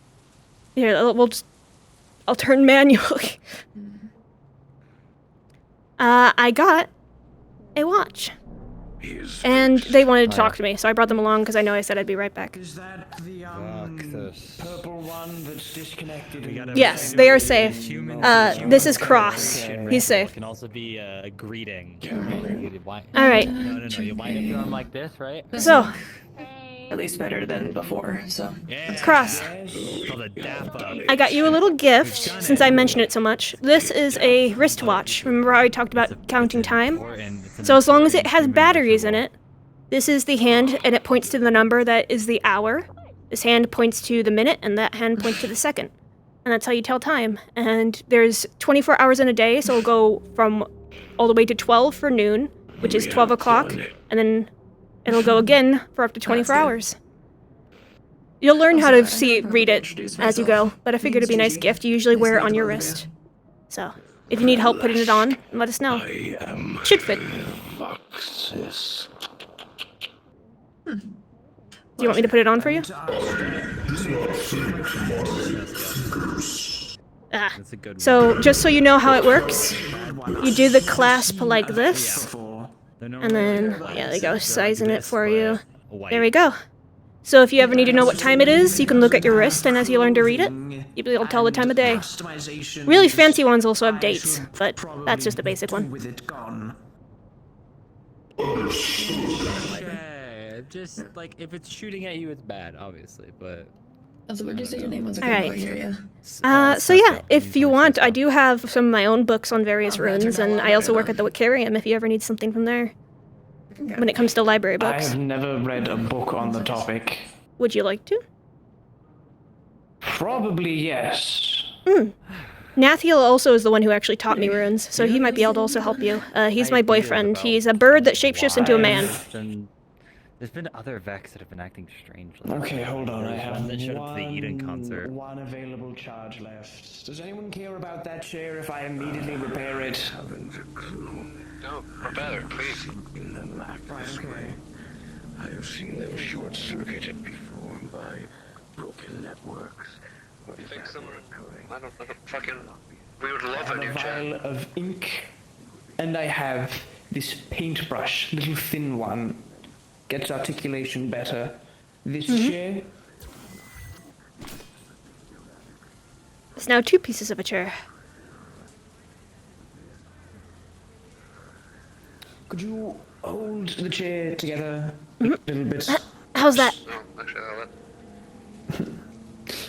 Speaker 1: Here, I'll turn manually. I got a watch. And they wanted to talk to me, so I brought them along because I know I said I'd be right back.
Speaker 5: Is that the purple one that's disconnected?
Speaker 1: Yes, they are safe. This is Cross. He's safe.
Speaker 6: Can also be a greeting.
Speaker 1: All right.
Speaker 6: No. You wind up your arm like this, right?
Speaker 1: So.
Speaker 16: At least better than before, so.
Speaker 6: Yeah.
Speaker 1: Cross.
Speaker 6: Called a dap up.
Speaker 1: I got you a little gift, since I mentioned it so much. This is a wristwatch. Remember how I talked about counting time? So as long as it has batteries in it, this is the hand, and it points to the number that is the hour. This hand points to the minute, and that hand points to the second. And that's how you tell time. And there's 24 hours in a day, so it'll go from all the way to 12 for noon, which is 12 o'clock, and then it'll go again for up to 24 hours. You'll learn how to read it as you go, but I figured it'd be a nice gift. You usually wear it on your wrist. So, if you need help putting it on, let us know. Should fit. Do you want me to put it on for you? So, just so you know how it works, you do the clasp like this, and then, yeah, there you go, sizing it for you. There we go. So if you ever need to know what time it is, you can look at your wrist, and as you learn to read it, you'll be able to tell the time of day. Really fancy ones also have dates, but that's just a basic one.
Speaker 6: Yeah, just, like, if it's shooting at you, it's bad, obviously, but...
Speaker 16: Also, where'd you say your name was?
Speaker 1: Alright. So yeah, if you want, I do have some of my own books on various runes, and I also work at the Wicarium if you ever need something from there. When it comes to library books.
Speaker 5: I've never read a book on the topic.
Speaker 1: Would you like to?
Speaker 5: Probably yes.
Speaker 1: Nathiel also is the one who actually taught me runes, so he might be able to also help you. He's my boyfriend. He's a bird that shapeshifts into a man.
Speaker 6: There's been other Vex that have been acting strangely.
Speaker 5: Okay, hold on. I have
Speaker 6: that showed up to the Eden concert.
Speaker 5: one available charge left. Does anyone care about that chair if I immediately repair it?
Speaker 11: No, repair it, please.
Speaker 5: Right, okay.
Speaker 8: I have seen them short-circuited before by broken networks.
Speaker 11: Fix them. I don't fucking... We would love a new
Speaker 5: vial
Speaker 11: chair.
Speaker 5: of ink, and I have this paintbrush, little thin one. Gets articulation better. This chair.
Speaker 1: It's now 2 pieces of a chair.
Speaker 5: Could you hold the chair together a little bit?
Speaker 1: How's that?
Speaker 11: Oh, actually, that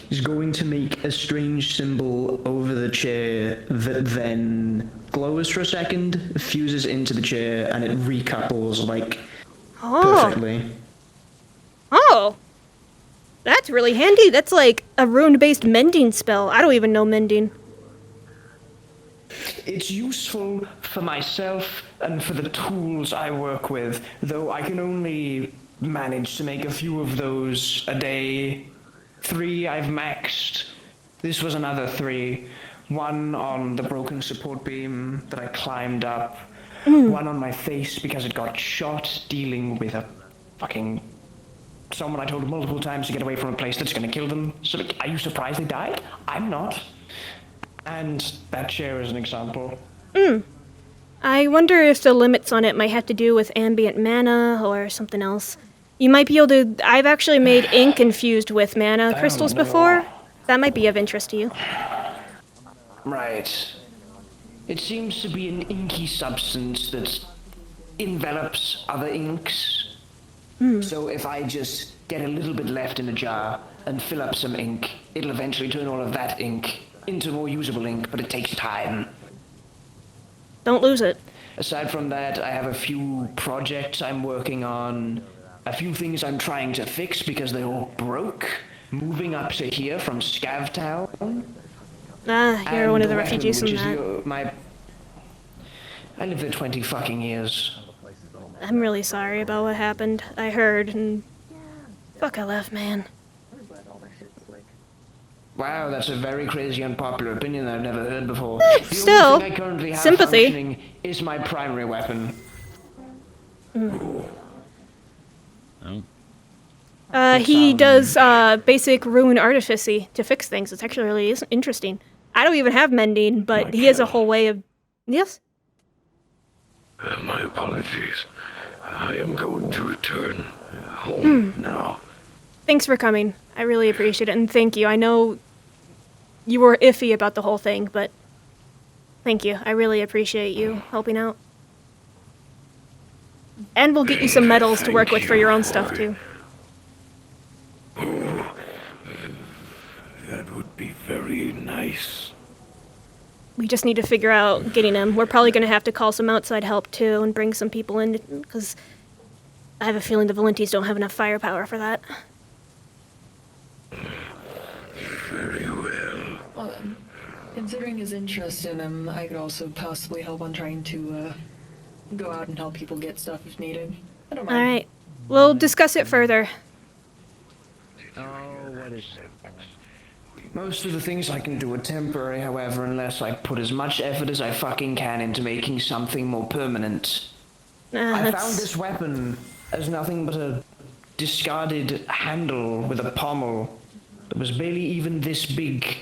Speaker 5: He's going to make a strange symbol over the chair that then glows for a second, fuses into the chair, and it recouples like perfectly.
Speaker 1: Oh! That's really handy. That's like a rune-based mending spell. I don't even know mending.
Speaker 5: It's useful for myself and for the tools I work with, though I can only manage to make a few of those a day. 3 I've maxed. This was another 3. One on the broken support beam that I climbed up. One on my face because it got shot dealing with a fucking... someone I told multiple times to get away from a place that's gonna kill them. So, like, are you surprised they died? I'm not. And that chair is an example.
Speaker 1: I wonder if the limits on it might have to do with ambient mana or something else. You might be able to... I've actually made ink infused with mana crystals before. That might be of interest to you.
Speaker 5: Right. It seems to be an inky substance that envelops other inks. So if I just get a little bit left in a jar and fill up some ink, it'll eventually turn all of that ink into more usable ink, but it takes time.
Speaker 1: Don't lose it.
Speaker 5: Aside from that, I have a few projects I'm working on, a few things I'm trying to fix because they all broke. Moving up to here from Scavtown.
Speaker 1: You're one of the refugees from that.
Speaker 5: I lived there 20 fucking years.
Speaker 1: I'm really sorry about what happened. I heard, and... Fuck, I left, man.
Speaker 5: Wow, that's a very crazy unpopular opinion that I've never heard before.
Speaker 1: Still,
Speaker 5: only thing I currently have
Speaker 1: sympathy.
Speaker 5: functioning is my primary weapon.
Speaker 1: He does basic rune artificy to fix things. It's actually really interesting. I don't even have mending, but he has a whole way of... Yes?
Speaker 8: My apologies. I am going to return home now.
Speaker 1: Thanks for coming. I really appreciate it, and thank you. I know you were iffy about the whole thing, but thank you. I really appreciate you helping out. And we'll get you some medals to work with for your own stuff, too.
Speaker 8: That would be very nice.
Speaker 1: We just need to figure out getting them. We're probably going to have to call some outside help, too, and bring some people in, because I have a feeling the Valentis don't have enough firepower for that.
Speaker 8: Very well.
Speaker 16: Well, considering his interest in him, I could also possibly help on trying to go out and help people get stuff if needed. I don't mind.
Speaker 1: Alright. We'll discuss it further.
Speaker 5: Oh, what is it? Most of the things I can do are temporary, however, unless I put as much effort as I fucking can into making something more permanent. I found this weapon as nothing but a discarded handle with a pommel that was barely even this big.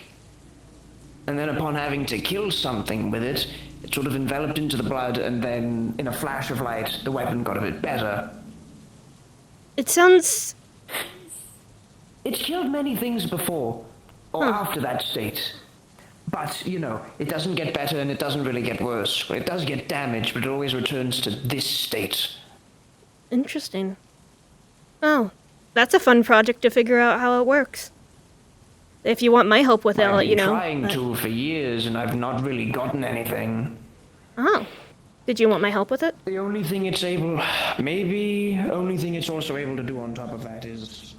Speaker 5: And then upon having to kill something with it, it sort of enveloped into the blood, and then, in a flash of light, the weapon got a bit better.
Speaker 1: It sounds...
Speaker 5: It's killed many things before, or after that state. But, you know, it doesn't get better and it doesn't really get worse. It does get damaged, but it always returns to this state.
Speaker 1: Interesting. Oh, that's a fun project to figure out how it works. If you want my help with it, I'll let you know.
Speaker 5: I've been trying to for years, and I've not really gotten anything.
Speaker 1: Oh. Did you want my help with it?
Speaker 5: The only thing it's able... Maybe... Only thing it's also able to do on top of that is...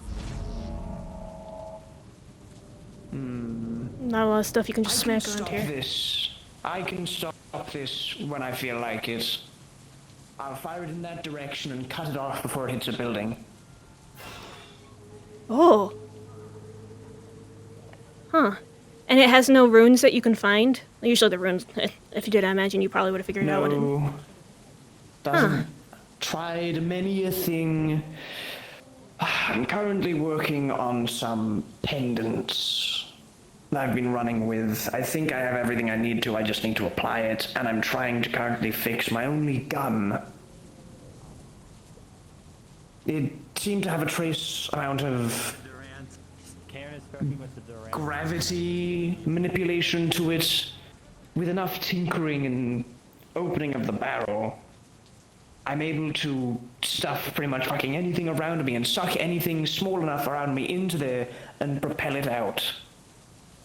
Speaker 1: Not a lot of stuff you can just smack around here.
Speaker 5: This. I can stop this when I feel like it. I'll fire it in that direction and cut it off before it hits a building.
Speaker 1: Oh. Huh. And it has no runes that you can find? Usually the runes, if you did, I imagine you probably would have figured it out, wouldn't you?
Speaker 5: Doesn't. Tried many a thing. I'm currently working on some pendants that I've been running with. I think I have everything I need to, I just need to apply it, and I'm trying to currently fix my only gun. It seemed to have a trace amount of gravity manipulation to it. With enough tinkering and opening of the barrel, I'm able to stuff pretty much fucking anything around me and suck anything small enough around me into there and propel it out.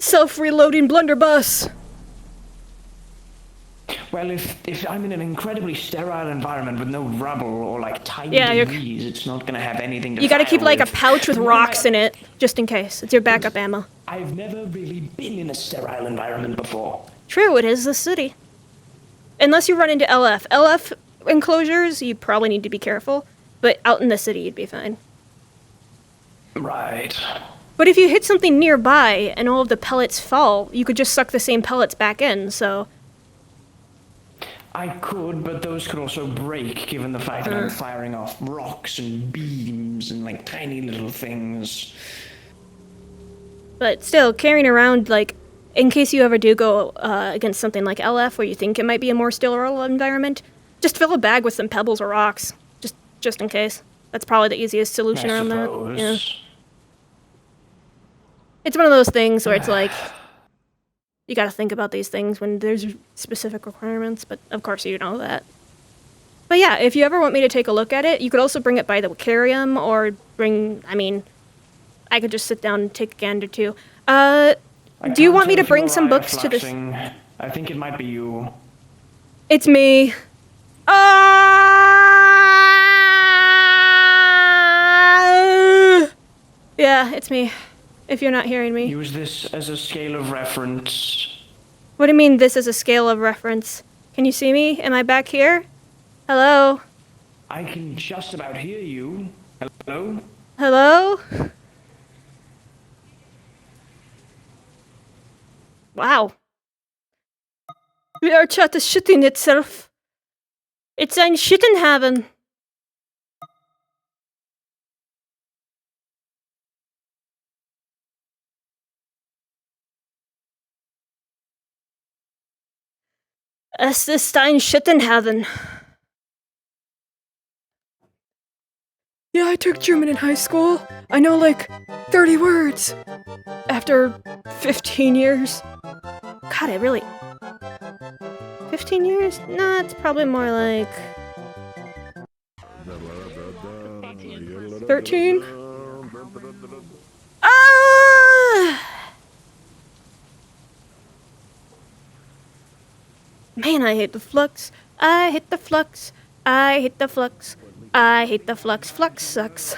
Speaker 1: Self-reloading blunderbuss!
Speaker 5: Well, if I'm in an incredibly sterile environment with no rubble or like tiny debris, it's not gonna have anything to
Speaker 1: You gotta
Speaker 5: fire
Speaker 1: keep like a
Speaker 5: with.
Speaker 1: pouch with rocks in it, just in case. It's your backup ammo.
Speaker 5: I've never really been in a sterile environment before.
Speaker 1: True, it is the city. Unless you run into LF. LF enclosures, you probably need to be careful, but out in the city you'd be fine.
Speaker 5: Right.
Speaker 1: But if you hit something nearby and all of the pellets fall, you could just suck the same pellets back in, so...
Speaker 5: I could, but those could also break, given the fact that I'm firing off rocks and beams and, like, tiny little things.
Speaker 1: But still, carrying around, like, in case you ever do go against something like LF, where you think it might be a more sterile environment, just fill a bag with some pebbles or rocks, just in case. That's probably the easiest solution around that. Yeah. It's one of those things where it's like, you gotta think about these things when there's specific requirements, but of course you know that. But yeah, if you ever want me to take a look at it, you could also bring it by the Wicarium, or I could just sit down and take a gander too. Do you want me to bring some books to this?
Speaker 5: I think it might be you.
Speaker 1: It's me. Yeah, it's me. If you're not hearing me.
Speaker 5: Use this as a scale of reference.
Speaker 1: What do you mean this is a scale of reference? Can you see me? Am I back here? Hello?
Speaker 5: I can just about hear you. Hello?
Speaker 1: Hello? Wow. VR chat is shitting itself. It's ein Shittenhaven. Es ist ein Shittenhaven. Yeah, I took German in high school. I know like 30 words. After 15 years. God, I really... 15 years? Nah, it's probably more like... 13? Man, I hate the flux. I hate the flux. I hate the flux. I hate the flux. Flux sucks.
Speaker 21: I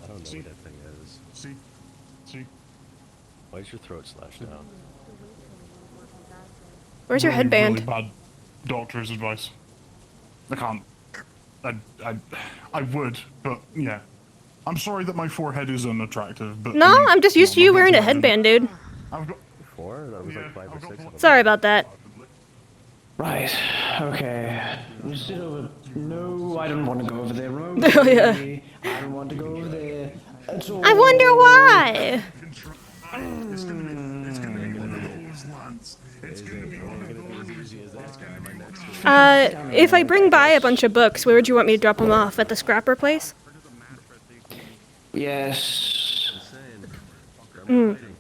Speaker 21: don't know what that thing is. See? Why is your throat slashed out?
Speaker 1: Where's your headband?
Speaker 22: Really bad doctor's advice. I can't. I would, but yeah. I'm sorry that my forehead is unattractive, but...
Speaker 1: No, I'm just used to you wearing a headband, dude.
Speaker 22: I've got...
Speaker 21: That was like 5 or 6 of them.
Speaker 1: Sorry about that.
Speaker 5: Right, okay. You sit over... No, I don't want to go over there.
Speaker 1: Oh, yeah.
Speaker 5: I don't want to go over there at all.
Speaker 1: I wonder why. If I bring by a bunch of books, where would you want me to drop them off? At the scrapper place?
Speaker 5: Yes.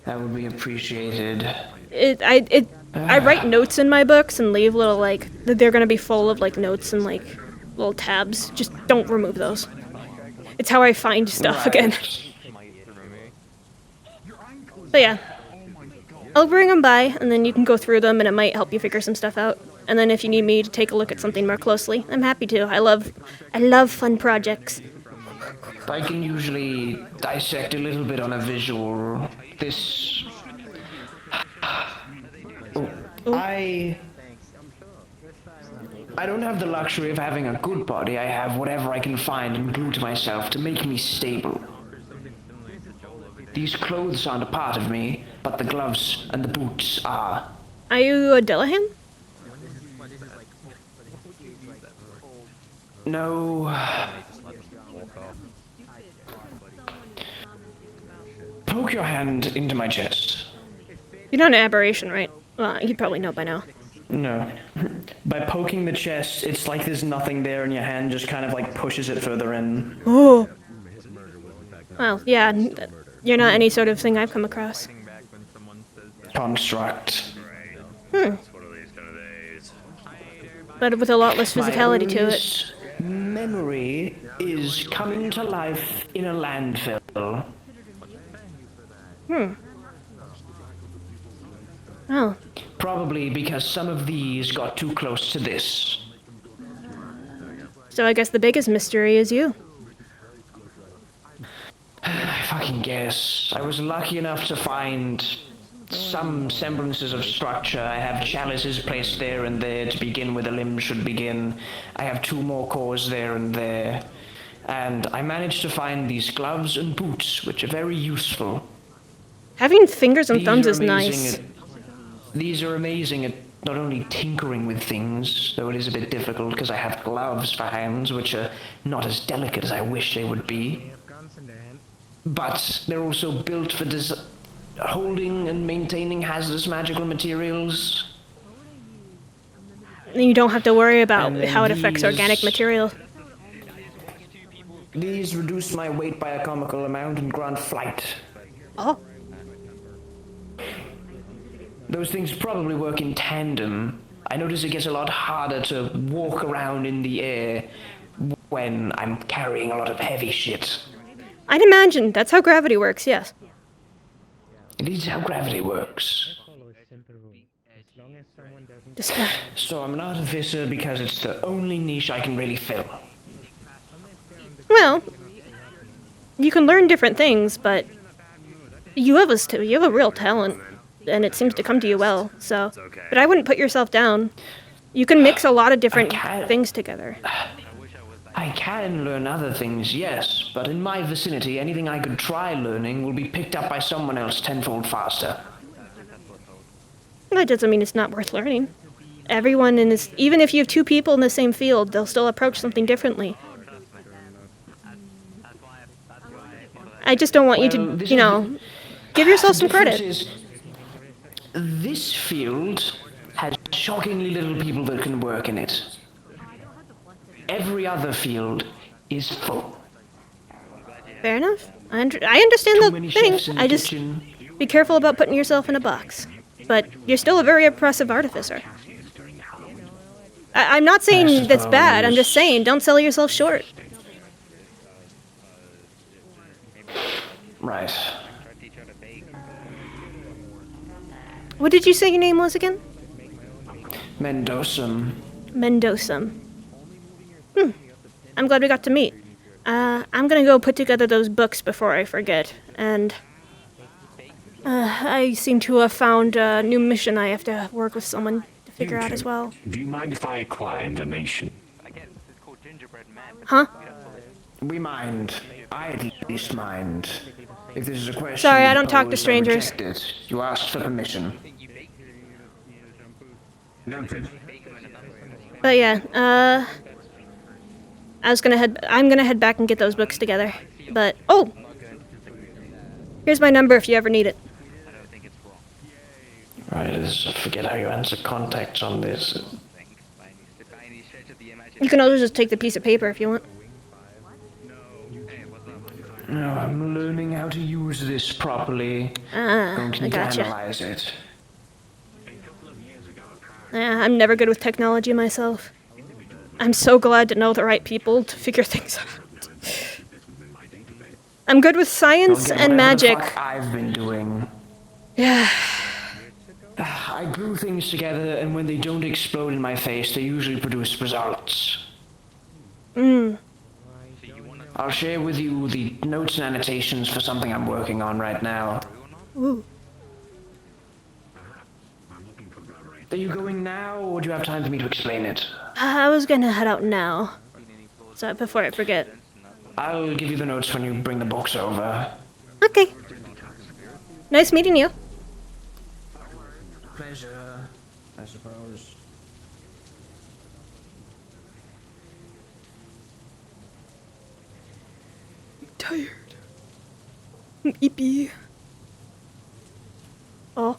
Speaker 5: That would be appreciated.
Speaker 1: I write notes in my books and leave little, like, they're gonna be full of, like, notes and, like, little tabs. Just don't remove those. It's how I find stuff again. But yeah. I'll bring them by, and then you can go through them, and it might help you figure some stuff out. And then if you need me to take a look at something more closely, I'm happy to. I love fun projects.
Speaker 5: I can usually dissect a little bit on a visual. I don't have the luxury of having a good body. I have whatever I can find and glue to myself to make me stable. These clothes aren't a part of me, but the gloves and the boots are.
Speaker 1: Are you a Dillahan?
Speaker 5: No. Poke your hand into my chest.
Speaker 1: You're not an aberration, right? Well, you probably know by now.
Speaker 5: No. By poking the chest, it's like there's nothing there and your hand just kind of like pushes it further in.
Speaker 1: Oh. Well, yeah, you're not any sort of thing I've come across.
Speaker 5: Construct.
Speaker 1: But with a lot less physicality to it.
Speaker 5: Memory is coming to life in a landfill.
Speaker 1: Oh.
Speaker 5: Probably because some of these got too close to this.
Speaker 1: So I guess the biggest mystery is you.
Speaker 5: I fucking guess. I was lucky enough to find some semblances of structure. I have chalices placed there and there to begin where the limbs should begin. I have 2 more cores there and there. and I managed to find these gloves and boots, which are very useful.
Speaker 1: Having fingers and
Speaker 5: These
Speaker 1: thumbs
Speaker 5: are
Speaker 1: is
Speaker 5: amazing
Speaker 1: nice.
Speaker 5: These are amazing at not only tinkering with things, though it is a bit difficult because I have gloves for hands, which are not as delicate as I wish they would be. But they're also built for holding and maintaining hazardous magical materials.
Speaker 1: You don't have to worry about
Speaker 5: And then
Speaker 1: how it affects organic
Speaker 5: these-
Speaker 1: material.
Speaker 5: These reduce my weight by a comical amount and grant flight.
Speaker 1: Oh.
Speaker 5: Those things probably work in tandem. I notice it gets a lot harder to walk around in the air when I'm carrying a lot of heavy shit.
Speaker 1: I'd imagine that's how gravity works, yes.
Speaker 5: It is how gravity works. So I'm an artificer because it's the only niche I can really fill.
Speaker 1: Well, you can learn different things, but you have a real talent, and it seems to come to you well. So, but I wouldn't put yourself down. You can mix a lot of different things together.
Speaker 5: I can learn other things, yes, but in my vicinity, anything I could try learning will be picked up by someone else tenfold faster.
Speaker 1: That doesn't mean it's not worth learning. Everyone in this, even if you have two people in the same field, they'll still approach something differently. I just don't want you to, you know, give yourself some credit.
Speaker 5: This field has shockingly little people that can work in it. Every other field is full.
Speaker 1: Fair enough. I understand the thing. I just be careful about putting yourself in a box. But you're still a very impressive artificer. I'm not saying that's bad. I'm just saying don't sell yourself short.
Speaker 5: Right.
Speaker 1: What did you say your name was again?
Speaker 5: Mendosum.
Speaker 1: Mendosum. I'm glad we got to meet. I'm gonna go put together those books before I forget. And I seem to have found a new mission I have to work with someone to figure out as well.
Speaker 8: Do you mind if I acquire information?
Speaker 1: Huh?
Speaker 5: We mind. I at least mind. If this is a question,
Speaker 1: Sorry, I don't talk to
Speaker 5: pose, I
Speaker 1: strangers.
Speaker 5: reject it. You asked for permission.
Speaker 8: Noted.
Speaker 1: But yeah, I'm gonna head back and get those books together. But, oh! Here's my number if you ever need it.
Speaker 5: Right, I forget how you answer contacts on this.
Speaker 1: You can always just take the piece of paper if you want.
Speaker 5: No, I'm learning how to use this properly. Going to
Speaker 1: I
Speaker 5: need to
Speaker 1: gotcha.
Speaker 5: analyze it.
Speaker 1: I'm never good with technology myself. I'm so glad to know the right people to figure things out. I'm good with science
Speaker 5: Don't get
Speaker 1: and
Speaker 5: whatever the
Speaker 1: magic.
Speaker 5: fuck I've been doing.
Speaker 1: Yeah.
Speaker 5: I glue things together, and when they don't explode in my face, they usually produce results. I'll share with you the notes and annotations for something I'm working on right now.
Speaker 1: Ooh.
Speaker 5: Are you going now, or do you have time for me to explain it?
Speaker 1: I was gonna head out now. So before I forget.
Speaker 5: I'll give you the notes when you bring the books over.
Speaker 1: Okay. Nice meeting you.
Speaker 5: Pleasure, I suppose.
Speaker 1: I'm tired. I'm eepy. Oh.